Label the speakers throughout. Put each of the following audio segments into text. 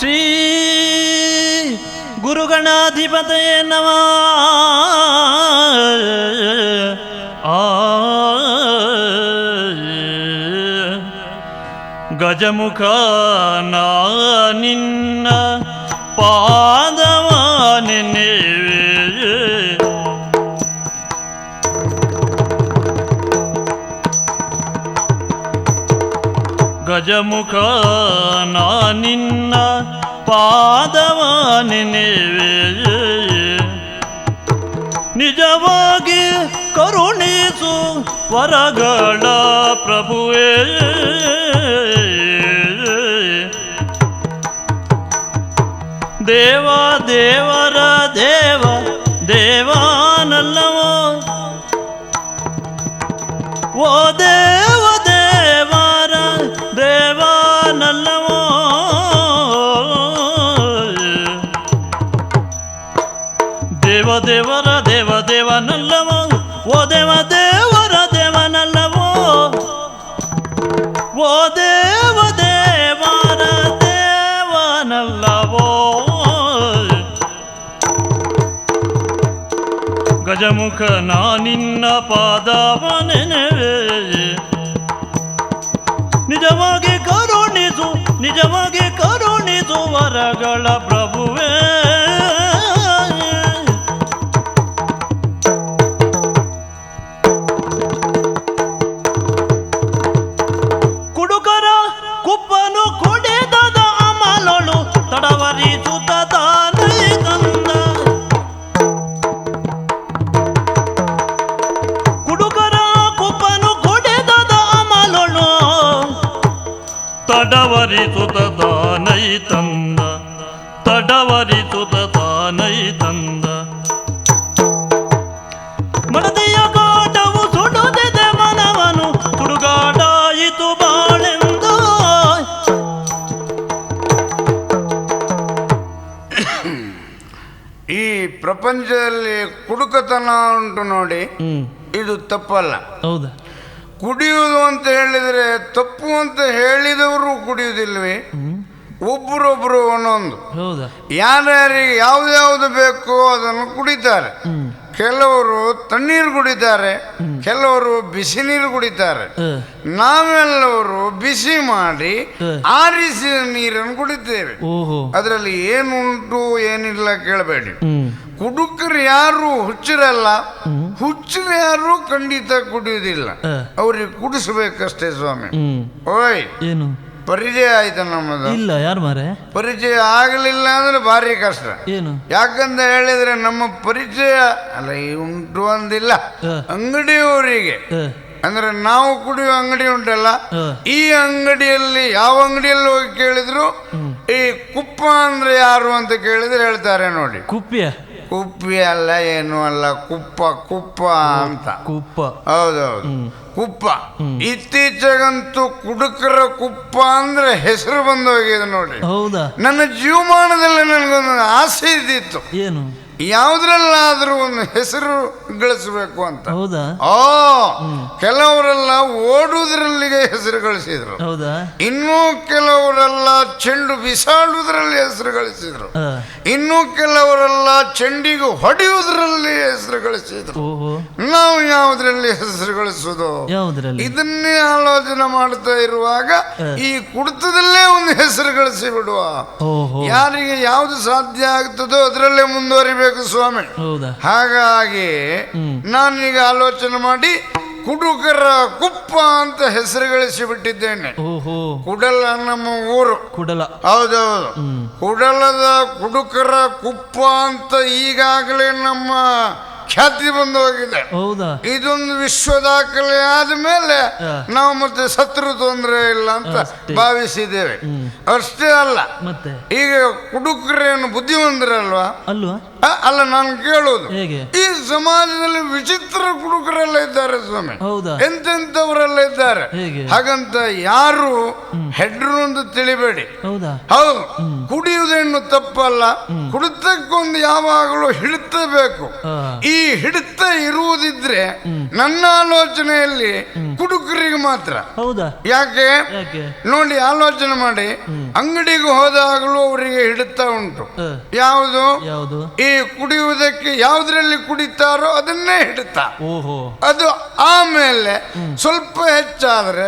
Speaker 1: ಶ್ರೀ ಗುರುಗಣಾಧಿಪತಯೇ ನಮಃ. ಗಜಮುಖ ನಾ ನಿನ್ನ ಪಾದವ ನೆನೆವೆ. ಗಜಮುಖ ನಾ ನಿನ್ನ ಪಾದವ ನೆನೆವೆ. ನಿಜವಾಗಿ ಕರುಣಿಸು ವರಗಳ ಪ್ರಭುವೇ. ದೇವ ದೇವರ ದೇವ ದೇವಾನಲ್ಲವೋ, ಓ ದೇವ ದೇವರ ದೇವಾನಲ್ಲವೋ. ದೇವ ದೇವರ ದೇವ ದೇವನಲ್ಲವೋ, ಓ ದೇವ ದೇವರ ದೇವನಲ್ಲವೋ, ಓ ದೇವ ದೇವರ ದೇವನಲ್ಲವೋ. ಗಜಮುಖ ನಾ ನಿನ್ನ ಪಾದವ ನೆನೆವೆ. ನಿಜವಾಗಿ ಕರುಣಿಸು, ನಿಜವಾಗಿ ಕರುಣಿಸು ವರಗಳ ಪ್ರಭುವೇ. ಕುಡುಕರ ಕುಪ್ಪನು ಕುಡಿದದ ಅಮಲೊಳು ತಡವರಿಸುತ್ತ ತಾನೇ ತಂದ. ಕುಡುಕರ ಕುಪ್ಪನು ಕುಡಿದದ ಅಮಲೊಳು ತಡವರಿಸುತ್ತ ತಾನೈ ತಂದ. ತಡವರಿಸುತ್ತ ತಾನೈ ತಂದ. ಮನದಿಯ ಕಾಟವು ಸುಡುತ್ತಿದೆ ಮನವನು, ಸುಡುಗಾಡಾಯಿತು ಬಾಳೆಂದು.
Speaker 2: ಈ ಪ್ರಪಂಚದಲ್ಲಿ ಕುಡುಕತನ ಉಂಟು ನೋಡಿ, ಇದು ತಪ್ಪಲ್ಲ.
Speaker 1: ಹೌದಾ?
Speaker 2: ಕುಡಿಯುವುದು ಅಂತ ಹೇಳಿದರೆ ತಪ್ಪು ಅಂತ ಹೇಳಿದವರು ಕುಡಿಯುವುದಿಲ್ವೇ? ಒಬ್ಬರೊಬ್ಬರು ಒಂದೊಂದು.
Speaker 1: ಹೌದಾ?
Speaker 2: ಯಾರ್ಯಾರಿಗೆ ಯಾವ್ದು ಬೇಕೋ ಅದನ್ನು ಕುಡಿತಾರೆ. ಕೆಲವರು ತಣ್ಣೀರು ಕುಡಿತಾರೆ, ಕೆಲವರು ಬಿಸಿ ನೀರು ಕುಡಿತಾರೆ. ನಾವೆಲ್ಲವರು ಬಿಸಿ ಮಾಡಿ ಆರಿಸಿದ ನೀರನ್ನು ಕುಡಿತೇವೆ. ಅದರಲ್ಲಿ ಏನುಂಟು ಏನಿಲ್ಲ ಕೇಳಬೇಡಿ. ಕುಡುಕರು ಯಾರು ಹುಚ್ಚರಲ್ಲ, ಹುಚ್ಚರು ಯಾರು ಖಂಡಿತ ಕುಡಿಯುವುದಿಲ್ಲ. ಅವ್ರಿಗೆ ಕುಡಿಸ್ಬೇಕಷ್ಟೇ ಸ್ವಾಮಿ. ಓಯ್, ಏನು ಪರಿಚಯ ಆಯ್ತು ನಮ್ಮದು? ಇಲ್ಲ. ಯಾರು ಮಾರೆ? ಪರಿಚಯ ಆಗಲಿಲ್ಲ ಅಂದ್ರೆ ಭಾರಿ ಕಷ್ಟ. ಏನು ಯಾಕಂತ ಹೇಳಿದ್ರೆ ನಮ್ಮ ಪರಿಚಯ ಅಲ್ಲ ಉಂಟು ಅಂದಿಲ್ಲ ಅಂಗಡಿಯವರಿಗೆ. ಅಂದ್ರೆ ನಾವು ಕುಡಿಯುವ ಅಂಗಡಿ ಉಂಟಲ್ಲ, ಈ ಅಂಗಡಿಯಲ್ಲಿ ಯಾವ ಅಂಗಡಿಯಲ್ಲಿ ಹೋಗಿ ಕೇಳಿದ್ರು ಈ ಕುಪ್ಪ ಅಂದ್ರೆ ಯಾರು ಅಂತ ಕೇಳಿದ್ರೆ ಹೇಳ್ತಾರೆ ನೋಡಿ. ಕುಪ್ಪಿಯ? ಕುಪ್ಪಿ ಅಲ್ಲ, ಏನು ಅಲ್ಲ, ಕುಪ್ಪ. ಕುಪ್ಪ ಅಂತ. ಕುಪ್ಪ. ಹೌದೌದು, ಕುಪ್ಪ. ಇತ್ತೀಚೆಗಂತೂ ಕುಡುಕರ ಕುಪ್ಪ ಅಂದ್ರೆ ಹೆಸರು ಬಂದು ಹೋಗಿದೆ ನೋಡಿ. ಹೌದಾ? ನನ್ನ ಜೀವಮಾನದಲ್ಲಿ ನನಗೊಂದು ಆಸೆ ಇದ್ದಿತ್ತು, ಏನು ಯಾವುದ್ರಲ್ಲಾದ್ರೂ ಒಂದು ಹೆಸರು ಗಳಿಸಬೇಕು ಅಂತ. ಹೌದಾ? ಕೆಲವರೆಲ್ಲ ಓಡುವುದರಲ್ಲಿಗೆ ಹೆಸರು ಗಳಿಸಿದ್ರು. ಹೌದಾ? ಇನ್ನೂ ಕೆಲವರೆಲ್ಲ ಚೆಂಡು ಬಿಸಾಡುವುದರಲ್ಲಿ ಹೆಸರು ಗಳಿಸಿದ್ರು. ಇನ್ನೂ ಕೆಲವರೆಲ್ಲ ಚೆಂಡಿಗೆ ಹೊಡೆಯುವುದರಲ್ಲಿ ಹೆಸರು ಗಳಿಸಿದ್ರು. ನಾವು ಯಾವುದ್ರಲ್ಲಿ ಹೆಸರು ಗಳಿಸುವುದು? ಇದನ್ನೇ ಆಲೋಚನೆ ಮಾಡ್ತಾ ಇರುವಾಗ ಈ ಕುಡಿತದಲ್ಲೇ ಒಂದು ಹೆಸರು ಗಳಿಸಿ ಬಿಡುವ. ಯಾರಿಗೆ ಯಾವ್ದು ಸಾಧ್ಯ ಆಗ್ತದೋ ಅದರಲ್ಲೇ ಮುಂದುವರಿಬೇಕು ಸ್ವಾಮಿ. ಹಾಗಾಗಿ ನಾನೀಗ ಆಲೋಚನೆ ಮಾಡಿ ಕುಡುಕರ ಕುಪ್ಪ ಅಂತ ಹೆಸರು ಗಳಿಸಿ ಬಿಟ್ಟಿದ್ದೇನೆ. ಕುಡಲ ನಮ್ಮ ಊರು. ಕುಡಲ. ಹೌದೌದು, ಕುಡಲದ ಕುಡುಕರ ಕುಪ್ಪ ಅಂತ ಈಗಾಗಲೇ ನಮ್ಮ ಖ್ಯಾತಿ ಬಂದು ಹೋಗಿದೆ. ಹೌದಾ? ಇದೊಂದು ವಿಶ್ವ ದಾಖಲೆ ಆದ್ಮೇಲೆ ನಾವು ಮತ್ತೆ ಸತ್ರು ತೊಂದರೆ ಇಲ್ಲ ಅಂತ ಭಾವಿಸಿದ್ದೇವೆ. ಅಷ್ಟೇ ಅಲ್ಲ, ಮತ್ತೆ ಈಗ ಕುಡುಕರೇನು ಬುದ್ಧಿವಂತರಲ್ವಾ? ಅಲ್ವಾ? ಅಲ್ಲ, ನಾನು ಕೇಳುವುದು, ಈ ಸಮಾಜದಲ್ಲಿ ವಿಚಿತ್ರ ಕುಡುಕರೆಲ್ಲ ಇದ್ದಾರೆ ಸ್ವಾಮಿ.
Speaker 3: ಹೌದಾ?
Speaker 2: ಎಂತೆಂಥವರೆಲ್ಲ ಇದ್ದಾರೆ.
Speaker 3: ಹೇಗೆ?
Speaker 2: ಹಾಗಂತ ಯಾರು ಹೆಡ್ರು ಅಂತ ತಿಳಿಬೇಡಿ.
Speaker 3: ಹೌದಾ?
Speaker 2: ಹೌದು, ಕುಡಿಯುವುದೇನು ತಪ್ಪಲ್ಲ. ಕುಡಿತಕ್ಕೊಂದು ಯಾವಾಗಲೂ ಹಿಡಿತ ಬೇಕು. ಈ ಹಿಡಿತ ಇರುವುದಿದ್ರೆ ನನ್ನ ಆಲೋಚನೆಯಲ್ಲಿ ಕುಡುಕರಿಗೆ ಮಾತ್ರ.
Speaker 3: ಹೌದಾ?
Speaker 2: ಯಾಕೆ
Speaker 3: ಯಾಕೆ?
Speaker 2: ನೋಡಿ, ಆಲೋಚನೆ ಮಾಡಿ. ಅಂಗಡಿಗೆ ಹೋದಾಗಲೂ ಅವರಿಗೆ ಹಿಡಿತ ಉಂಟು. ಯಾವುದು?
Speaker 3: ಯಾವುದು?
Speaker 2: ಈ ಕುಡಿಯುವುದಕ್ಕೆ ಯಾವುದರಲ್ಲಿ ಕುಡಿತಾರೋ ಅದನ್ನೇ ಹಿಡಿತ.
Speaker 3: ಓಹೋ.
Speaker 2: ಅದು ಆಮೇಲೆ ಸ್ವಲ್ಪ ಹೆಚ್ಚಾದ್ರೆ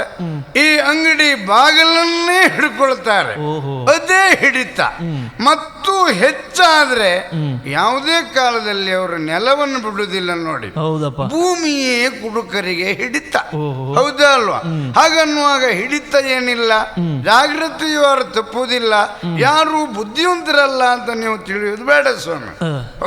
Speaker 2: ಈ ಅಂಗಡಿ ಬಾಗಿಲನ್ನೇ ಹಿಡ್ಕೊಳ್ತಾರೆ.
Speaker 3: ಓಹೋ.
Speaker 2: ಅದೇ ಹಿಡಿತ. ಮತ್ತು ಹೆಚ್ಚಾದ್ರೆ ಯಾವುದೇ ಕಾಲದಲ್ಲಿ ಅವರು ನೆಲವನ್ನು ಬಿಡುವುದಿಲ್ಲ ನೋಡಿ.
Speaker 3: ಹೌದಪ್ಪ.
Speaker 2: ಭೂಮಿಯೇ ಕುಡುಕರಿಗೆ ಹಿಡಿತ.
Speaker 3: ಓಹೋ.
Speaker 2: ಹೌದಾ ಅಲ್ವಾ? ಹಾಗನ್ನುವಾಗ ಹಿಡಿತ ಏನಿಲ್ಲ, ಜಾಗೃತಿಯು ಅವರು ತಪ್ಪುವುದಿಲ್ಲ, ಯಾರು ಬುದ್ಧಿವಂತರಲ್ಲ ಅಂತ ನೀವು ತಿಳಿಯುವುದು ಬೇಡ ಸ್ವಾಮಿ.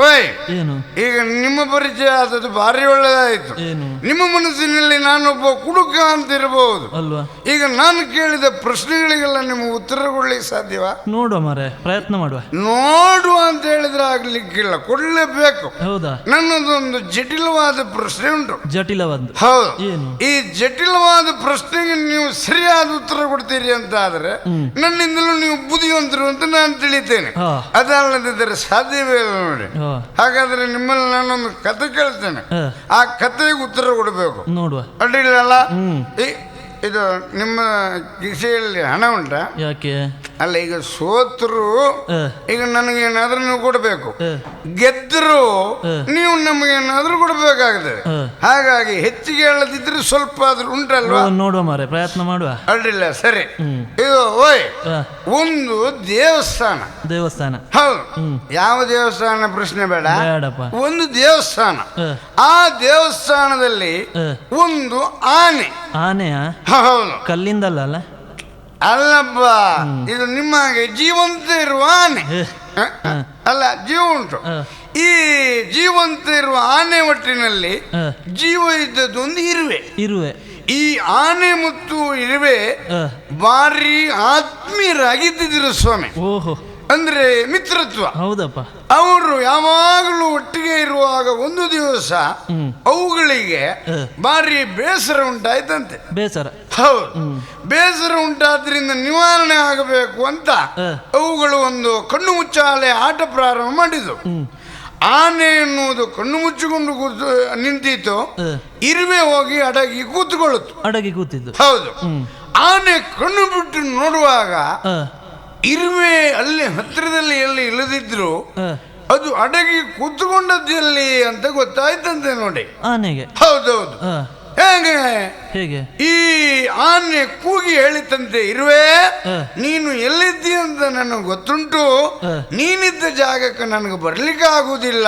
Speaker 2: ಓಯ್,
Speaker 3: ಏನು?
Speaker 2: ಈಗ ನಿಮ್ಮ ಪರಿಚಯ ಆದದ್ದು ಭಾರಿ ಒಳ್ಳೆದಾಯ್ತು.
Speaker 3: ಏನು?
Speaker 2: ನಿಮ್ಮ ಮನಸ್ಸಿನಲ್ಲಿ ನಾನೊಬ್ಬ ಕುಡುಕ ಅಂತ ಇರಬಹುದು
Speaker 3: ಅಲ್ವಾ?
Speaker 2: ಈಗ ನಾನು ಕೇಳಿದ ಪ್ರಶ್ನೆಗಳಿಗೆಲ್ಲ ನಿಮಗೆ ಉತ್ತರ ಕೊಡ್ಲಿಕ್ಕೆ ಸಾಧ್ಯವಾ?
Speaker 3: ನೋಡುವ ಮಾರೆ, ಪ್ರಯತ್ನ ಮಾಡುವ.
Speaker 2: ನೋಡುವ ಅಂತ ಹೇಳಿದ್ರೆ ಆಗ್ಲಿಕ್ಕಿಲ್ಲ, ಕೊಡ್ಲೇಬೇಕು.
Speaker 3: ಹೌದಾ?
Speaker 2: ನನ್ನದೊಂದು ಜಟಿಲವಾದ ಪ್ರಶ್ನೆ ಉಂಟು.
Speaker 3: ಜಟಿಲವಾದ?
Speaker 2: ಹೌದು.
Speaker 3: ಏನು?
Speaker 2: ಈ ಜಟಿಲವಾದ ಪ್ರಶ್ನೆಗೆ ನೀವು ಸರಿಯಾದ ಉತ್ತರ ಕೊಡ್ತೀರಿ ಅಂತ ಆದ್ರೆ ನನ್ನಿಂದಲೂ ನೀವು ಬುದ್ಧಿವಂತರು ಅಂತ ನಾನು ತಿಳಿತೇನೆ. ಅದಲ್ಲದಿದ್ದರೆ ಸಾಧ್ಯವೇ ಇಲ್ಲ ನೋಡಿ. ಹಾಗಾದ್ರೆ ನಿಮ್ಮಲ್ಲಿ ನಾನೊಂದು ಕತೆ ಕೇಳ್ತೇನೆ, ಆ ಕತೆಗೆ ಉತ್ತರ ಕೊಡಬೇಕು.
Speaker 3: ನೋಡುವ.
Speaker 2: ಅಡ್ಡಿಲ್ಲ. ಇದು ನಿಮ್ಮ ಕಿಸೆಯಲ್ಲಿ ಹಣ ಉಂಟಾ?
Speaker 3: ಯಾಕೆ?
Speaker 2: ಅಲ್ಲ, ಈಗ ಸೋತರು ಈಗ ನನಗೇನಾದ್ರೂ ನೀವು ಕೊಡಬೇಕು, ಗೆದ್ದರು ನೀವು ನಮಗೇನಾದ್ರೂ ಕೊಡಬೇಕಾಗ್ತದೆ. ಹಾಗಾಗಿ ಹೆಚ್ಚಿಗೆ ಹೇಳದಿದ್ರೆ ಸ್ವಲ್ಪ ಆದ್ರೂ ಉಂಟಲ್ವಾ?
Speaker 3: ನೋಡುವ ಮಾರೆ, ಪ್ರಯತ್ನ ಮಾಡುವ.
Speaker 2: ಅಡ್ಡಿಲ್ಲ, ಸರಿ. ಇದು ಓಯ್, ಒಂದು ದೇವಸ್ಥಾನ.
Speaker 3: ದೇವಸ್ಥಾನ?
Speaker 2: ಹೌದು. ಯಾವ ದೇವಸ್ಥಾನ ಪ್ರಶ್ನೆ ಬೇಡ,
Speaker 3: ಬೇಡಪ್ಪ.
Speaker 2: ಒಂದು ದೇವಸ್ಥಾನ. ಆ ದೇವಸ್ಥಾನದಲ್ಲಿ ಒಂದು ಆನೆ.
Speaker 3: ಆನೆಯಾ?
Speaker 2: ಹೌದು.
Speaker 3: ಕಲ್ಲಿಂದಲ್ಲ?
Speaker 2: ಅಲ್ಲಪ್ಪ, ಇದು ನಿಮ್ಮ ಹಾಗೆ ಜೀವಂತ ಇರುವ ಆನೆ ಅಲ್ಲ, ಜೀವ ಉಂಟು. ಈ ಜೀವಂತ ಇರುವ ಆನೆ ಒಟ್ಟಿನಲ್ಲಿ ಜೀವ ಇದ್ದದ್ದು ಒಂದು ಇರುವೆ. ಇರುವೆ. ಈ ಆನೆ ಮತ್ತು ಇರುವೆ ಭಾರಿ ಆತ್ಮೀಯರಾಗಿದ್ದಿದ್ರು ಸ್ವಾಮಿ. ಓಹೋ. ಅಂದ್ರೆ ಮಿತ್ರತ್ವ. ಹೌದಪ್ಪ. ಅವರು ಯಾವಾಗಲೂ ಒಟ್ಟಿಗೆ ಇರುವಾಗ ಒಂದು ದಿವಸ ಅವುಗಳಿಗೆ ಭಾರಿ ಬೇಸರ ಉಂಟಾಯ್ತಂತೆ. ಬೇಸರ? ಹೌದು. ಬೇಸರ ಉಂಟಾದ್ರಿಂದ ನಿವಾರಣೆ ಆಗಬೇಕು ಅಂತ ಅವುಗಳು ಒಂದು ಕಣ್ಣು ಮುಚ್ಚಾಲೆ ಆಟ ಪ್ರಾರಂಭ ಮಾಡಿದ್ರು. ಆನೆ ಎನ್ನುವುದು ಕಣ್ಣು ಮುಚ್ಚಿಕೊಂಡು ನಿಂತಿತ್ತು, ಇರುವೆ ಹೋಗಿ ಅಡಗಿ ಕೂತ್ಕೊಳ್ಳುತ್ತು. ಅಡಗಿ ಕೂತಿದ್ದು? ಹೌದು. ಆನೆ ಕಣ್ಣು ಬಿಟ್ಟು ನೋಡುವಾಗ ಇರುವೆ ಅಲ್ಲಿ ಹತ್ತಿರದಲ್ಲಿ ಎಲ್ಲಿ ಇಲ್ಲದಿದ್ರು ಅದು ಅಡಗಿ ಕೂತ್ಕೊಂಡದ್ದಲ್ಲಿ ಅಂತ ಗೊತ್ತಾಯ್ತಂತೆ ನೋಡಿ ಆನೆಗೆ. ಹೌದೌದು. ಹೇಗೆ? ಹೇಗೆ? ಈ ಆನೆ ಕೂಗಿ ಹೇಳಿತಂತೆ, ಇರುವೆ ನೀನು ಎಲ್ಲಿದ್ದಿ ಅಂತ ನನಗೆ ಗೊತ್ತುಂಟು, ನೀನಿದ್ದ ಜಾಗಕ್ಕೆ ನನಗೆ ಬರ್ಲಿಕ್ಕೆ ಆಗುದಿಲ್ಲ.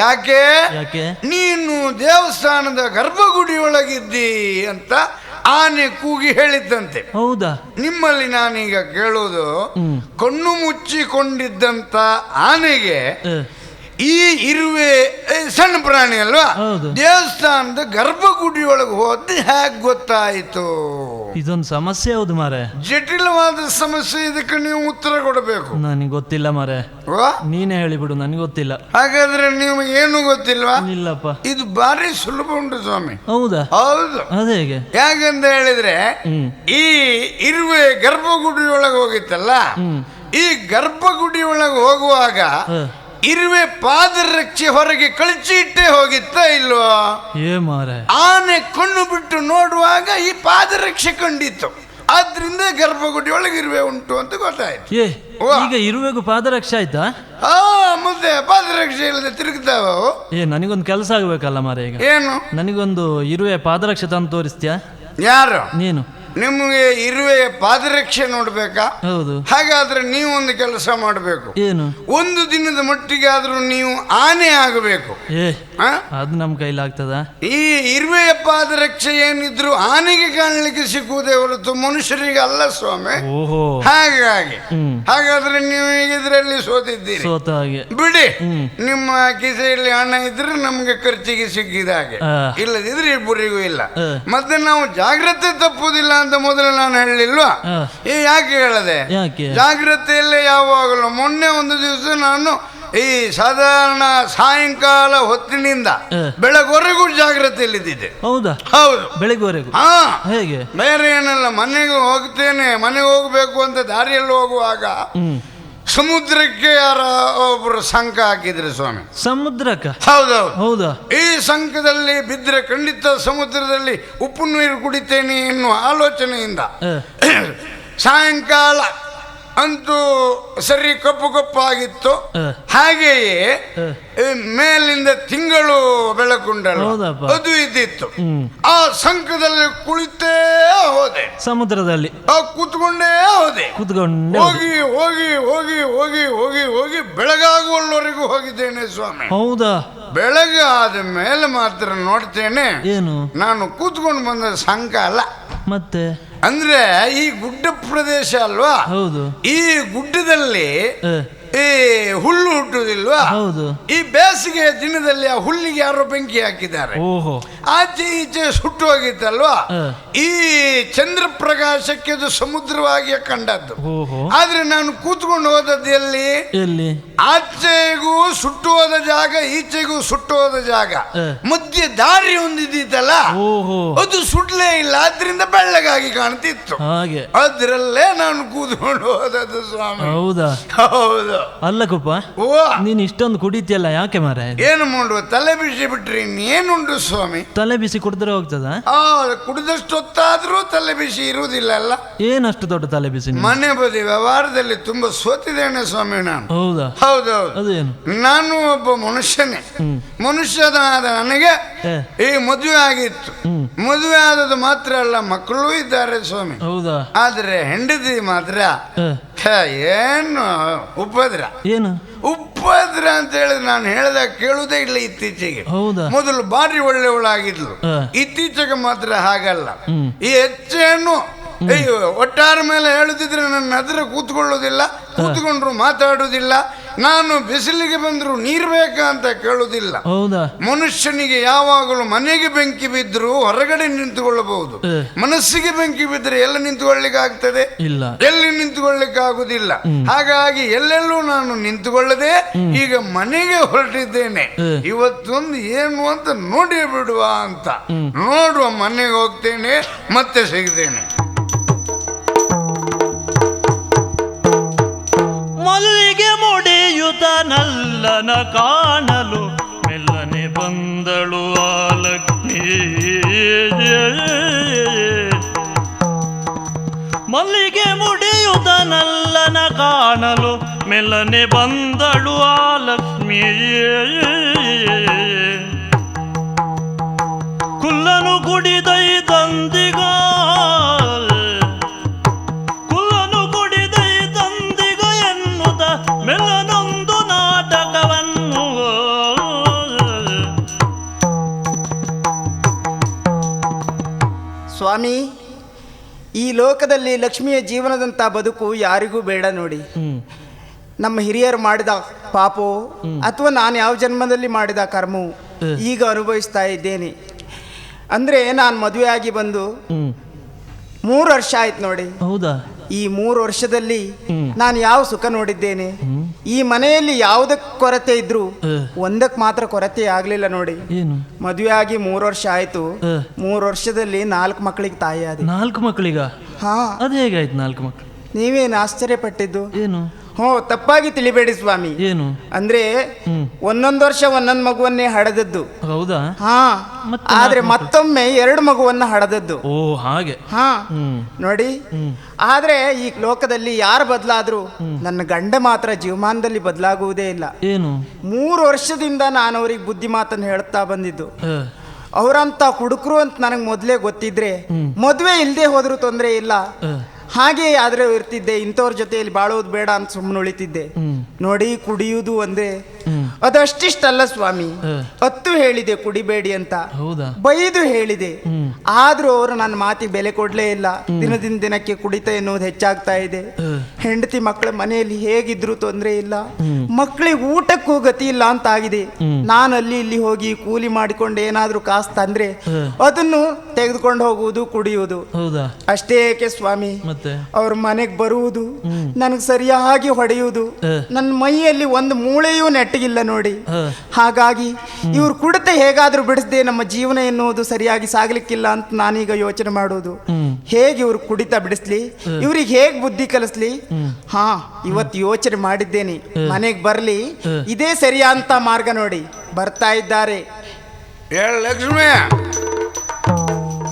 Speaker 2: ಯಾಕೆ? ನೀನು ದೇವಸ್ಥಾನದ ಗರ್ಭಗುಡಿ ಒಳಗಿದ್ದಿ ಅಂತ ಆನೆ ಕೂಗಿ ಹೇಳಿದ್ದಂತೆ. ಹೌದಾ? ನಿಮ್ಮಲ್ಲಿ ನಾನೀಗ ಕೇಳುವುದು, ಕಣ್ಣು ಮುಚ್ಚಿಕೊಂಡಿದ್ದಂತ ಆನೆಗೆ ಈ ಇರುವೆ ಸಣ್ಣ ಪ್ರಾಣಿ ಅಲ್ವಾ, ದೇವಸ್ಥಾನದ ಗರ್ಭಗುಡಿಯೊಳಗೆ ಹೋದ ಹೇಗೆ ಗೊತ್ತಾಯಿತು? ಇದೊಂದು ಸಮಸ್ಯೆ. ಹೌದು ಮಾರೆ, ಜಟಿಲವಾದ ಸಮಸ್ಯೆ. ಇದಕ್ಕೆ ನೀವು ಉತ್ತರ ಕೊಡಬೇಕು. ನನಗೆ ಗೊತ್ತಿಲ್ಲ ಮಾರೆ, ನೀನೇ ಹೇಳಿಬಿಡು, ನನಗೆ ಗೊತ್ತಿಲ್ಲ. ಹಾಗಾದ್ರೆ ನೀವು ಏನು ಗೊತ್ತಿಲ್ವಾ? ಇಲ್ಲಪ್ಪ. ಇದು ಬಾರಿ ಸುಲಭ ಉಂಟು ಸ್ವಾಮಿ. ಹೌದಾ? ಹೌದು. ಅದೇಗೆ? ಯಾಕಂತ ಹೇಳಿದ್ರೆ ಈ ಇರುವೆ ಗರ್ಭಗುಡಿಯೊಳಗೆ ಹೋಗಿತ್ತಲ್ಲ, ಈ ಗರ್ಭಗುಡಿಯೊಳಗೆ ಹೋಗುವಾಗ ಇರುವೆ ಪಾದರಕ್ಷೆ ಹೊರಗೆ ಕಳಚಿ ಇಟ್ಟೇ ಹೋಗಿತ್ತ ಇಲ್ವಾ? ಆನೆ ಕಣ್ಣು ಬಿಟ್ಟು ನೋಡುವಾಗ ಈ ಪಾದರಕ್ಷೆ ಕಂಡಿತ್ತು, ಆದ್ರಿಂದ ಗರ್ಭಗುಡಿ ಒಳಗೆ ಇರುವೆ ಉಂಟು ಅಂತ ಗೊತ್ತಾಯ್ತು. ಈಗ ಇರುವೆಗೂ ಪಾದರಕ್ಷೆ ಆಯ್ತಾ? ಮತ್ತೆ ಪಾದರಕ್ಷೆ ಇಲ್ಲದೆ ತಿರುಗ್ತಾವ. ನನಗೊಂದು ಕೆಲಸ ಆಗ್ಬೇಕಲ್ಲ ಮಾರೆ ಈಗ. ಏನು? ನನಗೊಂದು ಇರುವೆ ಪಾದರಕ್ಷೆ ತಂದು ತೋರಿಸ್ತೀಯಾ? ಯಾರು? ನೀನು. ನಿಮಗೆ ಇರುವೆಯ ಪಾದರಕ್ಷೆ ನೋಡ್ಬೇಕಾ? ಹೌದು. ಹಾಗಾದ್ರೆ ನೀವು ಒಂದು ಕೆಲಸ ಮಾಡಬೇಕು. ಏನು? ಒಂದು ದಿನದ ಮಟ್ಟಿಗೆ ಆದ್ರೂ ನೀವು ಆನೆ ಆಗಬೇಕು. ಅದು ನಮ್ಮ ಕೈಲಾಗ್ತದ? ಈ ಇರುವೆಯ ಪಾದರಕ್ಷೆ ಏನಿದ್ರು ಆನೆಗೆ ಕಾಣಲಿಕ್ಕೆ ಸಿಕ್ಕುವುದೇ ಹೊರತು ಮನುಷ್ಯರಿಗೆ ಅಲ್ಲ ಸ್ವಾಮಿ. ಓಹೋ. ಹಾಗಾಗಿ ಹಾಗಾದ್ರೆ ನೀವು ಇದರಲ್ಲಿ ಸೋತಿದ್ದೀರಿ. ಸೋತ ಹಾಗೆ ಬಿಡಿ. ನಿಮ್ಮ ಕಿಸೆಯಲ್ಲಿ ಹಣ ಇದ್ರೆ ನಮ್ಗೆ ಖರ್ಚಿಗೆ ಸಿಕ್ಕಿದ ಹಾಗೆ, ಇಲ್ಲದಿದ್ರೆ ಇಬ್ಬರಿಗೂ ಇಲ್ಲ. ಮತ್ತೆ ನಾವು ಜಾಗ್ರತೆ ತಪ್ಪುದಿಲ್ಲ ಅಂತ ಮೊದಲು ನಾನು ಹೇಳಲಿಲ್ವಾ? ಯಾಕೆ ಹೇಳದೆ? ಜಾಗ್ರತೆಯಲ್ಲೇ ಯಾವಾಗಲೂ. ಮೊನ್ನೆ ಒಂದು ದಿವಸ ನಾನು ಈ ಸಾಧಾರಣ ಸಾಯಂಕಾಲ ಹೊತ್ತಿನಿಂದ ಬೆಳಗ್ವರೆಗೂ ಜಾಗ್ರತೆಯಲ್ಲಿದ್ದಿದೆ.
Speaker 3: ಹೌದಾ?
Speaker 2: ಹೌದು,
Speaker 3: ಬೆಳಿಗ್ಗೆವರೆಗೂ.
Speaker 2: ಹಾ.
Speaker 3: ಹೇಗೆ?
Speaker 2: ಬೇರೆ ಏನಲ್ಲ, ಮನೆಗೆ ಹೋಗ್ತೇನೆ, ಮನೆಗೆ ಹೋಗ್ಬೇಕು ಅಂತ ದಾರಿಯಲ್ಲಿ ಹೋಗುವಾಗ ಸಮುದ್ರಕ್ಕೆ ಯಾರ ಒಬ್ರು ಸಂಕ ಹಾಕಿದ್ರು ಸ್ವಾಮಿ.
Speaker 3: ಸಮುದ್ರಕ್ಕ?
Speaker 2: ಹೌದೌದು.
Speaker 3: ಹೌದಾ?
Speaker 2: ಈ ಸಂಕದಲ್ಲಿ ಬಿದ್ದರೆ ಖಂಡಿತ ಸಮುದ್ರದಲ್ಲಿ ಉಪ್ಪು ನೀರು ಕುಡಿತೇನೆ ಎನ್ನುವ ಆಲೋಚನೆಯಿಂದ ಸಾಯಂಕಾಲ ಅಂತೂ ಸರಿ ಕಪ್ಪು ಕಪ್ಪಾಗಿತ್ತು. ಹಾಗೆಯೇ ಮೇಲಿಂದ ತಿಂಗಳು ಬೆಳಕುಂಡಳು ಅದು ಇದ್ದಿತ್ತು. ಆ ಸಂಕದಲ್ಲಿ ಕುಳಿತೇ ಹೋದೆ, ಸಮುದ್ರದಲ್ಲಿ ಕೂತ್ಕೊಂಡೇ ಹೋದೆ. ಹೋಗಿ ಹೋಗಿ ಹೋಗಿ ಹೋಗಿ ಹೋಗಿ ಹೋಗಿ ಬೆಳಗಾಗುವವರೆಗೂ ಹೋಗಿದ್ದೇನೆ ಸ್ವಾಮಿ.
Speaker 3: ಹೌದಾ?
Speaker 2: ಬೆಳಗ್ಗೆ ಆದ ಮೇಲೆ ಮಾತ್ರ ನೋಡ್ತೇನೆ
Speaker 3: ಏನು,
Speaker 2: ನಾನು ಕೂತ್ಕೊಂಡು ಬಂದ ಸಂಕ ಅಲ್ಲ,
Speaker 3: ಮತ್ತೆ
Speaker 2: ಅಂದ್ರೆ ಈ ಗುಡ್ಡ ಪ್ರದೇಶ ಅಲ್ವಾ.
Speaker 3: ಹೌದು.
Speaker 2: ಈ ಗುಡ್ಡದಲ್ಲಿ ಈ ಹುಲ್ಲು ಹುಟ್ಟುದಿಲ್ವಾ.
Speaker 3: ಹೌದು.
Speaker 2: ಈ ಬೇಸಿಗೆ ದಿನದಲ್ಲಿ ಆ ಹುಲ್ಲಿಗೆ ಯಾರೋ ಬೆಂಕಿ ಹಾಕಿದ್ದಾರೆ.
Speaker 3: ಓಹೋ.
Speaker 2: ಆಚೆ ಈಚೆ ಸುಟ್ಟು ಹೋಗಿತ್ತಲ್ವಾ. ಈ ಚಂದ್ರ ಪ್ರಕಾಶಕ್ಕೆ ಅದು ಸಮುದ್ರವಾಗಿ ಕಂಡದ್ದು. ಆದ್ರೆ ನಾನು ಕೂತ್ಕೊಂಡು ಹೋದದ್ದು ಎಲ್ಲಿ? ಆಚೆಗೂ ಸುಟ್ಟು ಹೋದ ಜಾಗ, ಈಚೆಗೂ ಸುಟ್ಟು ಹೋದ ಜಾಗ, ಮಧ್ಯೆ ದಾರಿ ಹೊಂದಿದ್ದಲ್ಲ, ಅದು ಸುಡ್ಲೇ ಇಲ್ಲ. ಆದ್ರಿಂದ ಬೆಳ್ಳಗಾಗಿ ಕಾಣ್ತಿತ್ತು. ಅದ್ರಲ್ಲೇ ನಾನು ಕೂತ್ಕೊಂಡು ಹೋದದ್ದು ಸ್ವಾಮಿ.
Speaker 3: ಹೌದಾ?
Speaker 2: ಹೌದು.
Speaker 3: ಅಲ್ಲ ಕುಪ್ಪ, ನೀನ್ ಇಷ್ಟೊಂದು ಕುಡಿತಿಯಲ್ಲ, ಯಾಕೆ ಮಾರ?
Speaker 2: ಏನು ಮಾಡುವ, ತಲೆ ಬಿಸಿ ಬಿಟ್ರಿ ಇನ್ನೇನುಂಟು ಸ್ವಾಮಿ.
Speaker 3: ತಲೆ ಬಿಸಿ ಕುಡಿದ್ರೆ ಹೋಗ್ತದ?
Speaker 2: ಕುಡಿದಷ್ಟು ಹೊತ್ತಾದ್ರೂ ತಲೆ ಬಿಸಿ ಇರುವುದಿಲ್ಲ ಅಲ್ಲ.
Speaker 3: ಏನಷ್ಟು ದೊಡ್ಡ ತಲೆ ಬಿಸಿ? ಮನೆ
Speaker 2: ಬದಿ ವ್ಯವಹಾರದಲ್ಲಿ ತುಂಬಾ ಸೋತಿದ್ದೇನೆ ಸ್ವಾಮಿ ನಾನು.
Speaker 3: ಹೌದಾ?
Speaker 2: ಹೌದೌದು.
Speaker 3: ಅದೇನು,
Speaker 2: ನಾನು ಒಬ್ಬ ಮನುಷ್ಯನೇ. ಮನುಷ್ಯನಾದ ನನಗೆ ಈ ಮದುವೆ ಆಗಿತ್ತು. ಮದುವೆ ಆದದ್ದು ಮಾತ್ರ ಅಲ್ಲ, ಮಕ್ಕಳು ಇದ್ದಾರೆ ಸ್ವಾಮಿ.
Speaker 3: ಹೌದಾ?
Speaker 2: ಆದ್ರೆ ಹೆಂಡತಿ ಮಾತ್ರ ಏನು ಉಪದ್ರ.
Speaker 3: ಏನು
Speaker 2: ಉಪದ್ರ ಅಂತ ಹೇಳಿದ್ರೆ ನಾನು ಹೇಳ್ದಾಗ ಕೇಳುವುದೇ ಇಲ್ಲ ಇತ್ತೀಚೆಗೆ. ಮೊದಲು ಬಾರಿ ಒಳ್ಳೆಯವಳಾಗಿದ್ಲು, ಇತ್ತೀಚೆಗೆ ಮಾತ್ರ ಹಾಗಲ್ಲ. ಈ ಹೆಚ್ಚೇನು ಒಟ್ಟಾರ ಮೇಲೆ ಹೇಳುದಿದ್ರೆ ನನ್ನ ಹತ್ರ ಕೂತ್ಕೊಳ್ಳೋದಿಲ್ಲ, ಕೂತ್ಕೊಂಡ್ರು ಮಾತಾಡುದಿಲ್ಲ. ನಾನು ಬಿಸಿಲಿಗೆ ಬಂದ್ರು ನೀರ್ ಬೇಕಾ ಅಂತ ಕೇಳುದಿಲ್ಲ. ಮನುಷ್ಯನಿಗೆ ಯಾವಾಗಲೂ ಮನೆಗೆ ಬೆಂಕಿ ಬಿದ್ರು ಹೊರಗಡೆ ನಿಂತುಕೊಳ್ಳಬಹುದು, ಮನಸ್ಸಿಗೆ ಬೆಂಕಿ ಬಿದ್ರೆ ಎಲ್ಲ ನಿಂತುಕೊಳ್ಳಿಕ್ಕೆ ಆಗ್ತದೆ? ಇಲ್ಲ, ಎಲ್ಲಿ ನಿಂತುಕೊಳ್ಳಿಕ್ಕೆ ಆಗುದಿಲ್ಲ. ಹಾಗಾಗಿ ಎಲ್ಲೆಲ್ಲೂ ನಾನು ನಿಂತುಕೊಳ್ಳದೆ ಈಗ ಮನೆಗೆ ಹೊರಟಿದ್ದೇನೆ. ಇವತ್ತೊಂದು ಏನು ಅಂತ ನೋಡಿ ಬಿಡುವ ಅಂತ ನೋಡುವ. ಮನೆಗೆ ಹೋಗ್ತೇನೆ, ಮತ್ತೆ ಸಿಗ್ತೇನೆ.
Speaker 1: ಮಲ್ಲಿಗೆ ಮುಡಿಯುತ ನಲ್ಲನ ಕಾಣಲು ಮೆಲ್ಲನೆ ಬಂದಳು ಆ ಲಕ್ಷ್ಮೀ. ಮಲ್ಲಿಗೆ ಮುಡಿಯುತ ನಲ್ಲನ ಕಾಣಲು ಮೆಲ್ಲನೆ ಬಂದಳು ಆ ಲಕ್ಷ್ಮೀ. ಕುಲ್ಲನು ಕುಡಿದೈ ತಂದಿಗ, ಮೆಲ್ಲನೊಂದು ನಾಟಕವನ್ನು.
Speaker 4: ಸ್ವಾಮಿ, ಈ ಲೋಕದಲ್ಲಿ ಲಕ್ಷ್ಮಿಯ ಜೀವನದಂಥ ಬದುಕು ಯಾರಿಗೂ ಬೇಡ ನೋಡಿ. ನಮ್ಮ ಹಿರಿಯರು ಮಾಡಿದ ಪಾಪೋ ಅಥವಾ ನಾನು ಯಾವ ಜನ್ಮದಲ್ಲಿ ಮಾಡಿದ ಕರ್ಮವು ಈಗ ಅನುಭವಿಸ್ತಾ ಇದ್ದೇನೆ. ಅಂದರೆ ನಾನು ಮದುವೆ ಆಗಿ ಬಂದು 3 ವರ್ಷ ಆಯ್ತು ನೋಡಿ. ಹೌದಾ? ಈ 3 ವರ್ಷದಲ್ಲಿ ನಾನು ಯಾವ ಸುಖ ನೋಡಿದ್ದೇನೆ. ಈ ಮನೆಯಲ್ಲಿ ಯಾವುದಕ್ಕೆ ಕೊರತೆ ಇದ್ರು ಒಂದಕ್ಕೆ ಮಾತ್ರ ಕೊರತೆ ಆಗ್ಲಿಲ್ಲ ನೋಡಿ. ಮದುವೆ ಆಗಿ 3 ವರ್ಷ ಆಯ್ತು. 3 ವರ್ಷದಲ್ಲಿ 4 ಮಕ್ಕಳಿಗೆ ತಾಯಿ ಆದ.
Speaker 3: 4 ಮಕ್ಕಳಿಗ? ಹಾ. ಅದು ಹೇಗಾಯ್ತು 4 ಮಕ್ಕಳು?
Speaker 4: ನೀವೇನು ಆಶ್ಚರ್ಯಪಟ್ಟಿದ್ದು?
Speaker 3: ಏನು?
Speaker 4: ತಪ್ಪಾಗಿ ತಿಳಿಬೇಡಿ ಸ್ವಾಮಿ.
Speaker 3: ಏನು
Speaker 4: ಅಂದ್ರೆ 1 ವರ್ಷ 1 ಮಗುವನ್ನೇ ಹಡದದ್ದು.
Speaker 3: ಹೌದಾ?
Speaker 4: ಹಾ. ಆದ್ರೆ ಮತ್ತೊಮ್ಮೆ 2 ಮಗುವನ್ನ ಹಡದದ್ದು.
Speaker 3: ಓ ಹಾಗೆ.
Speaker 4: ಹಾ ನೋಡಿ. ಆದ್ರೆ ಈ ಲೋಕದಲ್ಲಿ ಯಾರು ಬದಲಾದ್ರೂ ನನ್ನ ಗಂಡ ಮಾತ್ರ ಜೀವಮಾನದಲ್ಲಿ ಬದಲಾಗುವುದೇ ಇಲ್ಲ.
Speaker 3: ಏನು?
Speaker 4: 3 ವರ್ಷದಿಂದ ನಾನು ಅವ್ರಿಗೆ ಬುದ್ಧಿ ಮಾತನ್ನು ಹೇಳ್ತಾ ಬಂದಿದ್ದು. ಅವರಂತ ಹುಡುಕರು ಅಂತ ನನಗೆ ಮೊದಲೇ ಗೊತ್ತಿದ್ರೆ ಮದುವೆ ಇಲ್ಲದೆ ಹೋದ್ರೂ ತೊಂದರೆ ಇಲ್ಲ, ಹಾಗೆ ಆದ್ರೆ ಇರ್ತಿದ್ದೆ. ಇಂಥವ್ರ ಜೊತೆಯಲ್ಲಿ ಬಾಳೋದು ಬೇಡ ಅಂತ ಸುಮ್ಮನೆ ಉಳಿತಿದ್ದೆ ನೋಡಿ. ಕುಡಿಯುವುದು ಅಂದ್ರೆ ಅದಷ್ಟಿಷ್ಟಲ್ಲ ಸ್ವಾಮಿ. 10 ಹೇಳಿದೆ ಕುಡಿಬೇಡಿ ಅಂತ, ಬೈದು ಹೇಳಿದೆ. ಆದ್ರೂ ಅವರು ನನ್ನ ಮಾತಿಗೆ ಬೆಲೆ ಕೊಡ್ಲೇ ಇಲ್ಲ. ದಿನದಿಂದ ದಿನಕ್ಕೆ ಕುಡಿತ ಎನ್ನುವುದು ಹೆಚ್ಚಾಗ್ತಾ ಇದೆ. ಹೆಂಡತಿ ಮಕ್ಕಳ ಮನೆಯಲ್ಲಿ ಹೇಗಿದ್ರು ತೊಂದರೆ ಇಲ್ಲ, ಮಕ್ಕಳಿಗೆ ಊಟಕ್ಕೂ ಗತಿ ಇಲ್ಲ ಅಂತ ಆಗಿದೆ. ನಾನು ಅಲ್ಲಿ ಇಲ್ಲಿ ಹೋಗಿ ಕೂಲಿ ಮಾಡಿಕೊಂಡು ಏನಾದ್ರೂ ಕಾಸು ತಂದ್ರೆ ಅದನ್ನು ತೆಗೆದುಕೊಂಡು ಹೋಗುವುದು ಕುಡಿಯುವುದು.
Speaker 3: ಹೌದಾ?
Speaker 4: ಅಷ್ಟೇ ಏಕೆ ಸ್ವಾಮಿ,
Speaker 3: ಮತ್ತೆ
Speaker 4: ಅವ್ರ ಮನೆಗೆ ಬರುವುದು, ನನಗೆ ಸರಿಯಾಗಿ ಹೊಡೆಯುವುದು, ನನ್ನ ಮೈಯಲ್ಲಿ ಒಂದು ಮೂಳೆಯೂ ನೆಟ್ಟಿಗಿಲ್ಲ ನೋಡಿ. ಹಾಗಾಗಿ ಇವ್ರು ಕುಡಿತ ಹೇಗಾದ್ರೂ ಬಿಡಿಸದೆ ನಮ್ಮ ಜೀವನ ಎನ್ನುವುದು ಸರಿಯಾಗಿ ಸಾಗ್ಲಿಕ್ಕಿಲ್ಲ ಅಂತ ನಾನೀಗ ಯೋಚನೆ ಮಾಡುವುದು. ಹೇಗೆ ಇವ್ರು ಕುಡಿತ ಬಿಡಿಸ್ಲಿ, ಇವ್ರಿಗೆ ಹೇಗೆ ಬುದ್ಧಿ ಕಲಿಸ್ಲಿ? ಹಾ, ಇವತ್ತು ಯೋಚನೆ ಮಾಡಿದ್ದೇನೆ. ಮನೆಗೆ ಬರ್ಲಿ, ಇದೇ ಸರಿಯಾದಂತ ಮಾರ್ಗ ನೋಡಿ. ಬರ್ತಾ ಇದ್ದಾರೆ.
Speaker 2: ಲಕ್ಷ್ಮಿ,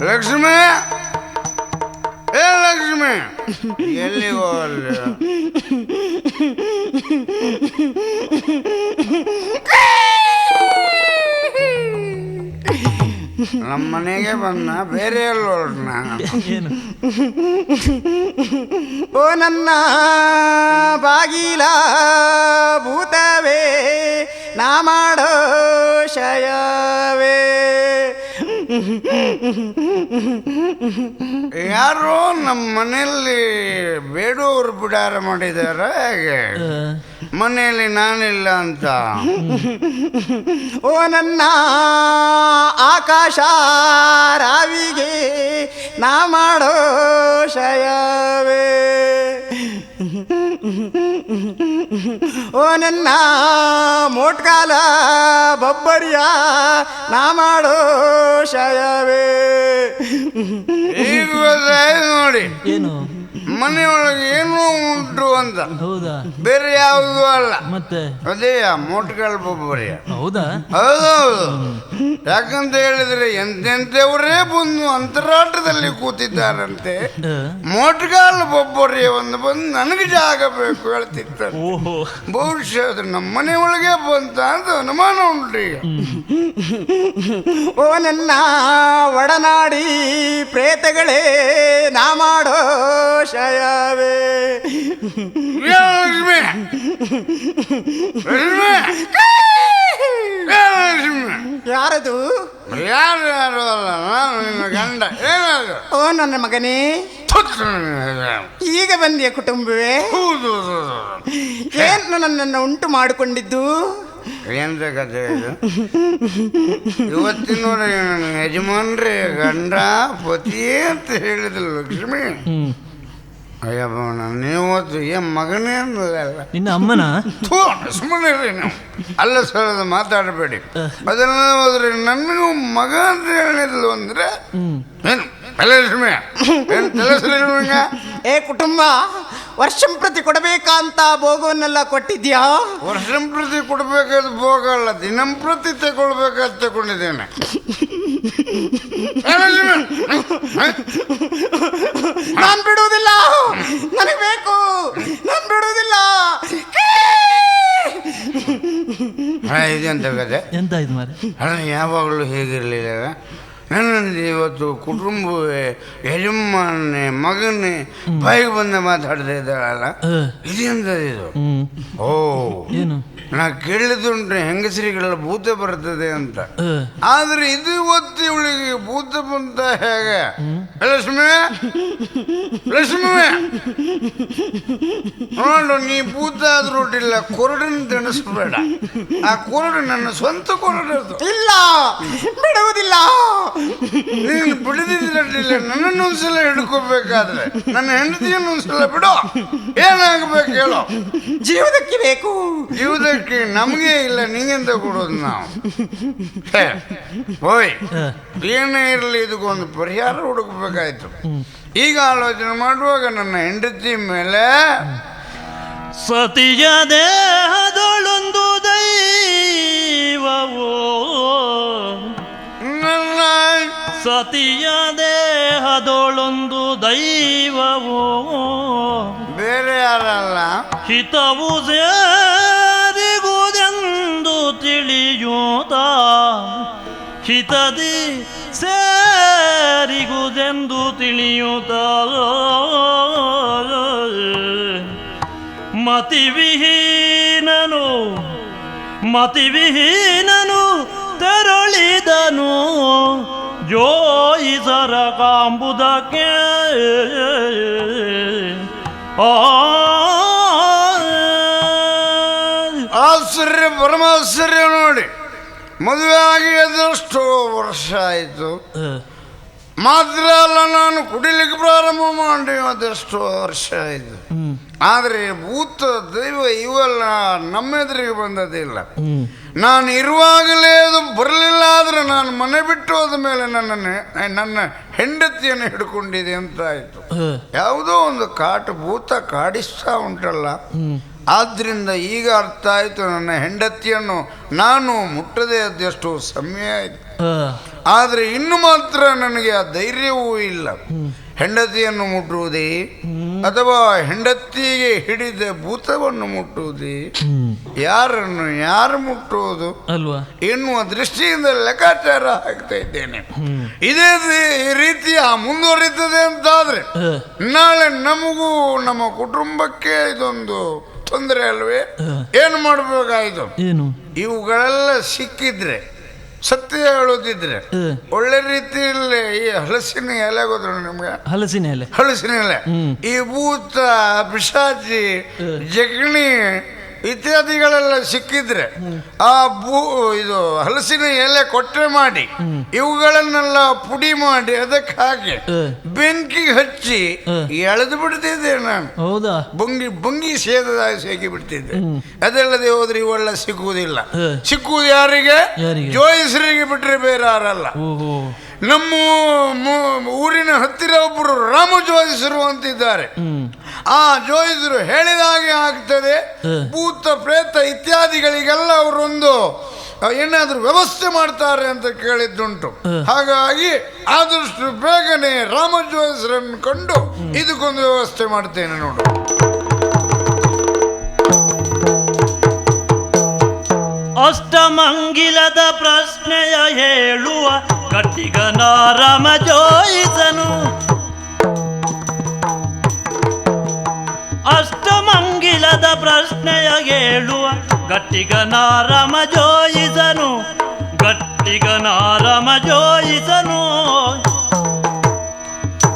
Speaker 2: ಲಕ್ಷ್ಮಿ, ಲಕ್ಷ್ಮಿ, ಎಲ್ಲಿಗೋ ನಮ್ಮ ಮನೆಗೆ ಬಂದ, ಬೇರೆ ಎಲ್ಲ
Speaker 3: ಏನು?
Speaker 4: ಓ ನನ್ನ ಬಾಗಿಲ ಭೂತವೇ, ನಾ ಮಾಡೋ ಶಯವೇ.
Speaker 2: ಯಾರೋ ನಮ್ಮ ಮನೆಯಲ್ಲಿ ಬೇಡೋರು ಬಿಡಾರ ಮಾಡಿದಾರ ಹೇಗೆ? ಮನೆಯಲ್ಲಿ ನಾನಿಲ್ಲ ಅಂತ.
Speaker 4: ಓ ನನ್ನ ಆಕಾಶ ರಾವಿಗೆ, ನಾ ಮಾಡೋ ಶಯವೇ. ಓ ನನ್ನ ಮೋಟ್ಕಾಲ ಬಬ್ಬರಿಯ, ನಾ ಮಾಡೋ ಶಯವೇ.
Speaker 2: ಈಗ ನೋಡಿ,
Speaker 3: ಏನು
Speaker 2: ಮನೆಯೊಳಗೆ ಏನೋ ಉಂಟು ಅಂತ.
Speaker 3: ಹೌದಾ?
Speaker 2: ಬೇರೆ ಯಾವುದು ಅಲ್ಲ,
Speaker 3: ಮತ್ತೆ
Speaker 2: ಅದೇ ಮೋಟ್ಕಾಲ್ ಬೊಬ್ಬರಿಯ.
Speaker 3: ಹೌದಾ?
Speaker 2: ಹೌದೌದು. ಯಾಕಂತ ಹೇಳಿದ್ರೆ ಎಂತೆಂಥವರೇ ಬಂದು ಅಂತರಾಟದಲ್ಲಿ ಕೂತಿದ್ದಾರಂತೆ. ಮೋಟ್ಗಾಲ್ ಬೊಬ್ಬರಿಯ ಒಂದು ಬಂದು ನನಗೆ ಜಾಗ ಬೇಕು ಹೇಳ್ತಿರ್ತಾರೆ.
Speaker 3: ಓಹೋ,
Speaker 2: ಬಹುಶಃ ಅದು ನಮ್ಮ ಮನೆ ಒಳಗೆ ಬಂತ ಅಂತ ಅನುಮಾನ ಉಂಟು ಈಗ.
Speaker 4: ಓ ನನ್ನ ಒಡನಾಡಿ ಪ್ರೇತಗಳೇ, ನಾ ಮಾಡೋ ಶಯವೇ.
Speaker 2: ಲಕ್ಷ್ಮಿ, ಲಕ್ಷ್ಮಿ, ಲಕ್ಷ್ಮಿ.
Speaker 4: ಯಾರದು?
Speaker 2: ಯಾರು ಯಾರು ಅಲ್ಲ, ನಾನು ನಿನ್ನ ಗಂಡ. ಏನಾದ್ರು?
Speaker 4: ಓ ನನ್ನ ಮಗನೇ, ಈಗ ಬಂದಿಯ ಕುಟುಂಬವೇ?
Speaker 2: ಹೌದು.
Speaker 4: ಏನು ನನ್ನನ್ನು ಉಂಟು ಮಾಡಿಕೊಂಡಿದ್ದು?
Speaker 2: ಎಂತ ಕಥೆ ಇದು? ಇವತ್ತಿನವರೆಗೆ ನನ್ನ ಯಜಮಾನ್ರೆ ಗಂಡ ಪತಿ ಅಂತ ಹೇಳಿದ್ರು ಲಕ್ಷ್ಮಿ. ಅಯ್ಯಪ್ಪ, ನೀವತ್ತು ಏನ್ ಮಗನೇ ಅನ್ನಲ್ಲ,
Speaker 3: ನಿನ್ನ ಅಮ್ಮನ?
Speaker 2: ಸುಮ್ಮನೆ ನೀವು ಅಲ್ಲ ಸರದ ಮಾತಾಡಬೇಡಿ. ಅದೆಲ್ಲ ಹೋದ್ರೆ ನನಗೂ ಮಗ ಅಂತ ಹೇಳಿದ್ಲು ಅಂದ್ರೆ ಏನು ಲಕ್ಷ್ಮಿ, ಏನು ಲಕ್ಷ್ಮಿ?
Speaker 4: ಏ ಕುಟುಂಬ, ವರ್ಷಂ ಪ್ರತಿ ಕೊಡಬೇಕಂತ ಭೋಗವನ್ನೆಲ್ಲ ಕೊಟ್ಟಿದ್ಯಾ?
Speaker 2: ವರ್ಷಂ ಪ್ರತಿ ಕೊಡ್ಬೇಕಾದ ಭೋಗಲ್ಲ, ದಿನಂ ಪ್ರತಿ ತಗೊಳ್ಬೇಕಾದ ತಗೊಂಡಿದ್ದೇನೆ.
Speaker 4: ನಾನ್ ಬಿಡುವುದಿಲ್ಲ, ನನಗೆ ಬೇಕು, ನಾನ್ ಬಿಡುವುದಿಲ್ಲ.
Speaker 2: ಇದೆಂತ ಕತೆ?
Speaker 3: ಎಂತ ಇದು ಮಾರೆ?
Speaker 2: ಅಲ್ಲ, ಯಾವಾಗಲೂ ಹೇಗಿರಲಿಲ್ಲ. ನನ್ನದು ಇವತ್ತು ಕುಟುಂಬವೇ, ಯಜಮಾನೇ, ಮಗನೇ ಬಾಯಿಗೆ ಬಂದ ಮಾತಾಡ್ತಾ ಇದ್ದಾಳಲ್ಲ, ಇದೆಂತದಿದು? ಓ,
Speaker 3: ಏನು?
Speaker 2: ನಾ ಕೇಳಿದುಂಟು ಹೆಂಗಸರಿಗೆಲ್ಲ ಭೂತ ಬರ್ತದೆ ಅಂತ. ಆದ್ರೆ ಇದು ಒತ್ತಿ ಇವಳಿಗೆ ಭೂತ ಬಂತ ಹೇಗೆ? ಲಕ್ಷ್ಮಿ, ಲಕ್ಷ್ಮಿ, ನೋಡು, ನೀ ಭೂತ ಆದ್ರೂ ಇಲ್ಲ, ಕೊರಡನ್ನು ತೆಣಿಸ್ಬೇಡ. ಆ ಕೊರಡು ನನ್ನ ಸ್ವಂತ ಕೊರಡು.
Speaker 4: ಇಲ್ಲ, ಬಿಡುವುದಿಲ್ಲ.
Speaker 2: ನೀನು ಬಿಡದಿದ್ದಿಲ್ಲ, ನನ್ನನ್ನೊಂದ್ಸಲ ಹಿಡ್ಕೋಬೇಕಾದ್ರೆ ನನ್ನ ಹೆಂಡತಿಯನ್ನು ಒಂದ್ಸಲ ಬಿಡು. ಏನಾಗಬೇಕು ಹೇಳೋ?
Speaker 4: ಜೀವನಕ್ಕೆ ಬೇಕು.
Speaker 2: ಜೀವನಕ್ಕೆ ನಮಗೆ ಇಲ್ಲ, ನಿಂಗೆಂತ ಕೊಡೋದು ನಾವು? ಹೋಯ್, ಏನೇ ಇರಲಿ, ಇದಕ್ಕೊಂದು ಪರಿಹಾರ ಹುಡುಕಬೇಕಾಯ್ತು. ಈಗ ಆಲೋಚನೆ ಮಾಡುವಾಗ ನನ್ನ ಹೆಂಡತಿ ಮೇಲೆ
Speaker 1: ಸತಿಯ ದೇಹದೊಳೊಂದು ದೈವವೋ,
Speaker 2: ನನ್ನ
Speaker 1: ಸತಿಯ ದೇಹದೊಳೊಂದು ದೈವವೋ,
Speaker 2: ಬೇರೆ ಯಾರಲ್ಲ,
Speaker 1: ಹಿತವು ಸೇರಿಗುವುದೆಂದು ತಿಳಿಯೂತ, ಹಿತದಿ ಸೇರಿಗುವುದೆಂದು ತಿಳಿಯೂತ, ಮತಿವಿಹೀನನು ಮತಿವಿಹೀನನು ತೆರಳಿದನು ಜೋಯಿಸರ ಕಾಂಬುದಕ್ಕೆ.
Speaker 2: ಆಶ್ಚರ್ಯ, ಪರಮಾಶ್ಚರ್ಯ ನೋಡಿ. ಮದುವೆ ಆಗಿ ಅದೆಷ್ಟೋ ವರ್ಷ ಆಯಿತು. ಮಾತ್ರ ಅಲ್ಲ, ನಾನು ಕುಡಿಲಿಕ್ಕೆ ಪ್ರಾರಂಭ ಮಾಡಿ ಅದೆಷ್ಟು ವರ್ಷ ಆಯಿತು. ಆದರೆ ಭೂತ ದೈವ ಇವೆಲ್ಲ ನಮ್ಮ ಎದುರಿಗೆ ಬಂದದಿಲ್ಲ. ನಾನು ಇರುವಾಗಲೇ ಅದು ಬರಲಿಲ್ಲ. ಆದರೆ ನಾನು ಮನೆ ಬಿಟ್ಟು ಹೋದ ಮೇಲೆ ನನ್ನ ಹೆಂಡತಿಯನ್ನು ಹಿಡ್ಕೊಂಡಿದೆ ಅಂತ ಆಯಿತು. ಯಾವುದೋ ಒಂದು ಭೂತ ಕಾಡಿಸ್ತಾ ಉಂಟಲ್ಲ. ಆದ್ದರಿಂದ ಈಗ ಅರ್ಥ ಆಯಿತು, ನನ್ನ ಹೆಂಡತಿಯನ್ನು ನಾನು ಮುಟ್ಟದೆ ಅದೆಷ್ಟು ಸಮಯ ಆಯಿತು. ಆದರೆ ಇನ್ನು ಮಾತ್ರ ನನಗೆ ಆ ಧೈರ್ಯವೂ ಇಲ್ಲ. ಹೆಂಡತಿಯನ್ನು ಮುಟ್ಟುವುದೇ ಅಥವಾ ಹೆಂಡತಿಗೆ ಹಿಡಿದ ಭೂತವನ್ನು ಮುಟ್ಟುವುದೇ, ಯಾರು ಮುಟ್ಟುವುದು
Speaker 3: ಅಲ್ವಾ
Speaker 2: ಎನ್ನುವ ದೃಷ್ಟಿಯಿಂದ ಲೆಕ್ಕಾಚಾರ ಹಾಕ್ತಾ ಇದ್ದೇನೆ. ಇದೇ ರೀತಿಯ ಮುಂದುವರಿತದೆ ಅಂತಾದ್ರೆ ನಾಳೆ ನಮಗೂ ನಮ್ಮ ಕುಟುಂಬಕ್ಕೆ ಇದೊಂದು ತೊಂದರೆ ಅಲ್ವೇ? ಏನು ಮಾಡಬೇಕಾಯ್ತು? ಇವುಗಳೆಲ್ಲ ಸಿಕ್ಕಿದ್ರೆ, ಸತ್ಯ ಹೇಳೋದಿದ್ರೆ, ಒಳ್ಳೆ ರೀತಿಯಲ್ಲಿ ಈ ಹಲಸಿನ ಎಲೆ ಗೊತ್ತು ನಿಮ್ಗೆ? ಹಲಸಿನ ಎಲೆ, ಈ ಭೂತ ಪಿಶಾಚಿ ಜಗಣಿ ಇತ್ಯಾದಿಗಳೆಲ್ಲ ಸಿಕ್ಕಿದ್ರೆ ಇದು ಹಲಸಿನ ಎಲೆ ಕೊಟ್ಟೆ ಮಾಡಿ ಇವುಗಳನ್ನೆಲ್ಲ ಪುಡಿ ಮಾಡಿ ಅದಕ್ಕೆ ಹಾಕಿ ಬೆಂಕಿ ಹಚ್ಚಿ ಎಳೆದು ಬಿಡ್ತಿದ್ದೆ ನಾನು.
Speaker 3: ಹೌದಾ?
Speaker 2: ಬಂಗಿ ಸೇಕಿ ಬಿಡ್ತಿದ್ದೆ. ಅದಲ್ಲದೆ ಹೋದ್ರೆ ಇವೆಲ್ಲ ಸಿಕ್ಕುವುದಿಲ್ಲ. ಸಿಕ್ಕುವುದು ಯಾರಿಗೆ? ಜೋಯಿಸರಿಗೆ ಬಿಟ್ರೆ ಬೇರೆ ಯಾರಲ್ಲ. ನಮ್ಮ ಊರಿನ ಹತ್ತಿರ ಒಬ್ಬರು ರಾಮ ಜೋಯಿಸರು ಅಂತಿದ್ದಾರೆ. ಆ ಜೋಯಿಸರು ಹೇಳಿದ ಹಾಗೆ ಆಗ್ತದೆ. ಭೂತ ಪ್ರೇತ ಇತ್ಯಾದಿಗಳಿಗೆಲ್ಲ ಅವರೊಂದು ಏನಾದ್ರೂ ವ್ಯವಸ್ಥೆ ಮಾಡ್ತಾರೆ ಅಂತ ಕೇಳಿದ್ದುಂಟು. ಹಾಗಾಗಿ ಆದಷ್ಟು ಬೇಗನೆ ರಾಮ ಜೋಯಿಸರನ್ನು ಕಂಡು ಇದಕ್ಕೊಂದು ವ್ಯವಸ್ಥೆ ಮಾಡ್ತೇನೆ ನೋಡು.
Speaker 1: ಅಷ್ಟಮಂಗಿಲದ ಪ್ರಶ್ನೆಯ ಹೇಳುವ ಕಟ್ಟಿಗನ ರಾಮ ಜೋಯಿಸನು. ಅಷ್ಟಮಂಗಿಲದ ಪ್ರಶ್ನೆಯ ಹೇಳುವ ಗಟ್ಟಿಗನ ರಾಮ ಜೋಯಿಸನು. ಗಟ್ಟಿಗನ ರಾಮ ಜೋಯಿಸನು.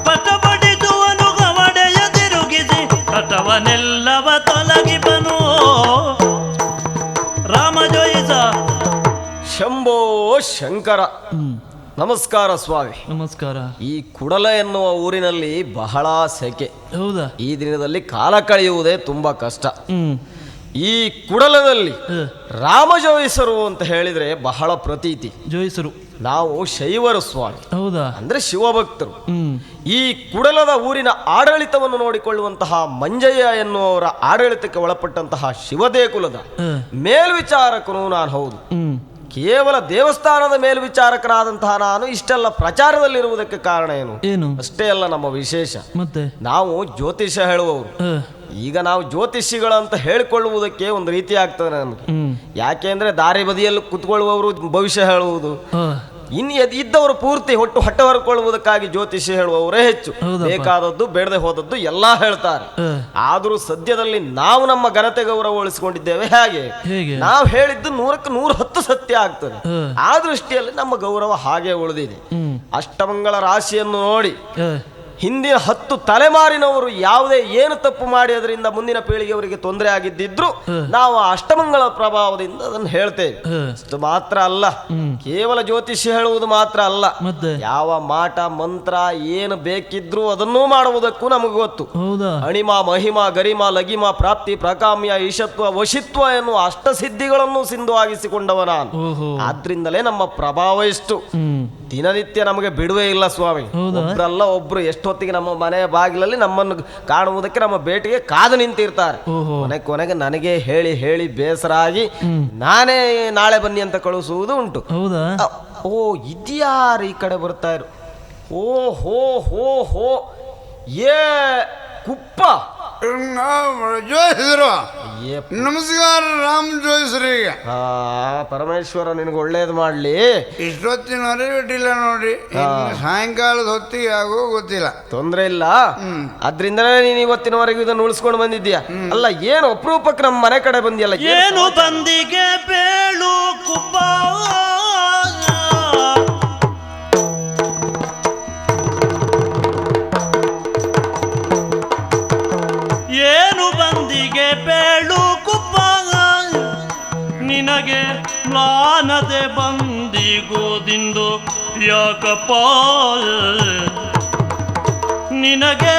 Speaker 1: ಪಟಪಡಿಸುವನು ಗಮಡೆಯ ತಿರುಗಿಸಿ ಕಟವನೆಲ್ಲವ ತೊಲಗಿಪನು. ರಾಮ ಜೋಯಿಸ.
Speaker 5: ಶಂಭೋ ಶಂಕರ. ನಮಸ್ಕಾರ ಸ್ವಾಮಿ.
Speaker 3: ನಮಸ್ಕಾರ.
Speaker 5: ಈ ಕುಡಲ ಎನ್ನುವ ಊರಿನಲ್ಲಿ ಬಹಳ ಸೆಕೆ.
Speaker 3: ಹೌದಾ?
Speaker 5: ಈ ದಿನದಲ್ಲಿ ಕಾಲ ಕಳೆಯುವುದೇ ತುಂಬಾ ಕಷ್ಟ. ಈ ಕುಡಲದಲ್ಲಿ ರಾಮ ಜೋಯಿಸರು ಅಂತ ಹೇಳಿದ್ರೆ ಬಹಳ ಪ್ರತೀತಿ.
Speaker 3: ಜೋಯಿಸರು
Speaker 5: ನಾವು ಶೈವರು ಸ್ವಾಮಿ.
Speaker 3: ಹೌದಾ?
Speaker 5: ಅಂದ್ರೆ ಶಿವಭಕ್ತರು. ಈ ಕುಡಲದ ಊರಿನ ಆಡಳಿತವನ್ನು ನೋಡಿಕೊಳ್ಳುವಂತಹ ಮಂಜಯ್ಯ ಎನ್ನುವವರ ಆಡಳಿತಕ್ಕೆ ಒಳಪಟ್ಟಂತಹ ಶಿವದೇಕುಲದ ಮೇಲ್ವಿಚಾರಕನು ನಾನು. ಹೌದು, ಕೇವಲ ದೇವಸ್ಥಾನದ ಮೇಲ್ವಿಚಾರಕನಾದಂತಹ ನಾನು ಇಷ್ಟೆಲ್ಲ ಪ್ರಚಾರದಲ್ಲಿರುವುದಕ್ಕೆ ಕಾರಣ ಏನು? ಅಷ್ಟೇ ಅಲ್ಲ, ನಮ್ಮ ವಿಶೇಷ ಮತ್ತೆ ನಾವು ಜ್ಯೋತಿಷ್ಯ ಹೇಳುವವರು. ಈಗ ನಾವು ಜ್ಯೋತಿಷಿಗಳಂತ ಹೇಳಿಕೊಳ್ಳುವುದಕ್ಕೆ ಒಂದು ರೀತಿ ಆಗ್ತದೆ ನಮಗೆ. ಯಾಕೆ ಅಂದ್ರೆ ದಾರಿ ಬದಿಯಲ್ಲಿ ಕುತ್ಕೊಳ್ಳುವವರು ಭವಿಷ್ಯ ಹೇಳುವುದು, ಇನ್ನು ಇದ್ದವರು ಪೂರ್ತಿ ಹೊಟ್ಟೆ ಹೊರಕೊಳ್ಳುವುದಕ್ಕಾಗಿ ಜ್ಯೋತಿಷ್ಯ ಹೇಳುವವರೇ ಹೆಚ್ಚು. ಬೇಕಾದದ್ದು ಬೇಡದೆ ಹೋದದ್ದು ಎಲ್ಲಾ ಹೇಳ್ತಾರೆ. ಆದರೂ ಸದ್ಯದಲ್ಲಿ ನಾವು ನಮ್ಮ ಘನತೆ ಗೌರವ ಉಳಿಸಿಕೊಂಡಿದ್ದೇವೆ. ಹೇಗೆ? ನಾವು ಹೇಳಿದ್ದು 100ಕ್ಕೆ 110 ಸತ್ಯ ಆಗ್ತದೆ. ಆ ದೃಷ್ಟಿಯಲ್ಲಿ ನಮ್ಮ ಗೌರವ ಹಾಗೆ ಉಳಿದಿದೆ. ಅಷ್ಟಮಂಗಳ ರಾಶಿಯನ್ನು ನೋಡಿ ಹಿಂದಿನ 10 ತಲೆಮಾರಿನವರು ಯಾವುದೇ ಏನು ತಪ್ಪು ಮಾಡಿ ಅದರಿಂದ ಮುಂದಿನ ಪೀಳಿಗೆಯವರಿಗೆ ತೊಂದರೆ ಆಗಿದ್ದಿದ್ರು ನಾವು ಅಷ್ಟಮಂಗಳ ಪ್ರಭಾವದಿಂದ ಅದನ್ನು ಹೇಳ್ತೇವೆ. ಅಷ್ಟು ಮಾತ್ರ ಅಲ್ಲ, ಕೇವಲ ಜ್ಯೋತಿಷ್ಯ ಹೇಳುವುದು ಮಾತ್ರ ಅಲ್ಲ, ಯಾವ ಮಾಟ ಮಂತ್ರ ಏನು ಬೇಕಿದ್ರು ಅದನ್ನೂ ಮಾಡುವುದಕ್ಕೂ ನಮಗೆ ಗೊತ್ತು. ಅಣಿಮ ಮಹಿಮ ಗರಿಮ ಲಗಿಮ ಪ್ರಾಪ್ತಿ ಪ್ರಕಾಮ್ಯ ಈಶತ್ವ ವಶಿತ್ವ ಎನ್ನುವ ಅಷ್ಟಸಿದ್ಧಿಗಳನ್ನು ಸಿಂಧುವಾಗಿಸಿಕೊಂಡವ ನಾನು. ಆದ್ರಿಂದಲೇ ನಮ್ಮ ಪ್ರಭಾವ ಎಷ್ಟು ದಿನನಿತ್ಯ ನಮಗೆ ಬಿಡುವೇ ಇಲ್ಲ ಸ್ವಾಮಿ. ಒಬ್ರಲ್ಲ ಒಬ್ರು ಎಷ್ಟೊತ್ತಿಗೆ ನಮ್ಮ ಮನೆಯ ಬಾಗಿಲಲ್ಲಿ ನಮ್ಮನ್ನು ಕಾಣುವುದಕ್ಕೆ ನಮ್ಮ ಭೇಟಿಗೆ ಕಾದು ನಿಂತಿರ್ತಾರೆ. ಕೊನೆಗೆ ನನಗೆ ಹೇಳಿ ಹೇಳಿ ಬೇಸರ ಆಗಿ ನಾನೇ ನಾಳೆ ಬನ್ನಿ ಅಂತ ಕಳಿಸುವುದು ಉಂಟು. ಓ ಇದ್ಯಾರು ಈ ಕಡೆ ಬರ್ತಾ ಇರು? ಓ ಹೋ ಹೋ ಹೋ ಏ ಕುಪ್ಪ
Speaker 2: ಜೋಯಿಸರು. ನಮಸ್ಕಾರ ರಾಮ್ ಜೋಯಿಸರಿಗೆ.
Speaker 5: ಪರಮೇಶ್ವರ ನಿನಗೆ ಒಳ್ಳೇದು ಮಾಡ್ಲಿ.
Speaker 2: ಇಷ್ಟೊತ್ತಿನವರೆಗೆ ಬಿಟ್ಟಿಲ್ಲ ನೋಡಿ, ಸಾಯಂಕಾಲದ ಹೊತ್ತಿಗೆ ಆಗೋ ಗೊತ್ತಿಲ್ಲ.
Speaker 5: ತೊಂದ್ರೆ ಇಲ್ಲ, ಅದ್ರಿಂದಲೇ ನೀನು ಇವತ್ತಿನವರೆಗೂ ಇದನ್ನು ಉಳಿಸ್ಕೊಂಡು ಬಂದಿದ್ದೀಯಾ. ಅಲ್ಲ, ಏನು ಅಪರೂಪಕ್ಕೆ ನಮ್ಮ ಮನೆ ಕಡೆ ಬಂದಿಯಲ್ಲ?
Speaker 1: ಏನು ಬಂದಿಗೆ ಬೇಳು ಕುಪ್ಪ, ಏನು ಬಂದಿಗೆ ಬೇಳು ಕುಪ್ಪ, ನಿನಗೆ ಮ್ಲಾನದೆ ಬಂದಿಗೋದಿಂದು ಯಾಕಪ್ಪ ನಿನಗೆ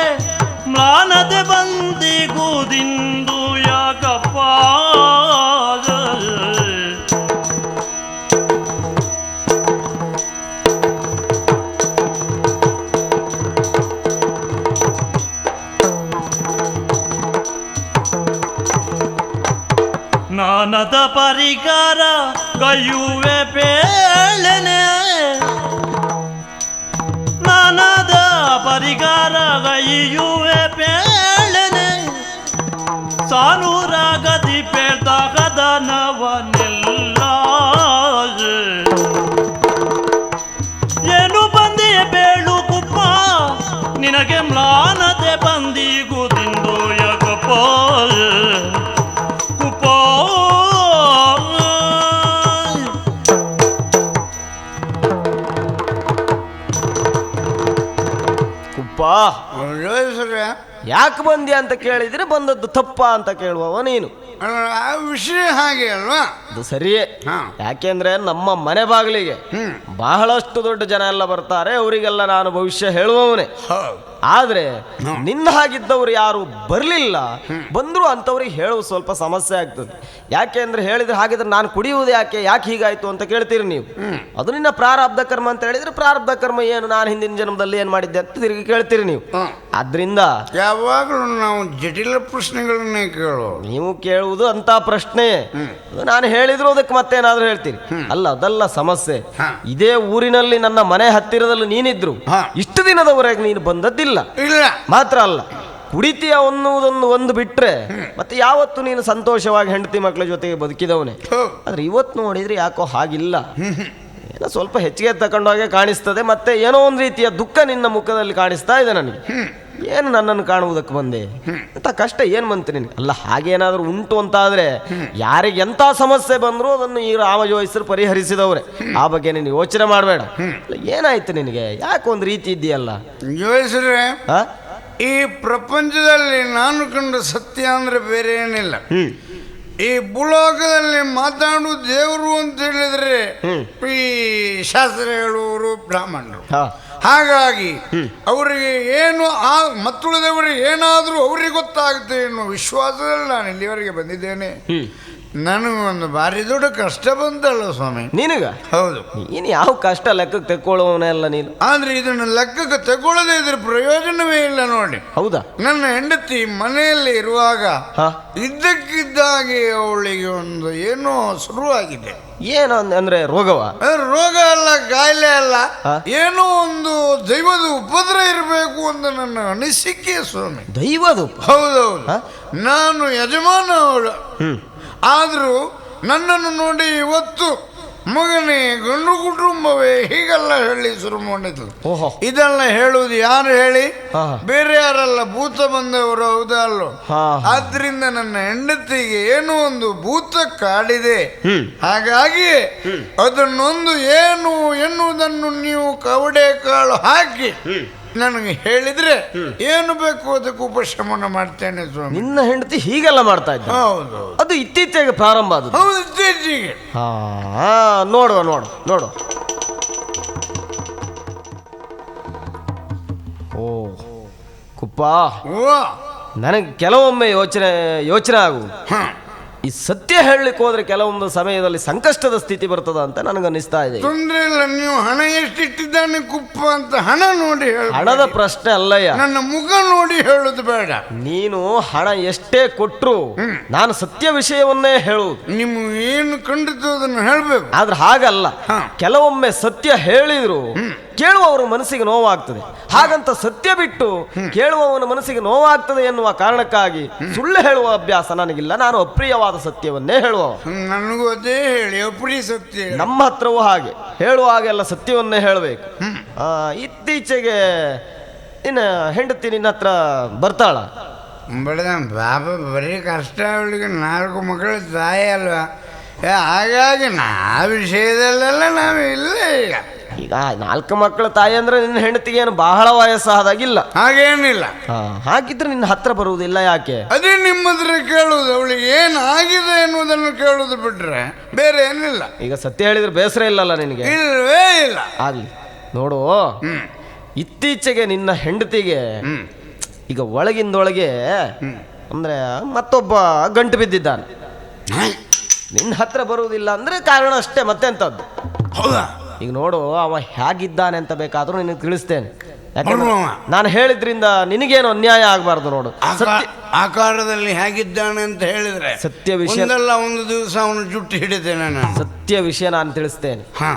Speaker 1: ಮ್ಲಾನತೆ ಬಂದಿಗುದಿಂದು ಯಾಕಪ್ಪ ನಾನದ ಪರಿಕಾರ ಗೈಯುವೆ ಬೇಳನೆ ನಾನದ ಪರಿಕಾರ ಗೈಯುವೆ ಬೇಳನೆ ಸಾನೂರಾಗದಿ ಪೇಳ್ದಾಗದ ನವನೆಲ್ಲ ಏನು ಬಂದಿಯ ಬೇಳು ಕುಪ್ಪ ನಿನಗೆ ಮ್ಲಾನತೆ ಬಂದಿಗುದಿಂದು ಯಾಕಪ್ಪ ಕುಪ್ಪ
Speaker 5: ಕುಪ್ಪ
Speaker 2: ಯೋಚಿಸ್ರೆ
Speaker 5: ಯಾಕೆ ಬಂದ್ಯಾ ಅಂತ ಕೇಳಿದ್ರೆ ಬಂದದ್ದು ತಪ್ಪ ಅಂತ ಕೇಳುವವ ನೀನು.
Speaker 2: ಆ ವಿಷಯ ಹಾಗೆ ಅಲ್ವಾ?
Speaker 5: ಅದು ಸರಿಯೇ.
Speaker 2: ಹಾ.
Speaker 5: ಯಾಕೆಂದ್ರೆ ನಮ್ಮ ಮನೆ ಬಾಗಿಲಿಗೆ ಬಹಳಷ್ಟು ದೊಡ್ಡ ಜನ ಎಲ್ಲ ಬರ್ತಾರೆ, ಅವರಿಗೆಲ್ಲ ನಾನು ಭವಿಷ್ಯ ಹೇಳುವವನೇ.
Speaker 2: ಹೌದು.
Speaker 5: ಆದ್ರೆ ನಿನ್ನ ಹಾಗಿದ್ದವ್ರು ಯಾರು ಬರ್ಲಿಲ್ಲ, ಬಂದ್ರು ಅಂತವ್ರಿಗೆ ಹೇಳುವ ಸ್ವಲ್ಪ ಸಮಸ್ಯೆ ಆಗ್ತದೆ. ಯಾಕೆ ಅಂದ್ರೆ ಹೇಳಿದ್ರೆ ಹಾಗಿದ್ರೆ ನಾನು ಕುಡಿಯುವುದು ಯಾಕೆ ಹೀಗಾಯ್ತು ಅಂತ ಕೇಳ್ತೀರಿ ನೀವು. ಅದು ನಿನ್ನ ಪ್ರಾರಬ್ಧ ಕರ್ಮ ಅಂತ ಹೇಳಿದ್ರೆ ಪ್ರಾರಬ್ಧ ಕರ್ಮ ಏನು, ನಾನು ಹಿಂದಿನ ಜನ್ಮದಲ್ಲಿ ಏನ್ ಮಾಡಿದ್ದೆ ಅಂತ ತಿರುಗಿ ಕೇಳ್ತೀರಿ ನೀವು. ಆದ್ರಿಂದ
Speaker 2: ಯಾವಾಗಲೂ ನಾವು ಜಟಿಲ ಪ್ರಶ್ನೆಗಳನ್ನೇ ಕೇಳೋ.
Speaker 5: ನೀವು ಕೇಳುವುದು ಅಂತ ಪ್ರಶ್ನೆ, ಅದು ನಾನು ಹೇಳಿದ್ರು ಅದಕ್ಕೆ ಮತ್ತೇನಾದ್ರೂ ಹೇಳ್ತೀರಿ. ಅಲ್ಲ, ಅದಲ್ಲ ಸಮಸ್ಯೆ. ಇದೇ ಊರಿನಲ್ಲಿ ನನ್ನ ಮನೆ ಹತ್ತಿರದಲ್ಲಿ ನೀನಿದ್ರು ಇಷ್ಟು ದಿನದವರೆಗೆ ನೀನು ಬಂದದ್ದಿಲ್ಲ.
Speaker 2: ಇಲ್ಲ
Speaker 5: ಮಾತ್ರ ಅಲ್ಲ, ಕುಡಿತೀಯ ಅನ್ನುವುದನ್ನು ಒಂದು ಬಿಟ್ರೆ ಮತ್ತೆ ಯಾವತ್ತು ನೀನು ಸಂತೋಷವಾಗಿ ಹೆಂಡತಿ ಮಕ್ಕಳ ಜೊತೆಗೆ ಬದುಕಿದವನೇ. ಆದ್ರೆ ಇವತ್ತು ನೋಡಿದ್ರೆ ಯಾಕೋ ಹಾಗಿಲ್ಲ, ಏನೋ ಸ್ವಲ್ಪ ಹೆಚ್ಚಿಗೆ ತಗೊಂಡಾಗೆ ಕಾಣಿಸ್ತದೆ. ಮತ್ತೆ ಏನೋ ಒಂದು ರೀತಿಯ ದುಃಖ ನಿನ್ನ ಮುಖದಲ್ಲಿ ಕಾಣಿಸ್ತಾ ಇದೆ ನನಗೆ. ಏನು ನನ್ನನ್ನು ಕಾಣುವುದಕ್ಕೆ ಬಂದೆ ಅಂತ ಕಷ್ಟ ಏನು ಬಂತು ನಿನಗೆ? ಅಲ್ಲ, ಹಾಗೇನಾದ್ರೂ ಉಂಟು ಅಂತಾದ್ರೆ ಯಾರಿಗೆ ಎಂಥ ಸಮಸ್ಯೆ ಬಂದರೂ ಅದನ್ನು ಈ ರಾಮಜೋಯಿಸರು ಪರಿಹರಿಸಿದವ್ರೆ. ಆ ಬಗ್ಗೆ ನೀನು ಯೋಚನೆ ಮಾಡಬೇಡ. ಏನಾಯ್ತು ನಿನಗೆ? ಯಾಕೆ ಒಂದು ರೀತಿ ಇದೆಯಲ್ಲ?
Speaker 2: ಯೋಚಿಸ್ರೆ ಈ ಪ್ರಪಂಚದಲ್ಲಿ ನಾನು ಕಂಡ ಸತ್ಯ ಅಂದ್ರೆ ಬೇರೆ ಏನಿಲ್ಲ. ಈ ಭೂಲೋಕದಲ್ಲಿ ಮಾತಾಡು ದೇವರು ಅಂತ ಹೇಳಿದ್ರೆ ಈ ಶಾಸ್ತ್ರ ಹೇಳುವವರು ಬ್ರಾಹ್ಮಣರು. ಹಾಗಾಗಿ ಅವರಿಗೆ ಏನು ಮತ್ತುಳಿದವರಿಗೆ ಏನಾದರೂ ಅವ್ರಿಗೆ ಗೊತ್ತಾಗುತ್ತೆ ಎನ್ನುವ ವಿಶ್ವಾಸದಲ್ಲಿ ನಾನು ಇಲ್ಲಿವರೆಗೆ ಬಂದಿದ್ದೇನೆ. ನನಗೊಂದು ಭಾರಿ ದೊಡ್ಡ ಕಷ್ಟ ಬಂತಲ್ಲ ಸ್ವಾಮಿ
Speaker 5: ನಿನಗ.
Speaker 2: ಹೌದು,
Speaker 5: ನೀನು ಯಾವ ಕಷ್ಟ ಲೆಕ್ಕಕ್ಕೆ ತೆಕ್ಕೊಳ್ಳುವವನೆಲ್ಲ ನೀನು.
Speaker 2: ಆದ್ರೆ ಇದನ್ನು ಲೆಕ್ಕಕ್ಕೆ ತಗೊಳ್ಳದೆ ಇದ್ರ ಪ್ರಯೋಜನವೇ ಇಲ್ಲ ನೋಡಿ.
Speaker 5: ಹೌದಾ?
Speaker 2: ನನ್ನ ಹೆಂಡತಿ ಮನೆಯಲ್ಲಿ ಇರುವಾಗ ಇದ್ದಕ್ಕಿದ್ದಾಗೆ ಅವಳಿಗೆ ಒಂದು ಏನೋ ಶುರುವಾಗಿದೆ.
Speaker 5: ಏನು ಅಂದ್ರೆ ರೋಗವ?
Speaker 2: ರೋಗ ಅಲ್ಲ, ಕಾಯಿಲೆ ಅಲ್ಲ, ಏನೋ ಒಂದು ದೈವದ ಉಪದ್ರ ಇರಬೇಕು ಅಂತ ನನ್ನ ಅನಿಸಿಕೆ ಸ್ವಾಮಿ.
Speaker 5: ದೈವದ?
Speaker 2: ಹೌದೌದು. ನಾನು ಯಜಮಾನ ಅವಳು, ಆದ್ರೂ ನನ್ನನ್ನು ನೋಡಿ ಇವತ್ತು ಮಗನೇ ಗಂಡು ಕುಟುಂಬವೇ ಹೀಗೆಲ್ಲ ಹೇಳಿ ಶುರು ಮಾಡಿದ್ರು. ಇದೆಲ್ಲ ಹೇಳುವುದು ಯಾರು ಹೇಳಿ? ಬೇರೆ ಯಾರಲ್ಲ, ಭೂತ ಬಂದವರು. ಹೌದಾ ಅಲ್ಲೋ? ಆದ್ರಿಂದ ನನ್ನ ಹೆಂಡತಿಗೆ ಏನೋ ಒಂದು ಭೂತ ಕಾಡಿದೆ. ಹಾಗಾಗಿ ಅದನ್ನೊಂದು ಏನು ಎನ್ನುವುದನ್ನು ನೀವು ಕವಡೆ ಕಾಳು ಹಾಕಿ ನನಗೆ ಹೇಳಿದ್ರೆ ಏನು ಬೇಕು ಅದಕ್ಕೆ ಉಪಶಮನ ಮಾಡ್ತೇನೆ ಸ್ವಾಮಿ.
Speaker 5: ನಿನ್ನ ಹೆಂಡತಿ ಹೀಗೆಲ್ಲ ಮಾಡ್ತಾ ಇದ್ದ?
Speaker 2: ಹೌದು.
Speaker 5: ಅದು ಇತ್ತೀಚೆಗೆ ಪ್ರಾರಂಭ ಆದದ್ದು?
Speaker 2: ಹೌದು, ಇತ್ತೀಚೆಗೆ.
Speaker 5: ನೋಡುವ. ಓ ಕುಪ್ಪ, ನನಗೆ ಕೆಲವೊಮ್ಮೆ ಯೋಚನೆ ಆಗುವುದು. ಈ ಸತ್ಯ ಹೇಳಲಿಕ್ಕೆ ಹೋದ್ರೆ ಕೆಲವೊಂದು ಸಮಯದಲ್ಲಿ ಸಂಕಷ್ಟದ ಸ್ಥಿತಿ ಬರ್ತದ ಅಂತ ನನಗನ್ನಿಸ್ತಾ ಇದೆ.
Speaker 2: ತೊಂದ್ರೆ ಇಲ್ಲ, ನೀವು ಹಣ ಎಷ್ಟಿಟ್ಟಿದ್ದಾನೆ ಕುಪ್ಪ ಅಂತ ಹಣ ನೋಡಿ ಹೇಳ.
Speaker 5: ಹಣದ ಪ್ರಶ್ನೆ ಅಲ್ಲಯ್ಯ,
Speaker 2: ನನ್ನ ಮುಖ ನೋಡಿ ಹೇಳುದು ಬೇಡ.
Speaker 5: ನೀನು ಹಣ ಎಷ್ಟೇ ಕೊಟ್ರು ನಾನು ಸತ್ಯ ವಿಷಯವನ್ನೇ ಹೇಳುವುದು.
Speaker 2: ನೀವು ಏನು ಕಂಡಿತು ಅದನ್ನು ಹೇಳ್ಬೇಕು.
Speaker 5: ಆದ್ರೆ ಹಾಗಲ್ಲ, ಕೆಲವೊಮ್ಮೆ ಸತ್ಯ ಹೇಳಿದ್ರು ಕೇಳುವವರ ಮನಸ್ಸಿಗೆ ನೋವಾಗ್ತದೆ. ಹಾಗಂತ ಸತ್ಯ ಬಿಟ್ಟು ಕೇಳುವವನ ಮನಸ್ಸಿಗೆ ನೋವಾಗ್ತದೆ ಎನ್ನುವ ಕಾರಣಕ್ಕಾಗಿ ಸುಳ್ಳು ಹೇಳುವ ಅಭ್ಯಾಸ ನನಗಿಲ್ಲ. ನಾನು ಅಪ್ರಿಯವಾದ ಸತ್ಯವನ್ನೇ ಹೇಳುವ.
Speaker 2: ನನಗೂ ಅದೇ ಹೇಳಿ, ಅಪ್ರಿಯ ಸತ್ಯ.
Speaker 5: ನಮ್ಮ ಹತ್ರವೂ ಹಾಗೆ ಹೇಳುವಾಗೆಲ್ಲ ಸತ್ಯವನ್ನೇ ಹೇಳಬೇಕು. ಇತ್ತೀಚೆಗೆ ನಿನ್ನ ಹೆಂಡತಿ ನಿನ್ನ ಹತ್ರ ಬರ್ತಾಳ?
Speaker 2: ಬಡದ ಬಾಬಾ ಬರೀ ಕಷ್ಟ, ಅವಳಿಗೆ 4 ಮಕ್ಕಳ ತಾಯಿ ಅಲ್ವಾ. ಹಾಗಾಗಿ ಆ ವಿಷಯದಲ್ಲೆಲ್ಲ ನಾವು ಇಲ್ಲೇ.
Speaker 5: ಈಗ 4 ಮಕ್ಕಳ ತಾಯಿ ಅಂದ್ರೆ ನಿನ್ನ ಹೆಂಡತಿಗೆ ಏನು ಬಹಳ ವಯಸ್ಸಾದಾಗಿಲ್ಲ?
Speaker 2: ಹಾಗೇನಿಲ್ಲ.
Speaker 5: ಹಾಗಿದ್ರೆ ನಿನ್ನ ಹತ್ರ ಬರುವುದಿಲ್ಲ ಯಾಕೆ?
Speaker 2: ಅದೇ ನಿಮ್ಮ ಹತ್ರ ಕೇಳುವುದು, ಅವಳಿಗೆ ಏನಾಗಿದೆ ಎನ್ನುವುದನ್ನು ಕೇಳುವುದು ಬಿಟ್ರೆ ಬೇರೆ ಏನಿಲ್ಲ.
Speaker 5: ಈಗ ಸತ್ಯ ಹೇಳಿದ್ರೆ ಬೇಸರ ಇಲ್ಲಲ್ಲ ನಿನಗೆ?
Speaker 2: ಇಲ್ಲವೇ ಇಲ್ಲ.
Speaker 5: ಆಗ್ಲಿ, ನೋಡು,
Speaker 2: ಹ್ಮ್
Speaker 5: ಇತ್ತೀಚೆಗೆ ನಿನ್ನ ಹೆಂಡತಿಗೆ
Speaker 2: ಹ್ಮ್
Speaker 5: ಈಗ ಒಳಗಿಂದೊಳಗೆ ಅಂದ್ರೆ ಮತ್ತೊಬ್ಬ ಗಂಟು ಬಿದ್ದಿದ್ದಾನೆ. ನಿನ್ನ ಹತ್ರ ಬರುವುದಿಲ್ಲ ಅಂದ್ರೆ ಕಾರಣ ಅಷ್ಟೇ, ಮತ್ತೆ ಅಂತದ್ದು.
Speaker 2: ಹೌದಾ?
Speaker 5: ಈಗ ನೋಡು, ಅವ ಹೇಗಿದ್ದಾನೆ ಅಂತ ಬೇಕಾದ್ರೂ ನಿನಗೆ ತಿಳಿಸ್ತೇನೆ. ಯಾಕಂದ್ರೆ
Speaker 2: ಬರುವವ.
Speaker 5: ನಾನು ಹೇಳಿದ್ರಿಂದ ನಿನಗೇನು ಅನ್ಯಾಯ ಆಗಬಾರ್ದು. ನೋಡು,
Speaker 2: ಆಕಾರದಲ್ಲಿ ಹೇಗಿದ್ದಾನೆ ಅಂತ ಹೇಳಿದ್ರೆ
Speaker 5: ಸತ್ಯ ವಿಷಯ.
Speaker 2: ಒಂದಲ್ಲ ಒಂದು ದಿವಸ ಅವನು ಜುಟ್ಟು ಹಿಡಿತೇನೆ ನಾನು.
Speaker 5: ಸತ್ಯ ವಿಷಯ ನಾನು ತಿಳಿಸ್ತೇನೆ.
Speaker 2: ಹಾ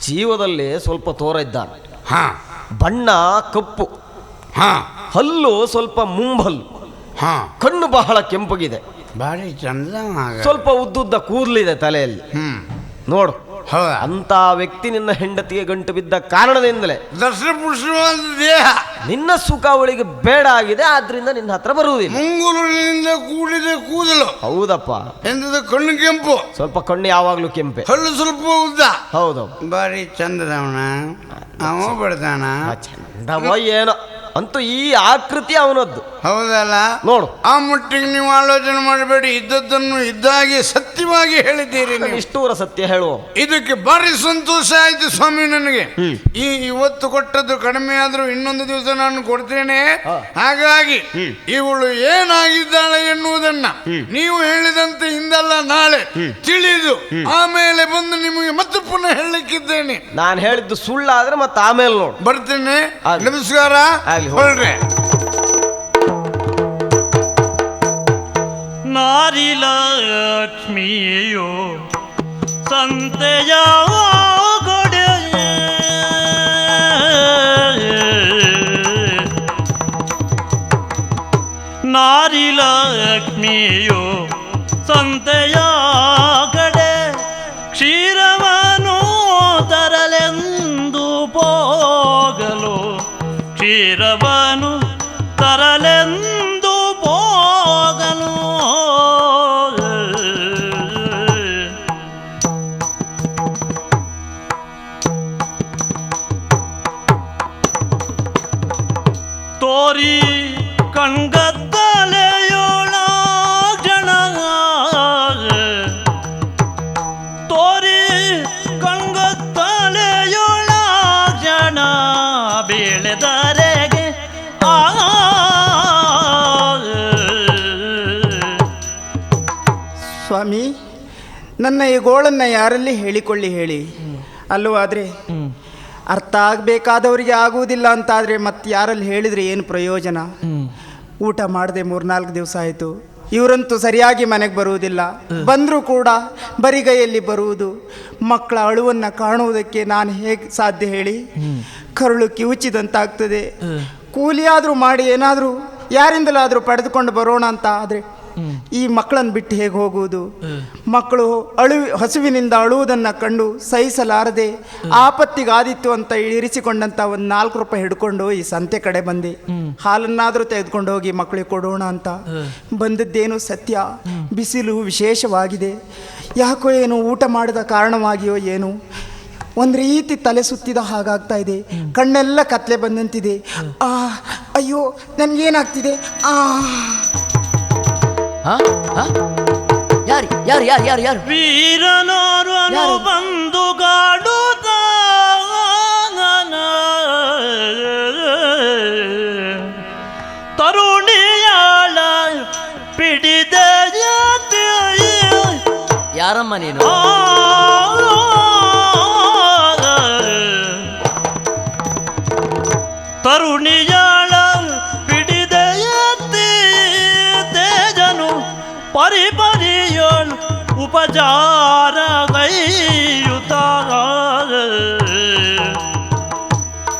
Speaker 5: ಜೀವದಲ್ಲಿ ಸ್ವಲ್ಪ ತೋರ ಇದ್ದಾನೆ,
Speaker 2: ಹಾ
Speaker 5: ಬಣ್ಣ ಕಪ್ಪು,
Speaker 2: ಹಾ
Speaker 5: ಹಲ್ಲು ಸ್ವಲ್ಪ ಮುಂಬಲ್ಲು,
Speaker 2: ಹಾ
Speaker 5: ಕಣ್ಣು ಬಹಳ ಕೆಂಪಗಿದೆ,
Speaker 2: ಭಾರಿ ಚಂದ ಮಗ.
Speaker 5: ಸ್ವಲ್ಪ ಉದ್ದುದ್ದ ಕೂದಲಿದೆ ತಲೆಯಲ್ಲಿ. ನೋಡು,
Speaker 2: ಹೌದಾ?
Speaker 5: ಅಂತ ವ್ಯಕ್ತಿ ನಿನ್ನ ಹೆಂಡತಿಗೆ ಗಂಟು ಬಿದ್ದ ಕಾರಣದಿಂದಲೇ
Speaker 2: ದರ್ಶನ ಪುರುಷವಾದ ದೇಹ,
Speaker 5: ನಿನ್ನ ಸುಖ ಅವಳಿಗೆ ಬೇಡ ಆಗಿದೆ, ಆದ್ರಿಂದ ನಿನ್ನ ಹತ್ರ ಬರುವುದಿಲ್ಲ.
Speaker 2: ಮುಂಗುರುಳಿನಿಂದ ಕೂಡಿದೆ ಕೂದಲು.
Speaker 5: ಹೌದಪ್ಪ,
Speaker 2: ಎಂತದ ಕಣ್ಣು ಕೆಂಪು,
Speaker 5: ಸ್ವಲ್ಪ ಕಣ್ಣು ಯಾವಾಗ್ಲೂ ಕೆಂಪೆ.
Speaker 2: ಹಲ್ಲು ಸ್ವಲ್ಪ ಉದ್ದ,
Speaker 5: ಹೌದು.
Speaker 2: ಭಾರಿ ಚಂದದವನ ಅವ ಬಿಡ್ತಾನ.
Speaker 5: ಚಂದವ ಏನೋ, ಅಂತೂ ಈ ಆಕೃತಿ ಅವನದ್ದು.
Speaker 2: ಹೌದಲ್ಲ?
Speaker 5: ನೋಡು,
Speaker 2: ಆ ಮಟ್ಟಿಗೆ ನೀವು ಆಲೋಚನೆ ಮಾಡಬೇಡಿ, ಇದ್ದದ್ದನ್ನು ಇದ್ದಾಗೆ ಸತ್ಯವಾಗಿ ಹೇಳಿದ್ದೀರಿ ನೀವು.
Speaker 5: ನಿಷ್ಠೂರ ಸತ್ಯ ಹೇಳುವ.
Speaker 2: ಇದಕ್ಕೆ ಭಾರಿ ಸಂತೋಷ ಆಯ್ತು ಸ್ವಾಮಿ ನನಗೆ. ಇವತ್ತು ಕೊಟ್ಟದ್ದು ಕಡಿಮೆ ಆದ್ರೂ ಇನ್ನೊಂದು ದಿವಸ ನಾನು ಕೊಡ್ತೇನೆ. ಹಾಗಾಗಿ ಇವಳು ಏನಾಗಿದ್ದಾಳೆ ಎನ್ನುವುದನ್ನ ನೀವು ಹೇಳಿದಂತೆ ಇಂದಲ್ಲ ನಾಳೆ ತಿಳಿದು ಆಮೇಲೆ ಬಂದು ನಿಮಗೆ ಮತ್ತೆ ಪುನಃ ಹೇಳಲಿಕ್ಕಿದ್ದೇನೆ.
Speaker 5: ನಾನು ಹೇಳಿದ್ದು ಸುಳ್ಳಾದ್ರೆ ಮತ್ತೆ ಆಮೇಲೆ ನೋಡು.
Speaker 2: ಬರ್ತೇನೆ.
Speaker 5: ಆಗ್ಲಿ.
Speaker 2: ನಮಸ್ಕಾರ.
Speaker 5: ಆಗ್ಲಿ, ಹೋಗು.
Speaker 2: ಹೊರಡ್ರೆ.
Speaker 1: ನಾರಿ ಲಕ್ಷ್ಮಿಯೋ ಸಂತೆಯ ಗೊಡೆ, ನಾರಿ ಲಕ್ಷ್ಮಿಯೋ ಸಂತೆಯ ಗಡೆ, ಕ್ಷೀರವನು ತರಲೆಂದು ಹೋಗಲು, ಕ್ಷೀರವನು ತರಲೆಂದು ಹೋಗಲು. ತೋರಿ ಕಣ್ಗತ್ತಲೆಯೋಳ ಜನ, ತೋರಿ ಕಣ್ಗತ್ತಲೆಯೋಳ ಜನ ಬೀಳೆದರೆಗೆ
Speaker 4: ಸ್ವಾಮಿ, ನನ್ನ ಈ ಗೋಳನ್ನು ಯಾರಲ್ಲಿ ಹೇಳಿಕೊಳ್ಳಿ ಹೇಳಿ. ಅಲ್ಲವಾದರೆ ಅರ್ಥ ಆಗಬೇಕಾದವರಿಗೆ ಆಗುವುದಿಲ್ಲ ಅಂತಾದರೆ ಮತ್ತೆ ಯಾರಲ್ಲಿ ಹೇಳಿದರೆ ಏನು ಪ್ರಯೋಜನ? ಊಟ ಮಾಡದೆ 3-4 ದಿವಸ ಆಯಿತು. ಇವರಂತೂ ಸರಿಯಾಗಿ ಮನೆಗೆ ಬರುವುದಿಲ್ಲ, ಬಂದರೂ ಕೂಡ ಬರಿಗೈಯಲ್ಲಿ ಬರುವುದು. ಮಕ್ಕಳ ಅಳುವನ್ನು ಕಾಣುವುದಕ್ಕೆ ನಾನು ಹೇಗೆ ಸಾಧ್ಯ ಹೇಳಿ? ಕರುಳು ಕಿವುಚಿದಂತಾಗ್ತದೆ. ಕೂಲಿಯಾದರೂ ಮಾಡಿ ಏನಾದರೂ ಯಾರಿಂದಲಾದರೂ ಪಡೆದುಕೊಂಡು ಬರೋಣ ಅಂತ ಆದರೆ ಈ ಮಕ್ಕಳನ್ನು ಬಿಟ್ಟು ಹೇಗೆ ಹೋಗುವುದು? ಮಕ್ಕಳು ಹಸುವಿನಿಂದ ಅಳುವುದನ್ನು ಕಂಡು ಸಹಿಸಲಾರದೆ ಆಪತ್ತಿಗಾದಿತ್ತು ಅಂತ ಇರಿಸಿಕೊಂಡಂತ ಒಂದು 4 ರೂಪಾಯಿ ಹಿಡ್ಕೊಂಡು ಈ ಸಂತೆ ಕಡೆ ಬಂದೆ. ಹಾಲನ್ನಾದರೂ ತೆಗೆದುಕೊಂಡು ಹೋಗಿ ಮಕ್ಕಳಿಗೆ ಕೊಡೋಣ ಅಂತ ಬಂದದ್ದೇನು ಸತ್ಯ. ಬಿಸಿಲು ವಿಶೇಷವಾಗಿದೆ. ಯಾಕೋ ಏನು ಊಟ ಮಾಡಿದ ಕಾರಣವಾಗಿಯೋ ಏನು ಒಂದು ರೀತಿ ತಲೆ ಸುತ್ತಿದ ಹಾಗಾಗ್ತಾ ಇದೆ. ಕಣ್ಣೆಲ್ಲ ಕತ್ಲೆ ಬಂದಂತಿದೆ. ಅಯ್ಯೋ ನನಗೇನಾಗ್ತಿದೆ?
Speaker 6: ಯಾರು ಯಾರು ಯಾರು ಯಾರು ಯಾರು
Speaker 1: ವೀರನೋರ್ವನು ಬಂದು ಗಾಡುತ್ತ ತರುಣಿಯಾಳ ಪಿಡಿದ
Speaker 6: ಯಾರಮ್ಮ ನೀನು?
Speaker 1: ತರುಣಿಯಾಳ ಪಿಡಿದ ತೇಜನು ಪರಿಪರಿಯೋಳು ಉಪಚಾರ ಗೈಯುತ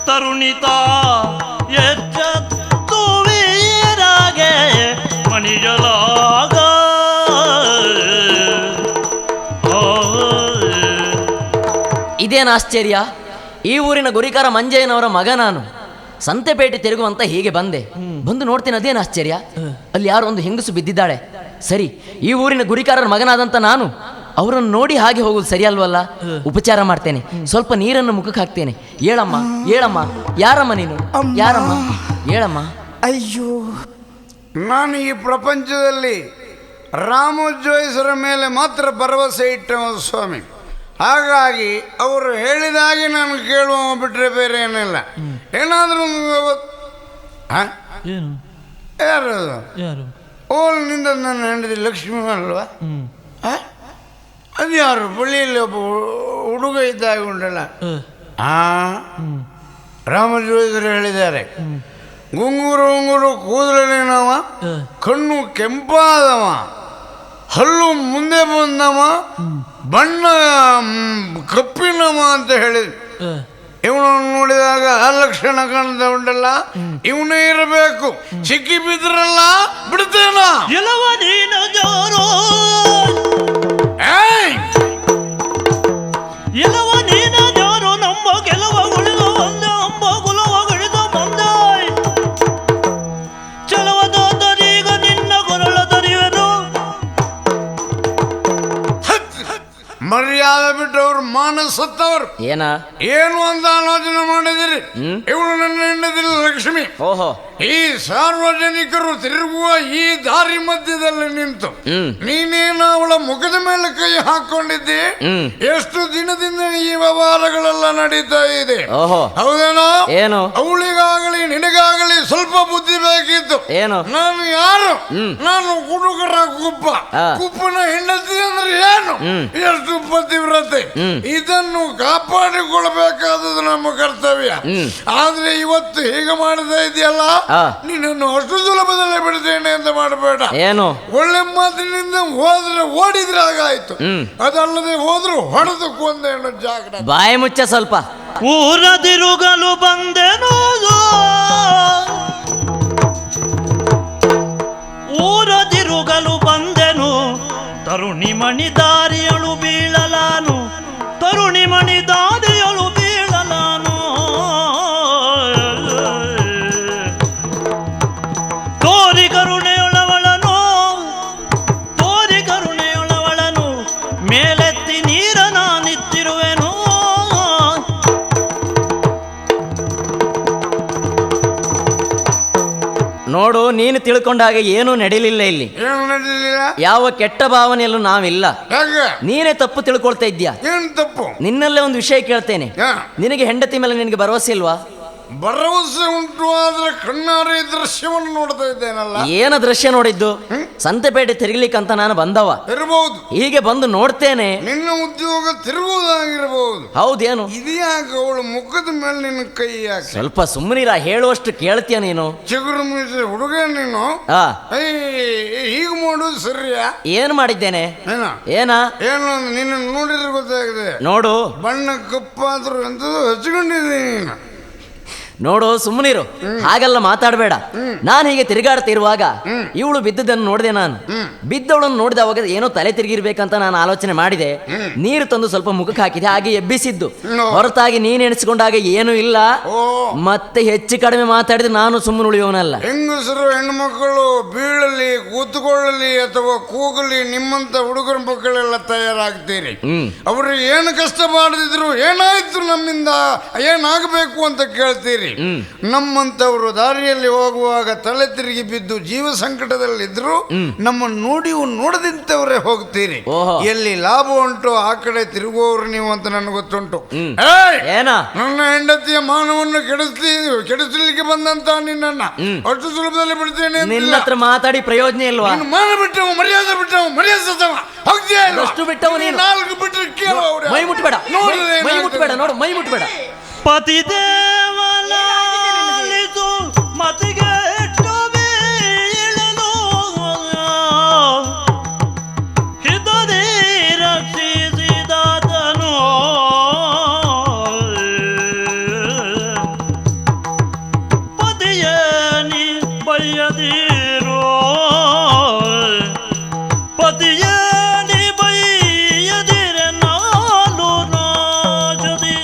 Speaker 1: ತರುಣಿತ ಎಚ್ಚತ್ತು ವೀರಾಗೆ ಮಣಿಯಲಾಗ
Speaker 6: ಇದೇನು ಆಶ್ಚರ್ಯ! ಈ ಊರಿನ ಗುರಿಕಾರ ಮಂಜಯ್ಯನವರ ಮಗ ನಾನು. ಸಂತೆಪೇಟೆ ತಿರುಗುವಂತ ಹೀಗೆ ಬಂದೆ. ಬಂದು ನೋಡ್ತೇನೆ, ಅದೇನು ಆಶ್ಚರ್ಯ, ಅಲ್ಲಿ ಯಾರೋ ಒಂದು ಹೆಂಗಸು ಬಿದ್ದಿದ್ದಾಳೆ. ಸರಿ, ಈ ಊರಿನ ಗುರಿಕಾರರ ಮಗನಾದಂತ ನಾನು ಅವರನ್ನು ನೋಡಿ ಹಾಗೆ ಹೋಗುದು ಸರಿಯಲ್ವಲ್ಲ? ಉಪಚಾರ ಮಾಡ್ತೇನೆ, ಸ್ವಲ್ಪ ನೀರನ್ನು ಮುಖಕ್ಕೆ ಹಾಕ್ತೇನೆ. ಹೇಳಮ್ಮ ಹೇಳಮ್ಮ, ಯಾರಮ್ಮ ನೀನು? ಯಾರಮ್ಮ ಹೇಳಮ್ಮ.
Speaker 4: ಅಯ್ಯೋ,
Speaker 2: ನಾನು ಈ ಪ್ರಪಂಚದಲ್ಲಿ ರಾಮೋಜ್ವಯಸರ ಮೇಲೆ ಮಾತ್ರ ಭರವಸೆ ಇಟ್ಟವ ಸ್ವಾಮಿ. ಹಾಗಾಗಿ ಅವರು ಹೇಳಿದಾಗೆ ನಾನು ಕೇಳುವ ಬಿಟ್ಟರೆ ಬೇರೆ ಏನಿಲ್ಲ. ಏನಾದರೂ
Speaker 3: ಏನು
Speaker 2: ಯಾರು ಅದು?
Speaker 3: ಯಾರು
Speaker 2: ಓಲ್ನಿಂದ ನನ್ನ ಹೆಂಡತಿ ಲಕ್ಷ್ಮಿ ಅಲ್ವಾ? ಅದು ಯಾರು? ಬಳ್ಳಿಯಲ್ಲಿ ಒಬ್ಬ ಹುಡುಗ ಇದ್ದಾಗ ಉಂಟಲ್ಲ, ರಾಮಜೋಯಿಸರು ಹೇಳಿದ್ದಾರೆ, ಗುಂಗುರು ಉಂಗುರು ಕೂದಲಿನವ, ಕಣ್ಣು ಕೆಂಪಾದವ, ಹಲ್ಲು ಮುಂದೆ ಬಂದವ, ಬಣ್ಣ ಕಪ್ಪಿನವ ಅಂತ ಹೇಳಿದ್ರು. ಇವನನ್ನು ನೋಡಿದಾಗ ಆ ಲಕ್ಷಣ ಕಾಣ್ತಾ ಉಂಟಲ್ಲ, ಇವನೇ ಇರಬೇಕು. ಸಿಕ್ಕಿ ಬಿದ್ರಲ್ಲ ಬಿಡ್ತೇನ
Speaker 1: ಎಲ್ಲವ ನೀನು ಜೋರು, ಎಲ್ಲವ ನೀನು ಜೋರು, ನಮ್ಮ ಕೆಲವ ಉಳಿದು ಬಂದ ಅಂಬ ಕುಲವ ಉಳಿದು ಬಂದ ಚಲವದೀಗ ನಿನ್ನ ಕೊರಳ ತರಿವೆನು.
Speaker 2: ಮರ್ಯಾದೆ ಬಿಟ್ಟವ್ರು, ಮಾನ ಸತ್ತವರು
Speaker 6: ಏನ
Speaker 2: ಏನು ಅಂತ ಆಲೋಚನೆ ಮಾಡಿದಿರಿ? ಇವಳು ನನ್ನ ಹೆಂಡತಿ ಲಕ್ಷ್ಮಿ.
Speaker 6: ಓಹೋ,
Speaker 2: ಈ ಸಾರ್ವಜನಿಕರು ತಿರುಗುವ ಈ ದಾರಿ ಮಧ್ಯದಲ್ಲಿ ನಿಂತು ನೀನೇನು ಅವಳ ಮುಖದ ಮೇಲೆ ಕೈ ಹಾಕೊಂಡಿದ್ದೆ? ಎಷ್ಟು ದಿನದಿಂದ ಈ ವ್ಯವಹಾರಗಳೆಲ್ಲ ನಡೀತಾ ಇದೆ, ಹೌದೇನೋ?
Speaker 6: ಏನು
Speaker 2: ಅವಳಿಗಾಗಲಿ ನಿನಗಾಗಲಿ ಸ್ವಲ್ಪ ಬುದ್ಧಿ ಬೇಕಿತ್ತು.
Speaker 6: ಏನು?
Speaker 2: ನಾನು ಯಾರು? ನಾನು ಹುಡುಗರ ಕುಪ್ಪನ ಹೆಂಡತಿ ಅಂದ್ರೆ ಏನು? ಎಷ್ಟು ಪತಿವ್ರತೆ, ಇದನ್ನು ಕಾಪಾಡಿಕೊಳ್ಬೇಕಾದದ್ದು ನಮ್ಮ ಕರ್ತವ್ಯ. ಆದ್ರೆ ಇವತ್ತು ಹೀಗೆ ಮಾಡ್ತಾ ಇದೆಯಲ್ಲ, ನಿನ್ನನ್ನು ಅಷ್ಟು ಸುಲಭದಲ್ಲೇ ಬಿಡ್ತೇನೆ ಅಂತ ಮಾಡಬೇಡ.
Speaker 6: ಏನು? ಒಳ್ಳೆ
Speaker 2: ಮಾತಿನಿಂದ ಹೋದ್ರೆ ಓಡಿದ್ರೆ ಆಗಾಯ್ತು, ಅದಲ್ಲದೆ ಹೋದ್ರು ಹೊಡೆದು ಕೊಂದೇನು ಜಾಗ್ರತೆ.
Speaker 6: ಬಾಯಿ ಮುಚ್ಚ ಸ್ವಲ್ಪ.
Speaker 1: ಊರದಿರುಗಲು ಬಂದೆನು, ಊರದಿರುಗಲು ಬಂದೆನು, ತರುಣಿ ಮಣಿ ದಾರಿಯಳು ಬೀಳಲಾನು, ತರುಣಿ ಮಣಿ ದಾರಿಯಳು ಬೀಳಲಾನು. ತೋರಿ ಕರುಣೆಯೊಳವಳನು, ತೋರಿ ಕರುಣೆಯೊಳವಳನು, ಮೇಲೆತ್ತಿ ನೀರ ನಾನಿತ್ತಿರುವೆನು.
Speaker 6: ನೋಡು, ನೀನು ತಿಳ್ಕೊಂಡಾಗ ಏನೂ ನಡೀಲಿಲ್ಲ ಇಲ್ಲಿ.
Speaker 2: ಏನು ನಡೀಲಿಲ್ಲ?
Speaker 6: ಯಾವ ಕೆಟ್ಟ ಭಾವನೆಯಲ್ಲೂ ನಾವಿಲ್ಲ. ನೀನೇ ತಪ್ಪು ತಿಳ್ಕೊಳ್ತಾ ಇದ್ಯಾ.
Speaker 2: ಏನು ತಪ್ಪು?
Speaker 6: ನಿನ್ನಲ್ಲೇ ಒಂದು ವಿಷಯ ಕೇಳ್ತೇನೆ. ನಿನಗೆ ಹೆಂಡತಿ ಮೇಲೆ ನಿನಗೆ ಭರವಸೆ ಇಲ್ವಾ?
Speaker 2: ಭರವಸೆ ಉಂಟು, ಆದ್ರೆ ಕಣ್ಣಾರೆ ದೃಶ್ಯವನ್ನು ನೋಡ್ತಾ ಇದ್ದೇನಲ್ಲ.
Speaker 6: ಏನ ದೃಶ್ಯ ನೋಡಿದ್ದು? ಸಂತೆಪೇಟೆ ತಿರುಗಲಿಕ್ಕಂತ ನಾನು ಬಂದವ
Speaker 2: ಇರಬಹುದು.
Speaker 6: ಹೀಗೆ ಬಂದು ನೋಡ್ತೇನೆ,
Speaker 2: ನಿನ್ನ ಉದ್ಯೋಗ ತಿರುಗುವುದಾಗಿರಬಹುದು.
Speaker 6: ಹೌದೇನು?
Speaker 2: ಇದ್ಯಾಕೆ ಅವಳು ಮುಖದ ಮೇಲೆ ನಿನ್ನ ಕೈ ಯಾಕೆ?
Speaker 6: ಸ್ವಲ್ಪ ಸುಮ್ಮನಿರ, ಹೇಳುವಷ್ಟು ಕೇಳ್ತೀಯ ನೀನು.
Speaker 2: ಚಿಗುರು ಮೀಸೆ ಹುಡುಗ ನೀನು. ಹೀಗೆ ಮಾಡೋದು ಸರಿಯಾ?
Speaker 6: ಏನ್ ಮಾಡಿದ್ದೇನೆ?
Speaker 2: ಏನ ಏನು ನಿನ್ನ ನೋಡಿದ್ರೆ ಗೊತ್ತಾಗಿದೆ.
Speaker 6: ನೋಡು,
Speaker 2: ಬಣ್ಣ ಕಪ್ಪಾದ್ರು ಅಂತ ಹಚ್ಕೊಂಡಿದ್ದೀನಿ ನೀನು.
Speaker 6: ನೋಡು, ಸುಮ್ಮನಿರು, ಹಾಗೆಲ್ಲ ಮಾತಾಡಬೇಡ. ನಾನು ಹೀಗೆ ತಿರುಗಾಡ್ತಿರುವಾಗ ಇವಳು ಬಿದ್ದದನ್ನು ನೋಡಿದೆ. ನಾನು ಬಿದ್ದವಳನ್ನು ನೋಡಿದವಾಗ ಏನೋ ತಲೆ ತಿರುಗಿರ್ಬೇಕಂತ ನಾನು ಆಲೋಚನೆ ಮಾಡಿದೆ. ನೀರು ತಂದು ಸ್ವಲ್ಪ ಮುಖಕ್ಕೆ ಹಾಕಿದೆ, ಹಾಗೆ ಎಬ್ಬಿಸಿದ್ದು ಹೊರತಾಗಿ ನೀನು ಎಣಿಸಿಕೊಂಡಾಗ ಏನೂ ಇಲ್ಲ. ಮತ್ತೆ ಹೆಚ್ಚು ಕಡಿಮೆ ಮಾತಾಡಿದ್ರೆ ನಾನು ಸುಮ್ಮನೆ ಉಳಿಯೋನಲ್ಲ.
Speaker 2: ಹೆಂಗಸರು ಹೆಣ್ಮಕ್ಕಳು ಬೀಳಲಿ, ಕೂತ್ಕೊಳ್ಳಲಿ ಅಥವಾ ಕೂಗಲಿ, ನಿಮ್ಮಂತ ಹುಡುಗರ ಮಕ್ಕಳೆಲ್ಲ ತಯಾರಾಗ್ತೀರಿ. ಅವರು ಏನು ಕಷ್ಟ ಮಾಡದಿದ್ರು ಏನಾಯ್ತು ನಮ್ಮಿಂದ, ಏನಾಗಬೇಕು ಅಂತ ಕೇಳ್ತೀರಿ. ನಮ್ಮಂತವರು ದಾರಿಯಲ್ಲಿ ಹೋಗುವಾಗ ತಲೆ ತಿರುಗಿ ಬಿದ್ದು ಜೀವ ಸಂಕಟದಲ್ಲಿದ್ರು ನಮ್ಮನ್ನು ನೋಡಿ ನೋಡದಿಂತವರೇ ಹೋಗ್ತೀರಿ. ಎಲ್ಲಿ ಲಾಭ ಉಂಟು ಆ ಕಡೆ ತಿರುಗುವವರು ನೀವು ಅಂತ ನನಗೆ ಗೊತ್ತುಂಟು. ನನ್ನ ಹೆಂಡತಿಯ ಮಾನವನ್ನು ಕೆಡಿಸಲಿಕ್ಕೆ ಬಂದಂತ ನಿನ್ನನ್ನ ಅಷ್ಟು ಸುಲಭದಲ್ಲಿ ಬಿಡ್ತೇನೆ.
Speaker 6: ನಿನ್ನ ಹತ್ರ ಮಾತಾಡಿ ಪ್ರಯೋಜನ ಇಲ್ವಾ?
Speaker 2: ಮಾನ ಬಿಟ್ಟವು, ಮರ್ಯಾದೆ ಬಿಟ್ಟವು, ಮರ್ಯಾದೆ ಸತ್ತವ.
Speaker 6: ಅಷ್ಟು ಬಿಟ್ಟವು ನೀನು.
Speaker 2: ನಾಲ್ಕು ಬಿಟ್ಟರೆ ಕೇಳುವವರು.
Speaker 6: ಮೈ ಮುಟ್ಬೇಡ, ಮೈ ಮುಟ್ಬೇಡ, ನೋಡು, ಮೈ ಮುಟ್ಬೇಡ.
Speaker 1: ಪತಿದೇವಲಿತು ಮತಿಗೆ ಇಟ್ಟು ಬೀಳಲು, ಹಿತದಿ ರಕ್ಷಿಸಿದಾತನು. ಪತಿಯ ನೀ ಬಯ್ಯದಿರೋ, ಪತಿಯ ನೀ ಬಯ್ಯದಿರೆ ನಾಲು ರಾಜದಿ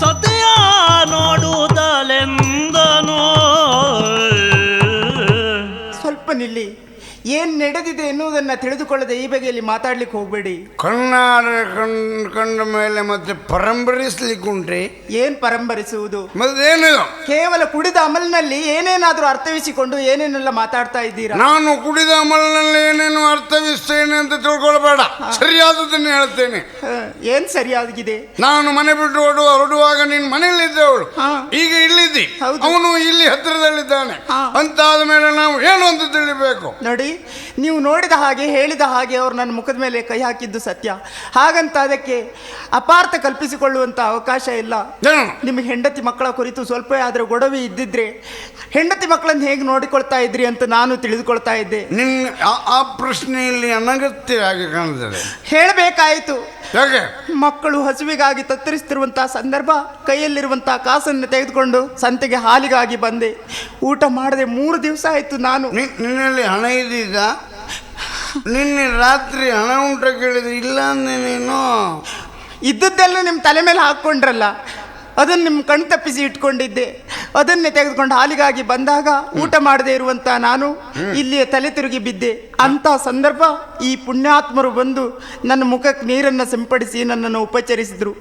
Speaker 1: ಸತ್ಯ ನೋಡುವುದಲೆಂದನು.
Speaker 4: ಸ್ವಲ್ಪ ನಿಲ್ಲಿ. ಏನು ನಡೆದಿದೆ ಎನ್ನುವುದನ್ನು ತಿಳಿದುಕೊಳ್ಳದೆ ಈ ಬಗೆಯಲ್ಲಿ ಮಾತಾಡ್ಲಿಕ್ಕೆ ಹೋಗಬೇಡಿ.
Speaker 2: ಕಣ್ಣಾರೆ ಕಂಡ ಮೇಲೆ ಮತ್ತೆ ಪರಂಪರಿಸ್ಲಿಕ್ಕುಂಟ್ರಿ.
Speaker 4: ಏನು ಪರಂಪರಿಸುವುದು?
Speaker 2: ಮತ್ತೇನು?
Speaker 4: ಕೇವಲ ಕುಡಿದ ಅಮಲಿನಲ್ಲಿ ಏನೇನಾದರೂ ಅರ್ಥವಿಸಿಕೊಂಡು ಏನೇನೆಲ್ಲ ಮಾತಾಡ್ತಾ ಇದ್ದೀರಾ?
Speaker 2: ನಾನು ಕುಡಿದ ಅಮಲಿನಲ್ಲಿ ಏನೇನು ಅರ್ಥವಿಸ್ತೇನೆ ಅಂತ ತಿಳ್ಕೊಳ್ಬೇಡ, ಸರಿಯಾದದನ್ನು ಹೇಳ್ತೇನೆ.
Speaker 4: ಏನ್ ಸರಿಯಾಗಿದೆ?
Speaker 2: ನಾನು ಮನೆ ಬಿಟ್ಟು ಹೊರಡುವಾಗ ನೀನು ಮನೆಯಲ್ಲಿದ್ದವಳು, ಈಗ ಇಲ್ಲಿದ್ದಿ, ಅವನು ಇಲ್ಲಿ ಹತ್ತಿರದಲ್ಲಿದ್ದಾನೆ ಅಂತಾದ ಮೇಲೆ ನಾವು ಏನು ಅಂತ ತಿಳಿಬೇಕು.
Speaker 4: ನೋಡಿ, ನೀವು ನೋಡಿದ ಹಾಗೆ ಹೇಳಿದ ಹಾಗೆ ಅವರು ನನ್ನ ಮುಖದ ಮೇಲೆ ಕೈ ಹಾಕಿದ್ದು ಸತ್ಯ. ಹಾಗಂತ ಅದಕ್ಕೆ ಅಪಾರ್ಥ ಕಲ್ಪಿಸಿಕೊಳ್ಳುವಂತ ಅವಕಾಶ ಇಲ್ಲ. ನಿಮಗೆ ಹೆಂಡತಿ ಮಕ್ಕಳ ಕುರಿತು ಸ್ವಲ್ಪ ಆದ್ರೆ ಗೊಡವೆ ಇದ್ದಿದ್ರೆ ಹೆಂಡತಿ ಮಕ್ಕಳನ್ನು ಹೇಗೆ ನೋಡಿಕೊಳ್ತಾ ಇದ್ರಿ ಅಂತ ನಾನು ತಿಳಿದುಕೊಳ್ತಾ ಇದ್ದೆ.
Speaker 2: ನಿನ್ನ ಆ ಪ್ರಶ್ನೆಯಲ್ಲಿ ಅನಗತ್ಯವಾಗಿ ಕಾಣುತ್ತದೆ.
Speaker 4: ಹೇಳಬೇಕಾಯಿತು.
Speaker 2: ಯಾಕೆ?
Speaker 4: ಮಕ್ಕಳು ಹಸುವಿಗಾಗಿ ತತ್ತರಿಸ್ತಿರುವಂತಹ ಸಂದರ್ಭ, ಕೈಯಲ್ಲಿರುವಂತಹ ಕಾಸನ್ನು ತೆಗೆದುಕೊಂಡು ಸಂತೆಗೆ ಹಾಲಿಗಾಗಿ ಬಂದೆ. ಊಟ ಮಾಡದೆ 3 ದಿವಸ ಆಯಿತು. ನಾನು
Speaker 2: ನಿನ್ನಲ್ಲಿ ಹಣ ಇದ್ದೀಗ? ನಿನ್ನೆ ರಾತ್ರಿ ಹಣ ಉಂಟ ಕೇಳಿದ್ರೆ ಇಲ್ಲ ಅಂದೆ ನೀನು.
Speaker 4: ಇದ್ದದ್ದೆಲ್ಲ ನಿಮ್ಮ ತಲೆ ಮೇಲೆ ಹಾಕ್ಕೊಂಡ್ರಲ್ಲ, ಅದನ್ನು ನಿಮ್ಮ ಕಣ್ ತಪ್ಪಿಸಿ ಇಟ್ಕೊಂಡಿದ್ದೆ. ಅದನ್ನೇ ತೆಗೆದುಕೊಂಡು ಹಾಲಿಗಾಗಿ ಬಂದಾಗ ಊಟ ಮಾಡದೆ ಇರುವಂಥ ನಾನು ಇಲ್ಲಿಯೇ ತಲೆ ತಿರುಗಿ ಬಿದ್ದೆ. ಅಂಥ ಸಂದರ್ಭ ಈ ಪುಣ್ಯಾತ್ಮರು ಬಂದು ನನ್ನ ಮುಖಕ್ಕೆ ನೀರನ್ನು ಸಿಂಪಡಿಸಿ ನನ್ನನ್ನು ಉಪಚರಿಸಿದ್ರು.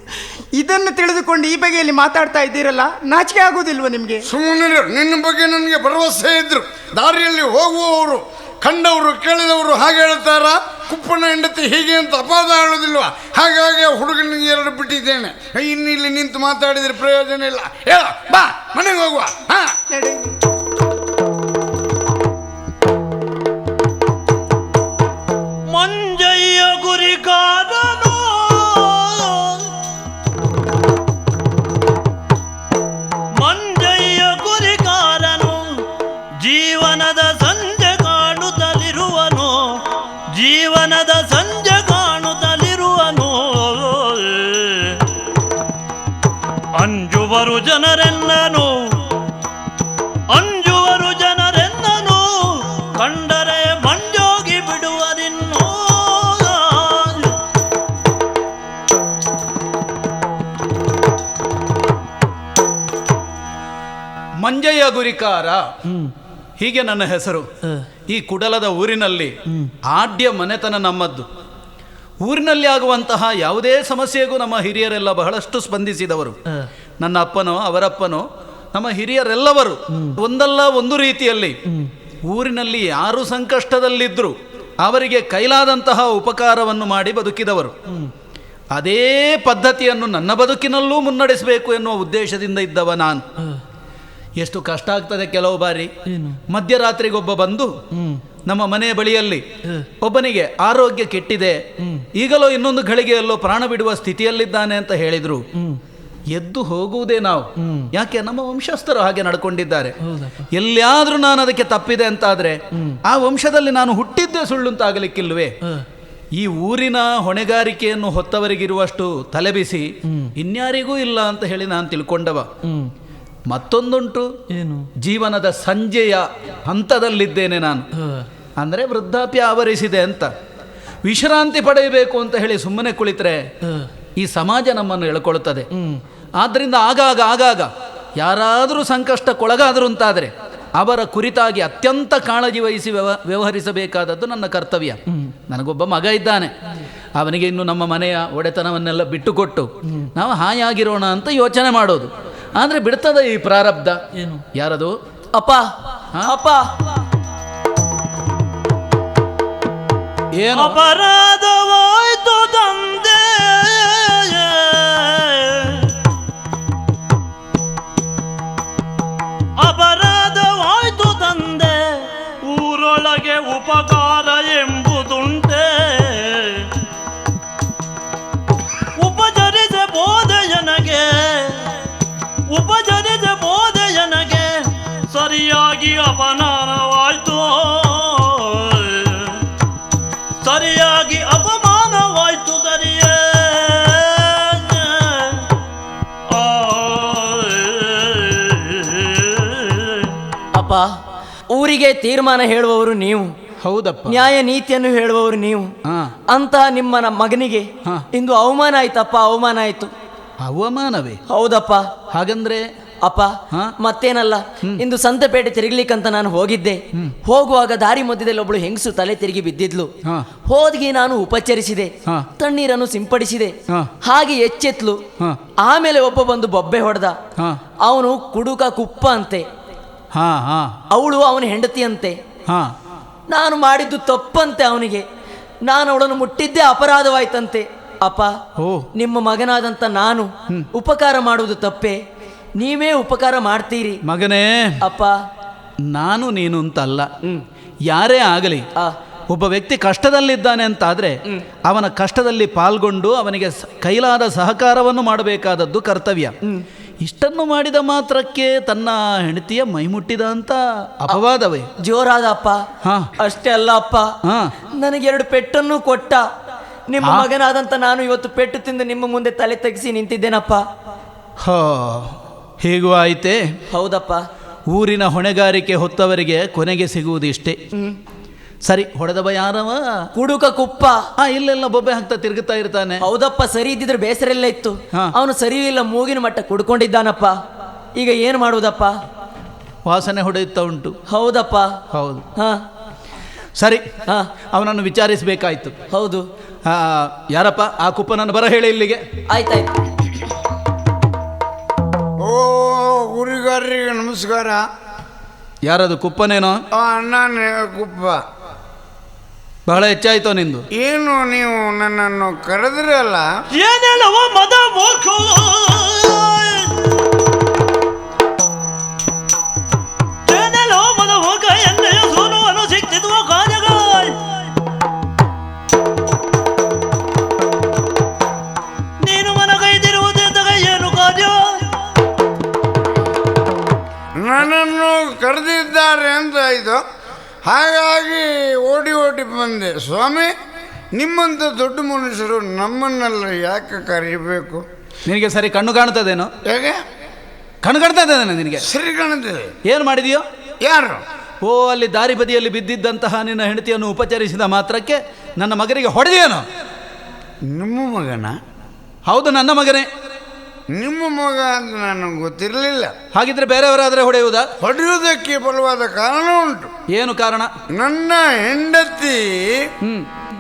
Speaker 4: ಇದನ್ನು ತಿಳಿದುಕೊಂಡು ಈ ಬಗೆಯಲ್ಲಿ ಮಾತಾಡ್ತಾ ಇದ್ದೀರಲ್ಲ, ನಾಚಿಕೆ ಆಗೋದಿಲ್ವ ನಿಮಗೆ?
Speaker 2: ಸುಮ್ಮನೆ ನಿನ್ನ ಬಗ್ಗೆ ನನಗೆ ಭರವಸೆ ಇದ್ರು. ದಾರಿಯಲ್ಲಿ ಹೋಗುವವರು ಕಂಡವರು ಕೇಳಿದವರು ಹಾಗೆ ಹೇಳ್ತಾರ, ಕುಪ್ಪನ ಹೆಂಡತಿ ಹೀಗೆ ಅಂತ ಅಪಾದ ಹೇಳೋದಿಲ್ವಾ? ಹಾಗಾಗಿ ಹುಡುಗನಿಗೆ 2 ಬಿಟ್ಟಿದ್ದೇನೆ. ಇನ್ನು ಇಲ್ಲಿ ನಿಂತು ಮಾತಾಡಿದ್ರೆ ಪ್ರಯೋಜನ ಇಲ್ಲ. ಹೇಳ, ಬಾ ಮನೆಗೆ ಹೋಗುವ.
Speaker 1: ಮಂಜಯ್ಯ ಗುರಿಕಾರನು ಮಂಜಯ್ಯ ಗುರಿಕಾರನು ಜೀವನದ ಸಂಜೆ ಕಾಣುತ್ತಲಿರುವನು, ಜೀವನದ ಸಂಜೆ ಕಾಣುತ್ತಲಿರುವನು. ಅಂಜುವರು ಜನರೆನ್ನನು, ಅಂಜುವರು ಜನರೆನ್ನನು, ಕಂಡರೆ ಮಂಜೋಗಿ ಬಿಡುವರಿನ್ನು.
Speaker 7: ಮಂಜಯ್ಯ ಗುರಿಕಾರ, ಹೀಗೆ ನನ್ನ ಹೆಸರು. ಈ ಕುಡಲದ ಊರಿನಲ್ಲಿ ಆಡ್ಯ ಮನೆತನ ನಮ್ಮದ್ದು. ಊರಿನಲ್ಲಿ ಆಗುವಂತಹ ಯಾವುದೇ ಸಮಸ್ಯೆಗೂ ನಮ್ಮ ಹಿರಿಯರೆಲ್ಲ ಬಹಳಷ್ಟು ಸ್ಪಂದಿಸಿದವರು. ನನ್ನ ಅಪ್ಪನೋ ಅವರಪ್ಪನೋ ನಮ್ಮ ಹಿರಿಯರೆಲ್ಲವರು ಒಂದಲ್ಲ ಒಂದು ರೀತಿಯಲ್ಲಿ ಊರಿನಲ್ಲಿ ಯಾರು ಸಂಕಷ್ಟದಲ್ಲಿದ್ದರೂ ಅವರಿಗೆ ಕೈಲಾದಂತಹ ಉಪಕಾರವನ್ನು ಮಾಡಿ ಬದುಕಿದವರು. ಅದೇ ಪದ್ಧತಿಯನ್ನು ನನ್ನ ಬದುಕಿನಲ್ಲೂ ಮುನ್ನಡೆಸಬೇಕು ಎನ್ನುವ ಉದ್ದೇಶದಿಂದ ಇದ್ದವ ನಾನು. ಎಷ್ಟು ಕಷ್ಟ ಆಗ್ತದೆ ಕೆಲವು ಬಾರಿ. ಮಧ್ಯರಾತ್ರಿಗೊಬ್ಬ ಬಂದು ನಮ್ಮ ಮನೆಯ ಬಳಿಯಲ್ಲಿ ಒಬ್ಬನಿಗೆ ಆರೋಗ್ಯ ಕೆಟ್ಟಿದೆ, ಈಗಲೋ ಇನ್ನೊಂದು ಗಳಿಗೆಯಲ್ಲೋ ಪ್ರಾಣ ಬಿಡುವ ಸ್ಥಿತಿಯಲ್ಲಿದ್ದಾನೆ ಅಂತ ಹೇಳಿದ್ರು. ಎದ್ದು ಹೋಗುವುದೇ ನಾವು. ಯಾಕೆ? ನಮ್ಮ ವಂಶಸ್ಥರು ಹಾಗೆ ನಡ್ಕೊಂಡಿದ್ದಾರೆ. ಎಲ್ಲಿಯಾದ್ರೂ ನಾನು ಅದಕ್ಕೆ ತಪ್ಪಿದೆ ಅಂತಾದ್ರೆ ಆ ವಂಶದಲ್ಲಿ ನಾನು ಹುಟ್ಟಿದ್ದೇ ಸುಳ್ಳು ಅಂತ ಆಗಲಿಕ್ಕಿಲ್ವೇ? ಈ ಊರಿನ ಹೊಣೆಗಾರಿಕೆಯನ್ನು ಹೊತ್ತವರಿಗಿರುವಷ್ಟು ತಲೆಬಿಸಿ ಇನ್ಯಾರಿಗೂ ಇಲ್ಲ ಅಂತ ಹೇಳಿ ನಾನು ತಿಳ್ಕೊಂಡವ. ಮತ್ತೊಂದುಂಟು, ಏನು? ಜೀವನದ ಸಂಜೆಯ ಹಂತದಲ್ಲಿದ್ದೇನೆ ನಾನು. ಅಂದರೆ ವೃದ್ಧಾಪ್ಯ ಆವರಿಸಿದೆ ಅಂತ. ವಿಶ್ರಾಂತಿ ಪಡೆಯಬೇಕು ಅಂತ ಹೇಳಿ ಸುಮ್ಮನೆ ಕುಳಿತರೆ ಈ ಸಮಾಜ ನಮ್ಮನ್ನು ಎಳ್ಕೊಳ್ತದೆ. ಆದ್ದರಿಂದ ಆಗಾಗ ಯಾರಾದರೂ ಸಂಕಷ್ಟಕ್ಕೊಳಗಾದರು ಅಂತಾದರೆ ಅವರ ಕುರಿತಾಗಿ ಅತ್ಯಂತ ಕಾಳಜಿ ವಹಿಸಿ ವ್ಯವಹರಿಸಬೇಕಾದದ್ದು ನನ್ನ ಕರ್ತವ್ಯ. ನನಗೊಬ್ಬ ಮಗ ಇದ್ದಾನೆ. ಅವನಿಗೆ ಇನ್ನು ನಮ್ಮ ಮನೆಯ ಒಡೆತನವನ್ನೆಲ್ಲ ಬಿಟ್ಟುಕೊಟ್ಟು ನಾವು ಹಾಯಾಗಿರೋಣ ಅಂತ ಯೋಚನೆ ಮಾಡೋದು. ಆದರೆ ಬಿಡ್ತದ ಈ ಪ್ರಾರಬ್ಧ? ಏನು? ಯಾರದು?
Speaker 6: ಅಪ್ಪ ಅಪ್ಪ,
Speaker 7: ಏನು
Speaker 1: ಅಪರಾಧವಾಯ್ತು ತಂದೆ, ಅಪರಾಧವಾಯ್ತು ತಂದೆ, ಊರೊಳಗೆ ಉಪಕಾರ ಎಂಬುದುಂಟೆ, ಉಪಚರಿಸ ಬೋಧೆಯನಗೆ, ಉಪಚರಿಸ ಬೋಧೆಯನಗೆ ಸರಿಯಾಗಿ ಅಪಮಾನವಾಯ್ತು, ಸರಿಯಾಗಿ ಅಪಮಾನವಾಯ್ತು ದರಿಯೇ.
Speaker 6: ಅಪ್ಪ, ಊರಿಗೆ ತೀರ್ಮಾನ ಹೇಳುವವರು ನೀವು.
Speaker 7: ಹೌದಪ್ಪ.
Speaker 6: ನ್ಯಾಯ ನೀತಿಯನ್ನು ಹೇಳುವವರು ನೀವು. ಅಂತ ನಿಮ್ಮ ಮಗನಿಗೆ ಇಂದು ಅವಮಾನ ಆಯ್ತಪ್ಪ, ಅವಮಾನ ಆಯ್ತು.
Speaker 7: ಅವಮಾನವೇ?
Speaker 6: ಹೌದಪ್ಪ.
Speaker 7: ಹಾಗಂದ್ರೆ
Speaker 6: ಅಪ್ಪ
Speaker 7: ಹಾ?
Speaker 6: ಮತ್ತೇನಲ್ಲ, ಇಂದು ಸಂತೆಪೇಟೆ ತಿರುಗ್ಲಿಕ್ಕಂತ ನಾನು ಹೋಗಿದ್ದೆ. ಹೋಗುವಾಗ ದಾರಿ ಮಧ್ಯದಲ್ಲಿ ಒಬ್ಳು ಹೆಂಗಸು ತಲೆ ತಿರುಗಿ ಬಿದ್ದಿದ್ಲು.
Speaker 7: ಹಾ.
Speaker 6: ಹೋದ್ಗಿ ನಾನು ಉಪಚರಿಸಿದೆ,
Speaker 7: ಹಾ.
Speaker 6: ತಣ್ಣೀರನ್ನು ಸಿಂಪಡಿಸಿದೆ.
Speaker 7: ಹಾ.
Speaker 6: ಹಾಗೆ ಎಚ್ಚೆತ್ಲು.
Speaker 7: ಹಾ.
Speaker 6: ಆಮೇಲೆ ಒಬ್ಬ ಬಂದು ಬೊಬ್ಬೆ ಹೊಡೆದ.
Speaker 7: ಹಾ.
Speaker 6: ಅವನು ಕುಡುಕ ಕುಪ್ಪ ಅಂತೆ,
Speaker 7: ಹಾ ಹಾ
Speaker 6: ಅವಳು ಅವನ ಹೆಂಡತಿ ಅಂತೆ.
Speaker 7: ಹಾ
Speaker 6: ನಾನು ಮಾಡಿದ್ದು ತಪ್ಪಂತೆ ಅವನಿಗೆ. ನಾನು ಅವಳನ್ನು ಮುಟ್ಟಿದ್ದೇ ಅಪರಾಧವಾಯ್ತಂತೆ. ಅಪ್ಪ,
Speaker 7: ಓ.
Speaker 6: ನಿಮ್ಮ ಮಗನಾದಂತ ನಾನು ಉಪಕಾರ ಮಾಡುವುದು ತಪ್ಪೇ? ನೀವೇ ಉಪಕಾರ ಮಾಡ್ತೀರಿ
Speaker 7: ಮಗನೇ.
Speaker 6: ಅಪ್ಪ.
Speaker 7: ನಾನು ನೀನು ಅಂತಲ್ಲ, ಯಾರೇ ಆಗಲಿ
Speaker 6: ಆ.
Speaker 7: ಒಬ್ಬ ವ್ಯಕ್ತಿ ಕಷ್ಟದಲ್ಲಿದ್ದಾನೆ ಅಂತಾದರೆ ಅವನ ಕಷ್ಟದಲ್ಲಿ ಪಾಲ್ಗೊಂಡು ಅವನಿಗೆ ಕೈಲಾದ ಸಹಕಾರವನ್ನು ಮಾಡಬೇಕಾದದ್ದು ಕರ್ತವ್ಯ. ಇಷ್ಟನ್ನು ಮಾಡಿದ ಮಾತ್ರಕ್ಕೆ ತನ್ನ ಹೆಂಡತಿಯ ಮೈ ಮುಟ್ಟಿದ ಅಂತ ಅಪವಾದವೇ?
Speaker 6: ಜೋರಾದ ಅಪ್ಪ.
Speaker 7: ಹಾ.
Speaker 6: ಅಷ್ಟೇ ಅಲ್ಲ ಅಪ್ಪ,
Speaker 7: ಹಾ.
Speaker 6: ನನಗೆ 2 ಪೆಟ್ಟನ್ನು ಕೊಟ್ಟ. ನಿಮ್ಮ ಮಗನಾದಂತ ನಾನು ಇವತ್ತು ಪೆಟ್ಟು ತಿಂದು ನಿಮ್ಮ ಮುಂದೆ ತಲೆ ತಗ್ಗಿಸಿ ನಿಂತಿದ್ದೇನಪ್ಪ.
Speaker 7: ಹೋ, ಹೀಗೂ ಆಯ್ತೆ.
Speaker 6: ಹೌದಪ್ಪ.
Speaker 7: ಊರಿನ ಹೊಣೆಗಾರಿಕೆ ಹೊತ್ತವರಿಗೆ ಕೊನೆಗೆ ಸಿಗುವುದಿಷ್ಟೇ. ಸರಿ, ಹೊಡೆದವ ಯಾರವ?
Speaker 6: ಕುಡುಕ ಕುಪ್ಪ.
Speaker 7: ಇಲ್ಲೆಲ್ಲ ಬೊಬ್ಬೆ ಹಾಕ್ತಾ ತಿರುಗುತ್ತಾ ಇರ್ತಾನೆ.
Speaker 6: ಹೌದಪ್ಪ, ಸರಿ ಇದ್ದಿದ್ರೆ ಬೇಸರ ಎಲ್ಲ ಇತ್ತು.
Speaker 7: ಹಾ.
Speaker 6: ಅವನು ಸರಿ ಇಲ್ಲ, ಮೂಗಿನ ಮಟ್ಟ ಕುಡ್ಕೊಂಡಿದ್ದಾನಪ್ಪ. ಈಗ ಏನು ಮಾಡುವುದಪ್ಪ?
Speaker 7: ವಾಸನೆ ಹೊಡೆಯುತ್ತಾ ಉಂಟು.
Speaker 6: ಹೌದಪ್ಪ.
Speaker 7: ಹೌದು.
Speaker 6: ಹಾ.
Speaker 7: ಸರಿ,
Speaker 6: ಹಾ.
Speaker 7: ಅವನನ್ನು ವಿಚಾರಿಸಬೇಕಾಯ್ತು.
Speaker 6: ಹೌದು.
Speaker 7: ಯಾರಪ್ಪ ಆ ಕುಪ್ಪನನ್ನು ಬರ ಹೇಳಿ ಇಲ್ಲಿಗೆ.
Speaker 6: ಆಯ್ತಾಯ್ತು.
Speaker 2: ಓ ಗುರಿಗಾರರಿಗೆ ನಮಸ್ಕಾರ.
Speaker 7: ಯಾರದು ಕುಪ್ಪನೇನೋ?
Speaker 2: ನಾನೇ ಕುಪ್ಪ.
Speaker 7: ಬಹಳ ಹೆಚ್ಚಾಯ್ತೋ ನಿಂದು.
Speaker 2: ಏನು ನೀವು ನನ್ನನ್ನು ಕರೆದ್ರಲ್ಲ?
Speaker 1: ಏನೇಳವ ಮದ ಮೋಕ್ಷ ಏನೇಳವ ಮದ ಮೋಕ್ಷ ಎನ್ನೆಯ ಸೋನುವನ್ನು ಸಿಕ್ತಿರುವ ಕಾರ್ಯಗಳು ನೀನು ಮನಗೈದಿರುವುದೆಂದಾಗ ಏನು ಕಾರ್ಯ?
Speaker 2: ನನ್ನನ್ನು ಕರೆದಿದ್ದಾರೆ ಅಂತ ಆಯಿತು, ಹಾಗಾಗಿ ಓಡಿ ಬಂದೆ. ಸ್ವಾಮಿ, ನಿಮ್ಮಂಥ ದೊಡ್ಡ ಮನುಷ್ಯರು ನಮ್ಮನ್ನೆಲ್ಲ ಯಾಕೆ ಕರೀಬೇಕು?
Speaker 7: ನಿನಗೆ ಸರಿ ಕಣ್ಣು ಕಾಣ್ತದೇನೋ?
Speaker 2: ಹೇಗೆ
Speaker 7: ಕಣ್ಣು ಕಾಣ್ತಾ ಇದ್ದೇನೆ ನಿನಗೆ?
Speaker 2: ಸರಿ ಕಾಣುತ್ತದೆ.
Speaker 7: ಏನು ಮಾಡಿದೆಯೋ?
Speaker 2: ಯಾರು?
Speaker 7: ಓ, ಅಲ್ಲಿ ದಾರಿ ಬದಿಯಲ್ಲಿ ಬಿದ್ದಿದ್ದಂತಹ ನಿನ್ನ ಹೆಂಡತಿಯನ್ನು ಉಪಚರಿಸಿದ ಮಾತ್ರಕ್ಕೆ ನನ್ನ ಮಗನಿಗೆ ಹೊಡೆದೇನೋ?
Speaker 2: ನಿಮ್ಮ ಮಗನ?
Speaker 7: ಹೌದು, ನನ್ನ ಮಗನೇ.
Speaker 2: ನಿಮ್ಮ ಮಗ ಅಂತ ನನಗೆ ಗೊತ್ತಿರಲಿಲ್ಲ.
Speaker 7: ಹಾಗಿದ್ರೆ ಬೇರೆಯವರಾದರೆ ಹೊಡೆಯುವುದಾ?
Speaker 2: ಹೊಡೆಯುವುದಕ್ಕೆ ಬಲವಾದ ಕಾರಣ ಉಂಟು.
Speaker 7: ಏನು ಕಾರಣ?
Speaker 2: ನನ್ನ ಹೆಂಡತಿ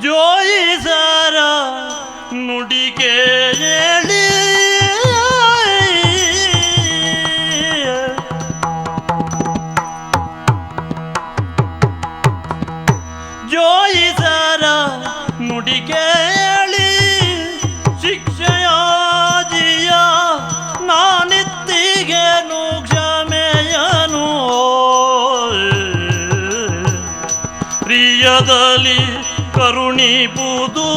Speaker 1: ಜೋಯಿಸರ ನುಡಿಗೆ ಹೇಳಿ ಜೋಯಿಸರ ನುಡಿಗೆ ಹೇಳಿ ಶಿಕ್ಷೆಯಾಜಿಯ ನಾನಿತ್ತಿಗೆನು ಕ್ಷಮೆಯನು ಪ್ರಿಯದಲ್ಲಿ ಕರುಣಿಪುದು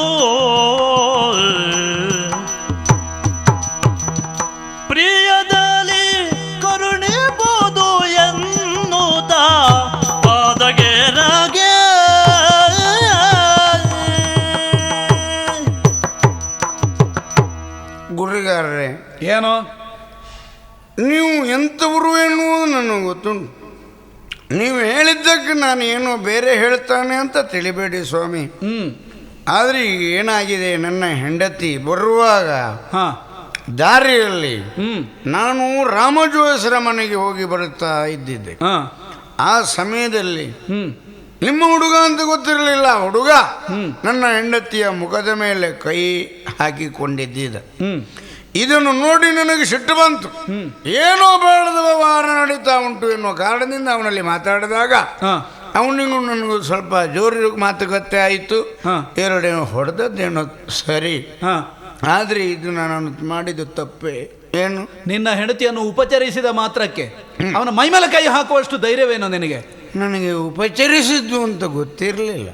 Speaker 1: ಪ್ರಿಯದಲ್ಲಿ ಕರುಣಿಪುದು ಎನ್ನುತ್ತ ಪಾದಗೆರಗೆ
Speaker 2: ಗುರಿಗಾರರೇ,
Speaker 7: ಏನೋ
Speaker 2: ನೀವು ಎಂಥವರು ಎನ್ನುವುದು ನನಗೆ ಗೊತ್ತುಂಟು. ನೀವು ಹೇಳಿದ್ದಕ್ಕೆ ನಾನು ಏನೋ ಬೇರೆ ಹೇಳ್ತಾನೆ ಅಂತ ತಿಳಿಬೇಡಿ ಸ್ವಾಮಿ. ಆದರೆ ಈಗ ಏನಾಗಿದೆ, ನನ್ನ ಹೆಂಡತಿ ಬರುವಾಗ ದಾರಿಯಲ್ಲಿ ನಾನು ರಾಮಜೋಯಿಸರ ಮನೆಗೆ ಹೋಗಿ ಬರುತ್ತಾ ಇದ್ದಿದ್ದೆ. ಆ ಸಮಯದಲ್ಲಿ ನಿಮ್ಮ ಹುಡುಗ ಅಂತ ಗೊತ್ತಿರಲಿಲ್ಲ. ಹುಡುಗ ನನ್ನ ಹೆಂಡತಿಯ ಮುಖದ ಮೇಲೆ ಕೈ ಹಾಕಿಕೊಂಡಿದ್ದ. ಇದನ್ನು ನೋಡಿ ನನಗೆ ಸಿಟ್ಟು ಬಂತು. ಏನೋ ಬೇಡದ ವ್ಯವಹಾರ ನಡೀತಾ ಉಂಟು ಎನ್ನುವ ಕಾರಣದಿಂದ ಅವನಲ್ಲಿ ಮಾತಾಡಿದಾಗ ಅವನಿಗೂ ನನಗೂ ಸ್ವಲ್ಪ ಜೋರು ಮಾತುಕತೆ ಆಯಿತು. ಎರಡೇನೋ ಹೊಡೆದದ್ದೇನೋ ಸರಿ, ಆದರೆ ಇದು ನಾನು ಮಾಡಿದ್ದು ತಪ್ಪೇ. ಏನು?
Speaker 7: ನಿನ್ನ ಹೆಂಡತಿಯನ್ನು ಉಪಚರಿಸಿದ ಮಾತ್ರಕ್ಕೆ ಅವನ ಮೈ ಮೇಲೆ ಕೈ ಹಾಕುವಷ್ಟು ಧೈರ್ಯವೇನೋ ನಿನಗೆ?
Speaker 2: ನನಗೆ ಉಪಚರಿಸಿದ್ದು ಅಂತ ಗೊತ್ತಿರಲಿಲ್ಲ.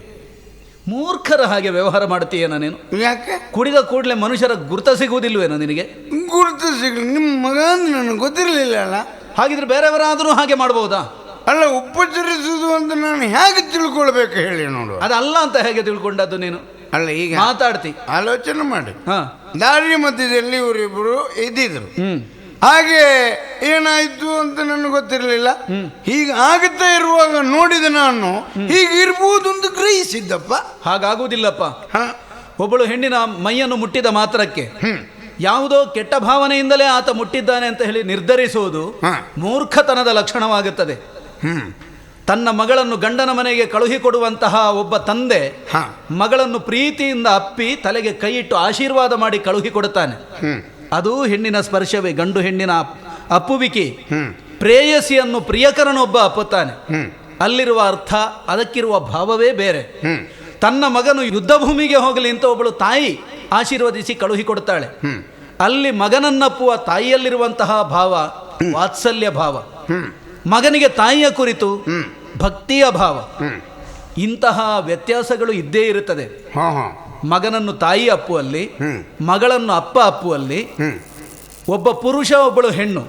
Speaker 7: ಮೂರ್ಖರ ಹಾಗೆ ವ್ಯವಹಾರ ಮಾಡ್ತೀಯೇನೋ ನೀನು.
Speaker 2: ಯಾಕೆ?
Speaker 7: ಕುಡಿದ ಕೂಡಲೇ ಮನುಷ್ಯರ ಗುರುತ ಸಿಗುವುದಿಲ್ವೇನೋ ನಿನಗೆ?
Speaker 2: ಗುರುತು ಸಿಗಲಿ, ನಿಮ್ಮ ಮಗ ಅಂತ ನನಗೆ ಗೊತ್ತಿರಲಿಲ್ಲ ಅಲ್ಲ.
Speaker 7: ಹಾಗಿದ್ರೆ ಬೇರೆಯವರಾದರೂ ಹಾಗೆ ಮಾಡಬಹುದಾ?
Speaker 2: ಅಲ್ಲ, ಉಪಚರಿಸುವುದು ಅಂತ ನಾನು ಹೇಗೆ ತಿಳ್ಕೊಳ್ಬೇಕು ಹೇಳಿ ನೋಡು.
Speaker 7: ಅದಲ್ಲ ಅಂತ ಹೇಗೆ ತಿಳ್ಕೊಂಡದ್ದು ನೀನು?
Speaker 2: ಅಲ್ಲ, ಈಗ
Speaker 7: ಮಾತಾಡ್ತಿ,
Speaker 2: ಆಲೋಚನೆ ಮಾಡಿ. ದಾರಿ ಮಧ್ಯದಲ್ಲಿ ಇವರಿಬ್ಬರು ಇದ್ದಿದ್ರು. ಹಾಗೆ ಏನಾಯ್ತು ಅಂತ ನನಗೆ ಗೊತ್ತಿರಲಿಲ್ಲ. ಹೀಗೆ ಆಗುತ್ತಾ ಇರುವಾಗ ನೋಡಿದ ನಾನು ಹೀಗಿರ್ಬೋದು ಅಂತ ಗ್ರಹಿಸಿದ್ದಪ್ಪ.
Speaker 7: ಹಾಗಾಗುವುದಿಲ್ಲಪ್ಪ. ಒಬ್ಬಳು ಹೆಣ್ಣಿನ ಮೈಯನ್ನು ಮುಟ್ಟಿದ ಮಾತ್ರಕ್ಕೆ ಯಾವುದೋ ಕೆಟ್ಟ ಭಾವನೆಯಿಂದಲೇ ಆತ ಮುಟ್ಟಿದ್ದಾನೆ ಅಂತ ಹೇಳಿ ನಿರ್ಧರಿಸುವುದು
Speaker 2: ಹ.
Speaker 7: ಮೂರ್ಖತನದ ಲಕ್ಷಣವಾಗುತ್ತದೆ. ತನ್ನ ಮಗಳನ್ನು ಗಂಡನ ಮನೆಗೆ ಕಳುಹಿಕೊಡುವಂತಹ ಒಬ್ಬ ತಂದೆ
Speaker 2: ಹ.
Speaker 7: ಮಗಳನ್ನು ಪ್ರೀತಿಯಿಂದ ಅಪ್ಪಿ ತಲೆಗೆ ಕೈಯಿಟ್ಟು ಆಶೀರ್ವಾದ ಮಾಡಿ ಕಳುಹಿಕೊಡುತ್ತಾನೆ. ಅದು ಹೆಣ್ಣಿನ ಸ್ಪರ್ಶವೇ, ಗಂಡು ಹೆಣ್ಣಿನ ಅಪ್ಪುವಿಕೆ. ಪ್ರೇಯಸಿಯನ್ನು ಪ್ರಿಯಕರನೊಬ್ಬ ಅಪ್ಪುತ್ತಾನೆ. ಅಲ್ಲಿರುವ ಅರ್ಥ, ಅದಕ್ಕಿರುವ ಭಾವವೇ ಬೇರೆ. ತನ್ನ ಮಗನು ಯುದ್ಧ ಭೂಮಿಗೆ ಹೋಗಲಿ ಅಂತ ಒಬ್ಬಳು ತಾಯಿ ಆಶೀರ್ವದಿಸಿ ಕಳುಹಿಕೊಡ್ತಾಳೆ. ಅಲ್ಲಿ ಮಗನನ್ನಪ್ಪುವ ತಾಯಿಯಲ್ಲಿರುವಂತಹ ಭಾವ ವಾತ್ಸಲ್ಯ ಭಾವ, ಮಗನಿಗೆ ತಾಯಿಯ ಕುರಿತು ಭಕ್ತಿಯ ಭಾವ. ಇಂತಹ ವ್ಯತ್ಯಾಸಗಳು ಇದ್ದೇ ಇರುತ್ತದೆ. ಮಗನನ್ನು ತಾಯಿ ಅಪ್ಪುವಲ್ಲಿ, ಮಗಳನ್ನು ಅಪ್ಪ ಅಪ್ಪುವಲ್ಲಿ, ಒಬ್ಬ ಪುರುಷ ಒಬ್ಬಳು ಹೆಣ್ಣು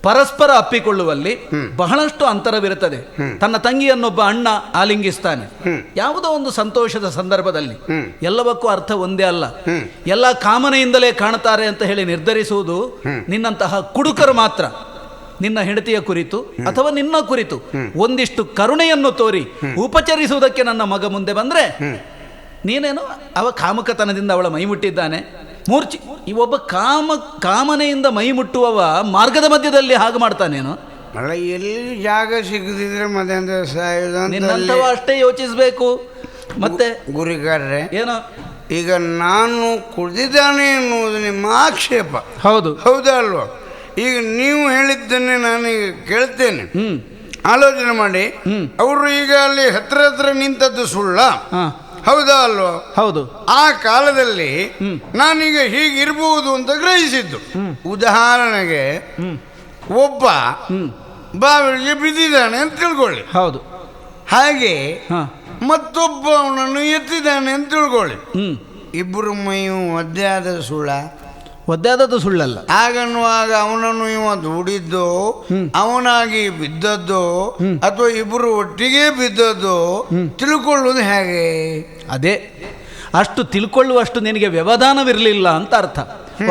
Speaker 7: ಪರಸ್ಪರ ಅಪ್ಪಿಕೊಳ್ಳುವಲ್ಲಿ ಬಹಳಷ್ಟು ಅಂತರವಿರುತ್ತದೆ. ತನ್ನ ತಂಗಿಯನ್ನೊಬ್ಬ ಅಣ್ಣ ಆಲಿಂಗಿಸ್ತಾನೆ ಯಾವುದೋ ಒಂದು ಸಂತೋಷದ ಸಂದರ್ಭದಲ್ಲಿ. ಎಲ್ಲವಕ್ಕೂ ಅರ್ಥ ಒಂದೇ ಅಲ್ಲ. ಎಲ್ಲ ಕಾಮನೆಯಿಂದಲೇ ಕಾಣುತ್ತಾರೆ ಅಂತ ಹೇಳಿ ನಿರ್ಧರಿಸುವುದು ನಿನ್ನಂತಹ ಕುಡುಕರು ಮಾತ್ರ. ನಿನ್ನ ಹೆಂಡತಿಯ ಕುರಿತು ಅಥವಾ ನಿನ್ನ ಕುರಿತು ಒಂದಿಷ್ಟು ಕರುಣೆಯನ್ನು ತೋರಿ ಉಪಚರಿಸುವುದಕ್ಕೆ ನನ್ನ ಮಗ ಮುಂದೆ ಬಂದ್ರೆ ನೀನೇನು ಅವ ಕಾಮಕತನದಿಂದ ಅವಳ ಮೈ ಮುಟ್ಟಿದ್ದಾನೆ, ಮೂರ್ಛಿ. ಈ ಒಬ್ಬ ಕಾಮನೆಯಿಂದ ಮೈ ಮುಟ್ಟುವವ ಮಾರ್ಗದ ಮಧ್ಯದಲ್ಲಿ ಹಾಗೆ ಮಾಡ್ತಾನೇನು?
Speaker 2: ಅಲ್ಲ, ಎಲ್ಲಿ ಜಾಗ ಸಿಗದಿದ್ರೆ ಮಧ್ಯಾಹ್ನ
Speaker 7: ನಿನ್ನಂಥವ ಅಷ್ಟೇ ಯೋಚಿಸ್ಬೇಕು. ಮತ್ತೆ
Speaker 2: ಗುರಿಕಾರ್ರೆ,
Speaker 7: ಏನೋ
Speaker 2: ಈಗ ನಾನು ಕುಡಿದಿದ್ದಾನೆ ಎನ್ನುವುದು ನಿಮ್ಮ ಆಕ್ಷೇಪ.
Speaker 7: ಹೌದು,
Speaker 2: ಹೌದಾ ಅಲ್ವಾ? ಈಗ ನೀವು ಹೇಳಿದ್ದನ್ನೇ ನಾನೀಗ ಕೇಳ್ತೇನೆ. ಆಲೋಚನೆ ಮಾಡಿ. ಅವರು ಈಗ ಅಲ್ಲಿ ಹತ್ರ ನಿಂತದ್ದು ಸುಳ್ಳ? ಹೌದಾ ಅಲ್ವಾ?
Speaker 7: ಹೌದು.
Speaker 2: ಆ ಕಾಲದಲ್ಲಿ ನಾನೀಗ ಹೀಗಿರ್ಬೋದು ಅಂತ ಗ್ರಹಿಸಿದ್ದು. ಉದಾಹರಣೆಗೆ ಒಬ್ಬ ಬಾವಿಗೆ ಬಿದ್ದಿದ್ದಾನೆ ಅಂತ ತಿಳ್ಕೊಳ್ಳಿ.
Speaker 7: ಹೌದು.
Speaker 2: ಹಾಗೆ ಮತ್ತೊಬ್ಬ ಅವನನ್ನು ಎತ್ತಿದ್ದಾನೆ ಅಂತ ತಿಳ್ಕೊಳ್ಳಿ. ಇಬ್ಬರು ಮೈಯು ಒದ್ದೆ ಆದ ಸುಳ್ಳ?
Speaker 7: ಒದ್ದಾದದ್ದು ಸುಳ್ಳಲ್ಲ.
Speaker 2: ಹಾಗನ್ನುವಾಗ ಅವನನ್ನು ಇವ ದುಡಿದ್ದು ಅವನಾಗಿ ಬಿದ್ದದ್ದು ಅಥವಾ ಇಬ್ಬರು ಒಟ್ಟಿಗೆ ಬಿದ್ದದ್ದು ತಿಳ್ಕೊಳ್ಳೋದು ಹೇಗೆ?
Speaker 7: ಅದೇ, ಅಷ್ಟು ತಿಳ್ಕೊಳ್ಳುವಷ್ಟು ನಿನಗೆ ವ್ಯವಧಾನವಿರಲಿಲ್ಲ ಅಂತ ಅರ್ಥ.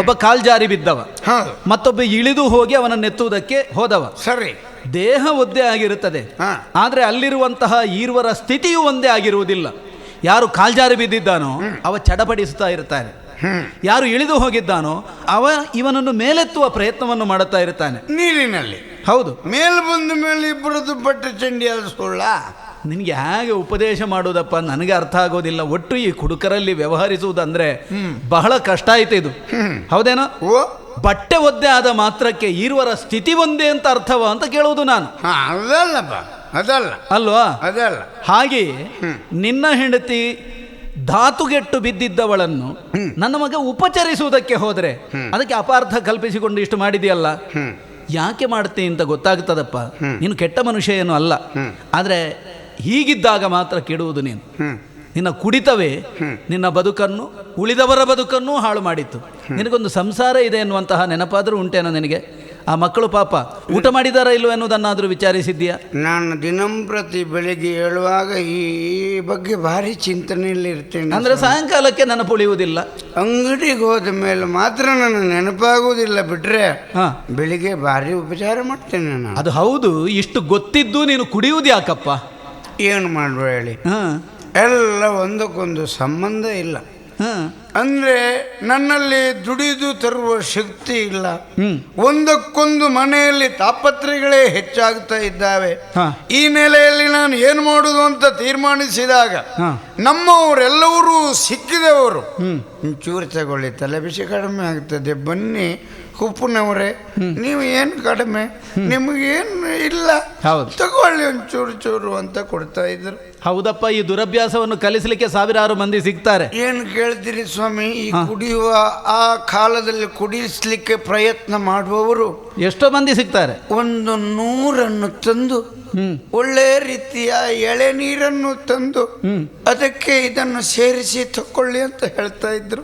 Speaker 7: ಒಬ್ಬ ಕಾಲ್ಜಾರಿ ಬಿದ್ದವ, ಮತ್ತೊಬ್ಬ ಇಳಿದು ಹೋಗಿ ಅವನನ್ನೆತ್ತುವುದಕ್ಕೆ ಹೋದವ.
Speaker 2: ಸರಿ,
Speaker 7: ದೇಹ ಒಂದೇ ಆಗಿರುತ್ತದೆ, ಆದರೆ ಅಲ್ಲಿರುವಂತಹ ಈರ್ವರ ಸ್ಥಿತಿಯು ಒಂದೇ ಆಗಿರುವುದಿಲ್ಲ. ಯಾರು ಕಾಲ್ಜಾರಿ ಬಿದ್ದಿದ್ದಾನೋ ಅವ ಚಡಪಡಿಸ್ತಾ ಇರ್ತಾನೆ, ಯಾರು ಇಳಿದು ಹೋಗಿದ್ದಾನೋ ಅವ ಇವನನ್ನು ಮೇಲೆತ್ತುವ ಪ್ರಯತ್ನವನ್ನು ಮಾಡುತ್ತಾ ಇರ್ತಾನೆ
Speaker 2: ನೀರಿನಲ್ಲಿ.
Speaker 7: ಹೌದು.
Speaker 2: ಮೇಲ್ ಬಂದ ಮೇಲೆ ಇಬ್ಬರದ್ದು ಬಟ್ಟೆ ಚಂಡಿ ಅದು ಸುಳ್ಳ?
Speaker 7: ನಿನಗೆ ಹೇಗೆ ಉಪದೇಶ ಮಾಡೋದಪ್ಪ, ನನಗೆ ಅರ್ಥ ಆಗೋದಿಲ್ಲ. ಒಟ್ಟು ಈ ಕುಡುಕರಲ್ಲಿ ವ್ಯವಹರಿಸುವುದಂದ್ರೆ ಬಹಳ ಕಷ್ಟ ಆಯ್ತು ಇದು. ಹೌದೇನೋ? ಬಟ್ಟೆ ಒದ್ದೆ ಆದ ಮಾತ್ರಕ್ಕೆ ಈರ್ವರ ಸ್ಥಿತಿ ಒಂದೇ ಅಂತ ಅರ್ಥವ ಅಂತ ಕೇಳುವುದು ನಾನು.
Speaker 2: ಅದಲ್ಲಪ್ಪ, ಅದಲ್ಲ
Speaker 7: ಅಲ್ವಾ?
Speaker 2: ಅದಲ್ಲ.
Speaker 7: ಹಾಗೆಯೇ ನಿನ್ನ ಹೆಂಡತಿ ಧಾತುಗೆಟ್ಟು ಬಿದ್ದಿದ್ದವಳನ್ನು ನನ್ನ ಮಗ ಉಪಚರಿಸುವುದಕ್ಕೆ ಹೋದರೆ ಅದಕ್ಕೆ ಅಪಾರ್ಥ ಕಲ್ಪಿಸಿಕೊಂಡು ಇಷ್ಟು ಮಾಡಿದೆಯಲ್ಲ. ಯಾಕೆ ಮಾಡ್ತೀನಿ ಅಂತ ಗೊತ್ತಾಗ್ತದಪ್ಪ. ನೀನು ಕೆಟ್ಟ ಮನುಷ್ಯ ಏನು ಅಲ್ಲ, ಆದರೆ ಹೀಗಿದ್ದಾಗ ಮಾತ್ರ ಕೆಡುವುದು ನೀನು. ನಿನ್ನ ಕುಡಿತವೇ ನಿನ್ನ ಬದುಕನ್ನು, ಉಳಿದವರ ಬದುಕನ್ನು ಹಾಳು ಮಾಡಿತ್ತು. ನಿನಗೊಂದು ಸಂಸಾರ ಇದೆ ಎನ್ನುವಂತಹ ನೆನಪಾದರೂ ಉಂಟೇನೋ ನಿನಗೆ? ಆ ಮಕ್ಕಳು ಪಾಪ ಊಟ ಮಾಡಿದಾರ ಇಲ್ಲೋ ಎನ್ನುವುದನ್ನಾದರೂ ವಿಚಾರಿಸಿದ್ದೀಯಾ?
Speaker 2: ನಾನು ದಿನಂಪ್ರತಿ ಬೆಳಿಗ್ಗೆ ಹೇಳುವಾಗ ಈ ಬಗ್ಗೆ ಭಾರಿ ಚಿಂತನೆಯಲ್ಲಿ ಇರ್ತೇನೆ.
Speaker 7: ಅಂದರೆ ಸಾಯಂಕಾಲಕ್ಕೆ ನೆನಪುಳಿಯುವುದಿಲ್ಲ.
Speaker 2: ಅಂಗಡಿಗೆ ಹೋದ ಮೇಲೆ ಮಾತ್ರ ನನಗೆ ನೆನಪಾಗುವುದಿಲ್ಲ, ಬಿಟ್ರೆ ಬೆಳಿಗ್ಗೆ ಭಾರಿ ಉಪಚಾರ ಮಾಡ್ತೇನೆ ನಾನು.
Speaker 7: ಅದು ಹೌದು. ಇಷ್ಟು ಗೊತ್ತಿದ್ದು ನೀನು ಕುಡಿಯುವುದು ಯಾಕಪ್ಪ?
Speaker 2: ಏನು ಮಾಡುವ ಹೇಳಿ, ಎಲ್ಲ ಒಂದಕ್ಕೊಂದು ಸಂಬಂಧ ಇಲ್ಲ. ಅಂದ್ರೆ ನನ್ನಲ್ಲಿ ದುಡಿದು ತರುವ ಶಕ್ತಿ ಇಲ್ಲ. ಒಂದಕ್ಕೊಂದು ಮನೆಯಲ್ಲಿ ತಾಪತ್ರೆಗಳೇ ಹೆಚ್ಚಾಗ್ತಾ ಇದ್ದಾವೆ. ಈ ನೆಲೆಯಲ್ಲಿ ನಾನು ಏನು ಮಾಡುದು ಅಂತ ತೀರ್ಮಾನಿಸಿದಾಗ ನಮ್ಮವರೆಲ್ಲರೂ ಸಿಕ್ಕಿದವರು ಚೂರು ತಗೊಳ್ಳಿ, ತಲೆ ಬಿಸಿ ಕಡಿಮೆ ಆಗ್ತದೆ, ಬನ್ನಿ ಕುಪ್ಪನವರೇ, ನೀವು ಏನು ಕಡಿಮೆ, ನಿಮಗೇನು ಇಲ್ಲ, ತಗೊಳ್ಳಿ ಒಂಚೂರು ಚೂರು ಅಂತ ಕೊಡ್ತಾ ಇದ್ರು.
Speaker 7: ಹೌದಪ್ಪ, ಈ ದುರಭ್ಯಾಸವನ್ನು ಕಲಿಸಲಿಕ್ಕೆ ಸಾವಿರಾರು ಮಂದಿ ಸಿಗ್ತಾರೆ.
Speaker 2: ಏನು ಕೇಳ್ತೀರಿ ಸ್ವಾಮಿ? ಈ ಕುಡಿಯುವ ಆ ಕಾಲದಲ್ಲಿ ಕುಡಿಸ್ಲಿಕ್ಕೆ ಪ್ರಯತ್ನ ಮಾಡುವವರು
Speaker 7: ಎಷ್ಟೋ ಮಂದಿ ಸಿಗ್ತಾರೆ.
Speaker 2: 100 ತಂದು ಒಳ್ಳೆ ರೀತಿಯ ಎಳೆ ನೀರನ್ನು ತಂದು ಅದಕ್ಕೆ ಇದನ್ನು ಸೇರಿಸಿ ತಕೊಳ್ಳಿ ಅಂತ ಹೇಳ್ತಾ ಇದ್ರು.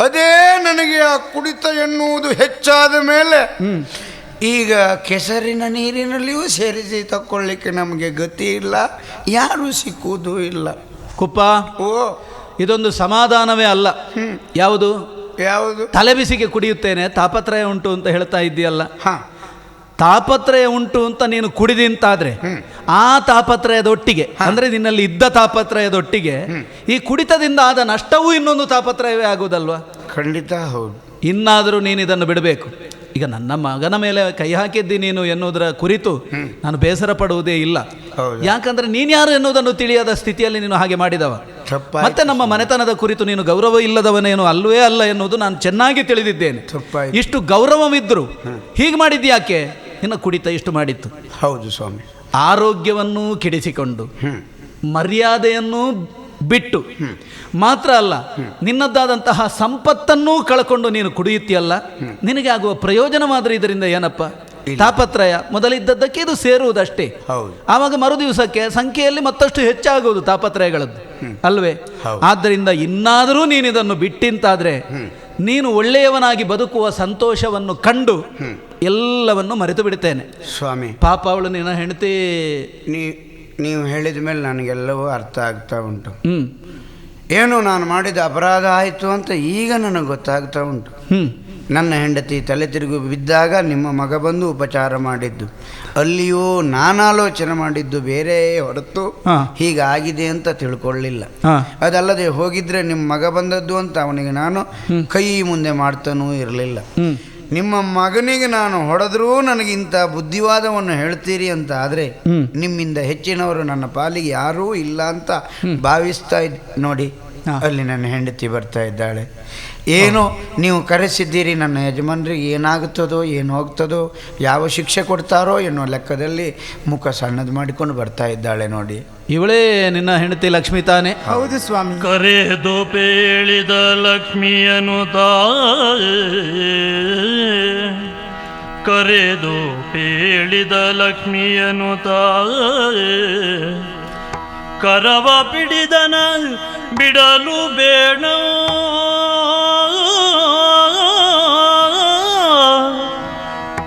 Speaker 2: ಅದೇ ನನಗೆ ಆ ಕುಡಿತ ಎನ್ನುವುದು ಹೆಚ್ಚಾದ ಮೇಲೆ ಈಗ ಕೆಸರಿನ ನೀರಿನಲ್ಲಿಯೂ ಸೇರಿಸಿ ತಕೊಳ್ಳಿಕ್ಕೆ ನಮಗೆ ಗತಿ ಇಲ್ಲ, ಯಾರು ಸಿಕ್ಕುವುದೂ ಇಲ್ಲ.
Speaker 7: ಕುಪ್ಪ, ಇದೊಂದು ಸಮಾಧಾನವೇ ಅಲ್ಲ. ಯಾವುದು
Speaker 2: ಯಾವುದು?
Speaker 7: ತಲೆ ಬಿಸಿಗೆ ಕುಡಿಯುತ್ತೇನೆ, ತಾಪತ್ರಯ ಉಂಟು ಅಂತ ಹೇಳ್ತಾ ಇದ್ದೀಯಲ್ಲ. ತಾಪತ್ರಯ ಉಂಟು ಅಂತ ನೀನು ಕುಡಿದಿಂತಾದ್ರೆ ಆ ತಾಪತ್ರಯದೊಟ್ಟಿಗೆ, ಅಂದ್ರೆ ನಿನ್ನಲ್ಲಿ ಇದ್ದ ತಾಪತ್ರಯದೊಟ್ಟಿಗೆ ಈ ಕುಡಿತದಿಂದ ಆದ ನಷ್ಟವೂ ಇನ್ನೊಂದು ತಾಪತ್ರಯವೇ ಆಗುವುದಲ್ವಾ?
Speaker 2: ಖಂಡಿತ ಹೌದು.
Speaker 7: ಇನ್ನಾದರೂ ನೀನು ಇದನ್ನು ಬಿಡಬೇಕು. ಈಗ ನನ್ನ ಮಗನ ಮೇಲೆ ಕೈ ಹಾಕಿದ್ದಿ ನೀನು ಎನ್ನುವುದರ ಕುರಿತು ನಾನು ಬೇಸರ ಪಡುವುದೇ ಇಲ್ಲ.
Speaker 2: ಹೌದು.
Speaker 7: ಯಾಕಂದ್ರೆ ನೀನು ಯಾರು ಎನ್ನುವುದನ್ನು ತಿಳಿಯದ ಸ್ಥಿತಿಯಲ್ಲಿ ನೀನು ಹಾಗೆ ಮಾಡಿದವ.
Speaker 2: ತಪ್ಪಾಯ್ತು.
Speaker 7: ಮತ್ತೆ ನಮ್ಮ ಮನೆತನದ ಕುರಿತು ನೀನು ಗೌರವ ಇಲ್ಲದವನೇನು ಅಲ್ಲವೇ ಅಲ್ಲ ಎನ್ನುವುದು ನಾನು ಚೆನ್ನಾಗಿ ತಿಳಿದಿದ್ದೇನೆ.
Speaker 2: ತಪ್ಪಾಯ್ತು.
Speaker 7: ಇಷ್ಟು ಗೌರವವಿದ್ದರೂ ಹೀಗೆ ಮಾಡಿದ್ಯಾಕೆ? ನಿನ್ನ ಕುಡಿತ ಇಷ್ಟು ಮಾಡಿತ್ತು.
Speaker 2: ಹೌದು ಸ್ವಾಮಿ.
Speaker 7: ಆರೋಗ್ಯವನ್ನೂ ಕೆಡಿಸಿಕೊಂಡು ಮರ್ಯಾದೆಯನ್ನೂ ಬಿಟ್ಟು ಮಾತ್ರ ಅಲ್ಲ, ನಿನ್ನದ್ದಾದಂತಹ ಸಂಪತ್ತನ್ನೂ ಕಳ್ಕೊಂಡು ನೀನು ಕುಡಿಯುತ್ತೀಯಲ್ಲ, ನಿನಗೆ ಆಗುವ ಪ್ರಯೋಜನ ಮಾತ್ರ ಇದರಿಂದ ಏನಪ್ಪ? ತಾಪತ್ರಯ ಮೊದಲಿದ್ದದ್ದಕ್ಕೆ ಇದು ಸೇರುವುದಷ್ಟೇ.
Speaker 2: ಹೌದು.
Speaker 7: ಆವಾಗ ಮರು ದಿವಸಕ್ಕೆ ಸಂಖ್ಯೆಯಲ್ಲಿ ಮತ್ತಷ್ಟು ಹೆಚ್ಚಾಗುವುದು ತಾಪತ್ರಯಗಳದ್ದು, ಅಲ್ವೇ? ಆದ್ದರಿಂದ ಇನ್ನಾದರೂ ನೀನು ಇದನ್ನು ಬಿಟ್ಟಿಂತಾದ್ರೆ ನೀನು ಒಳ್ಳೆಯವನಾಗಿ ಬದುಕುವ ಸಂತೋಷವನ್ನು ಕಂಡು ಎಲ್ಲವನ್ನು ಮರೆತು ಬಿಡ್ತೇನೆ
Speaker 2: ಸ್ವಾಮಿ.
Speaker 7: ಪಾಪ ಅವಳು ನಿನ್ನ ಹೆಂಡತಿ.
Speaker 2: ನೀವು ಹೇಳಿದ ಮೇಲೆ ನನಗೆಲ್ಲವೂ ಅರ್ಥ ಆಗ್ತಾ ಉಂಟು. ಏನು ನಾನು ಮಾಡಿದ ಅಪರಾಧ ಆಯಿತು ಅಂತ ಈಗ ನನಗೆ ಗೊತ್ತಾಗ್ತಾ ಉಂಟು. ನನ್ನ ಹೆಂಡತಿ ತಲೆ ತಿರುಗಿ ಬಿದ್ದಾಗ ನಿಮ್ಮ ಮಗ ಬಂದು ಉಪಚಾರ ಮಾಡಿದ್ದು, ಅಲ್ಲಿಯೂ ನಾನಾಲೋಚನೆ ಮಾಡಿದ್ದು ಬೇರೆ ಹೊರತು ಹೀಗಾಗಿದೆ ಅಂತ ತಿಳ್ಕೊಳ್ಳಿಲ್ಲ. ಅದಲ್ಲದೆ ಹೋಗಿದ್ರೆ ನಿಮ್ಮ ಮಗ ಬಂದದ್ದು ಅಂತ ಅವನಿಗೆ ನಾನು ಕೈ ಮುಂದೆ ಮಾಡ್ತಾನೂ ಇರಲಿಲ್ಲ. ನಿಮ್ಮ ಮಗನಿಗೆ ನಾನು ಹೊಡೆದ್ರೂ ನನಗಿಂತ ಬುದ್ಧಿವಾದವನ್ನು ಹೇಳ್ತೀರಿ ಅಂತ ಆದರೆ ನಿಮ್ಮಿಂದ ಹೆಚ್ಚಿನವರು ನನ್ನ ಪಾಲಿಗೆ ಯಾರೂ ಇಲ್ಲ ಅಂತ ಭಾವಿಸ್ತಾ ನೋಡಿ. ಅಲ್ಲಿ ನನ್ನ ಹೆಂಡತಿ ಬರ್ತಾ ಇದ್ದಾಳೆ. ಏನೋ ನೀವು ಕರೆಸಿದ್ದೀರಿ, ನನ್ನ ಯಜಮಾನ್ರಿಗೆ ಏನಾಗುತ್ತದೋ ಏನು ಹೋಗ್ತದೋ, ಯಾವ ಶಿಕ್ಷೆ ಕೊಡ್ತಾರೋ ಎನ್ನುವ ಲೆಕ್ಕದಲ್ಲಿ ಮುಖ ಸಣ್ಣದು ಮಾಡಿಕೊಂಡು ಬರ್ತಾ ಇದ್ದಾಳೆ ನೋಡಿ.
Speaker 7: ಇವಳೇ ನಿನ್ನ ಹೆಂಡತಿ ಲಕ್ಷ್ಮಿ ತಾನೆ?
Speaker 4: ಹೌದು ಸ್ವಾಮಿ.
Speaker 1: ಕರೆದು ಪೇಳಿದ ಲಕ್ಷ್ಮಿಯನು ತಾಯೇ, ಕರೆದು ಪೇಳಿದ ಲಕ್ಷ್ಮಿಯನು ತಾಯೇ, ಕರವ ಪಿಡಿದನ ಬಿಡಲು ಬೇಡ,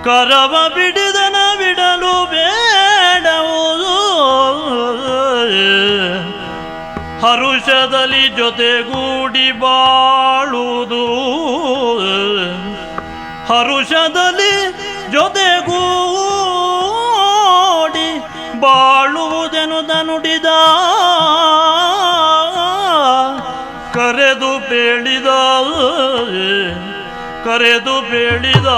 Speaker 1: ಕರವ ಬಿಡಿದನ ಬಿಡಲು ಬೇಡವುದು, ಹರುಷದಲ್ಲಿ ಜೊತೆಗೂಡಿ ಬಾಳುವುದು, ಹರುಷದಲ್ಲಿ ಜೊತೆಗೂಡಿ ಬಾಳುವುದೆನುದ ನುಡಿದ, ಕರೆದು ಬೇಳಿದ, ಕರೆದು ಬೇಳಿದ.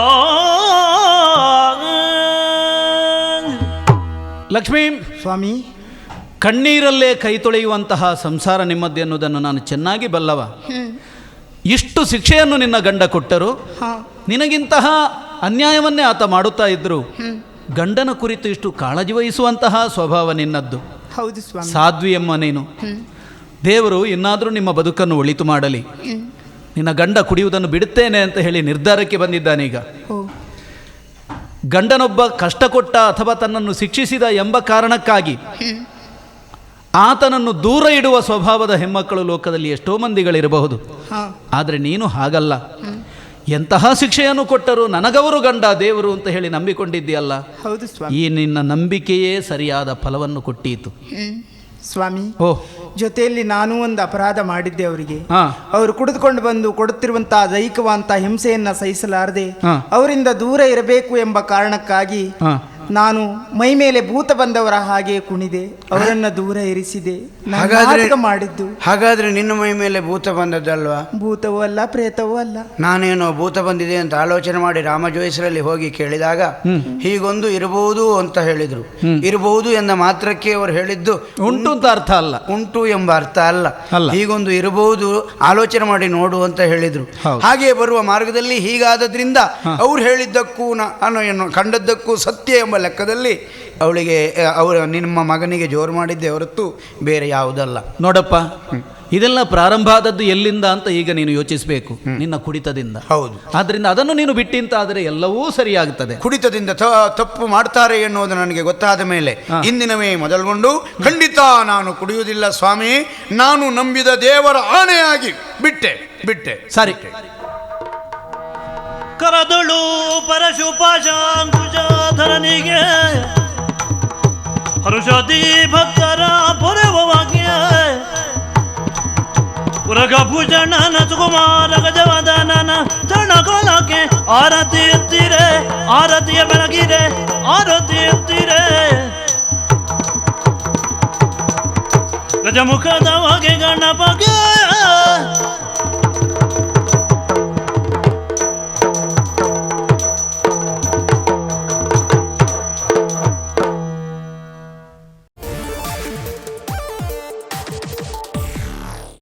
Speaker 7: ಲಕ್ಷ್ಮೀ
Speaker 4: ಸ್ವಾಮಿ,
Speaker 7: ಕಣ್ಣೀರಲ್ಲೇ ಕೈ ತೊಳೆಯುವಂತಹ ಸಂಸಾರ ನಿಮ್ಮದ್ದು ಎನ್ನುವುದನ್ನು ನಾನು ಚೆನ್ನಾಗಿ ಬಲ್ಲವ. ಇಷ್ಟು ಶಿಕ್ಷೆಯನ್ನು ನಿನ್ನ ಗಂಡ ಕೊಟ್ಟರು, ನಿನಗಿಂತಹ ಅನ್ಯಾಯವನ್ನೇ ಆತ ಮಾಡುತ್ತಾ ಇದ್ರು, ಗಂಡನ ಕುರಿತು ಇಷ್ಟು ಕಾಳಜಿ ವಹಿಸುವಂತಹ ಸ್ವಭಾವ ನಿನ್ನದ್ದು.
Speaker 4: ಹೌದು ಸ್ವಾಮಿ.
Speaker 7: ಸಾಧ್ವಿ ಎಮ್ಮ ನೀನು. ದೇವರು ಇನ್ನಾದರೂ ನಿಮ್ಮ ಬದುಕನ್ನು ಒಳಿತು ಮಾಡಲಿ. ನಿನ್ನ ಗಂಡ ಕುಡಿಯುವುದನ್ನು ಬಿಡುತ್ತೇನೆ ಅಂತ ಹೇಳಿ ನಿರ್ಧಾರಕ್ಕೆ ಬಂದಿದ್ದಾನೀಗ. ಗಂಡನೊಬ್ಬ ಕಷ್ಟ ಕೊಟ್ಟ ಅಥವಾ ತನ್ನನ್ನು ಶಿಕ್ಷಿಸಿದ ಎಂಬ ಕಾರಣಕ್ಕಾಗಿ ಆತನನ್ನು ದೂರ ಇಡುವ ಸ್ವಭಾವದ ಹೆಣ್ಮಕ್ಕಳು ಲೋಕದಲ್ಲಿ ಎಷ್ಟೋ ಮಂದಿಗಳಿರಬಹುದು. ಆದರೆ ನೀನು ಹಾಗಲ್ಲ. ಎಂತಹ ಶಿಕ್ಷೆಯನ್ನು ಕೊಟ್ಟರು ನನಗವರು ಗಂಡ ದೇವರು ಅಂತ ಹೇಳಿ ನಂಬಿಕೊಂಡಿದ್ದೀಯಲ್ಲ.
Speaker 4: ಹೌದು ಸ್ವಾಮಿ.
Speaker 7: ಈ ನಿನ್ನ ನಂಬಿಕೆಯೇ ಸರಿಯಾದ ಫಲವನ್ನು ಕೊಟ್ಟೀತು
Speaker 4: ಸ್ವಾಮಿ.
Speaker 7: ಓಹ್,
Speaker 4: ಜೊತೆಯಲ್ಲಿ ನಾನು ಒಂದು ಅಪರಾಧ ಮಾಡಿದ್ದೆ ಅವರಿಗೆ.
Speaker 7: ಹಾ,
Speaker 4: ಅವರು ಕುಡಿದುಕೊಂಡು ಬಂದು ಕೊಡುತ್ತಿರುವಂತಹ ದೈಹಿಕವಂತ ಹಿಂಸೆಯನ್ನ ಸಹಿಸಲಾರದೆ ಅವರಿಂದ ದೂರ ಇರಬೇಕು ಎಂಬ ಕಾರಣಕ್ಕಾಗಿ ನಾನು ಮೈ ಮೇಲೆ ಭೂತ ಬಂದವರ ಹಾಗೆ ಕುಣಿದೆ, ಅವರನ್ನ ದೂರ ಇರಿಸಿದೆ, ನಾಟಕ ಮಾಡಿದ್ದು.
Speaker 2: ಹಾಗಾದ್ರೆ ನಿನ್ನ ಮೈ ಮೇಲೆ ಭೂತ ಬಂದದ್ದಲ್ವಾ?
Speaker 4: ಭೂತವೂ ಅಲ್ಲ, ಪ್ರೇತವೂ ಅಲ್ಲ.
Speaker 2: ನಾನೇನೋ ಭೂತ ಬಂದಿದೆ ಅಂತ ಆಲೋಚನೆ ಮಾಡಿ ರಾಮಜೋಯಿಸರಲ್ಲಿ ಹೋಗಿ ಕೇಳಿದಾಗ ಹೀಗೊಂದು ಇರಬಹುದು ಅಂತ ಹೇಳಿದ್ರು. ಇರಬಹುದು ಎಂದ ಮಾತ್ರಕ್ಕೆ ಅವರು ಹೇಳಿದ್ದು
Speaker 7: ಉಂಟು ಅಂತ ಅರ್ಥ ಅಲ್ಲ,
Speaker 2: ಉಂಟು ಎಂಬ ಅರ್ಥ ಅಲ್ಲ. ಹೀಗೊಂದು ಇರಬಹುದು, ಆಲೋಚನೆ ಮಾಡಿ ನೋಡು ಅಂತ ಹೇಳಿದ್ರು. ಹಾಗೆ ಬರುವ ಮಾರ್ಗದಲ್ಲಿ ಹೀಗಾದದ್ರಿಂದ ಅವ್ರು ಹೇಳಿದ್ದಕ್ಕೂ ನಾನು ಕಂಡದ್ದಕ್ಕೂ ಸತ್ಯ ಎಂಬ ಲೆಕ್ಕದಲ್ಲಿ ಅವಳಿಗೆ ನಿಮ್ಮ ಮಗನಿಗೆ ಜೋರು ಮಾಡಿದ್ದೆ ಹೊರತು ಬೇರೆ ಯಾವುದಲ್ಲ.
Speaker 7: ನೋಡಪ್ಪ, ಇದೆಲ್ಲ ಪ್ರಾರಂಭ ಆದದ್ದು ಎಲ್ಲಿಂದ ಅಂತ ಈಗ ನೀನು ಯೋಚಿಸಬೇಕು. ನಿನ್ನ ಕುಡಿತದಿಂದ.
Speaker 2: ಹೌದು.
Speaker 7: ಆದ್ರಿಂದ ಅದನ್ನು ನೀನು ಬಿಟ್ಟಿಂತ ಆದರೆ ಎಲ್ಲವೂ ಸರಿಯಾಗುತ್ತದೆ.
Speaker 2: ಕುಡಿತದಿಂದ ತಪ್ಪು ಮಾಡ್ತಾರೆ ಎನ್ನುವುದು ನನಗೆ ಗೊತ್ತಾದ ಮೇಲೆ ಇಂದಿನವೇ ಮೊದಲುಗೊಂಡು ಖಂಡಿತ ನಾನು ಕುಡಿಯುವುದಿಲ್ಲ ಸ್ವಾಮಿ, ನಾನು ನಂಬಿದ ದೇವರ ಆಣೆಯಾಗಿ ಬಿಟ್ಟೆ.
Speaker 7: ಸರಿ.
Speaker 1: ಕರದಳು ಪರಶುಪಾಶಾಂಕುಶಾಧರನಿಗೆ ಹರುಷದಿ ಭಕ್ತರ ಪೊರೆವವಾಗೆ ಉರಗಭೂಷಣನ ಸುಕುಮಾರ ಗಜವದನನ ಚರಣಕೋಲಕ್ಕೆ ಆರತಿ ಎತ್ತಿರೆ, ಆರತಿಯ ಬೆಳಗಿರೆ, ಆರತಿ ಎತ್ತಿರೆ, ಗಜಮುಖದ ಹೊಗೆ ಗಣಪಗೆ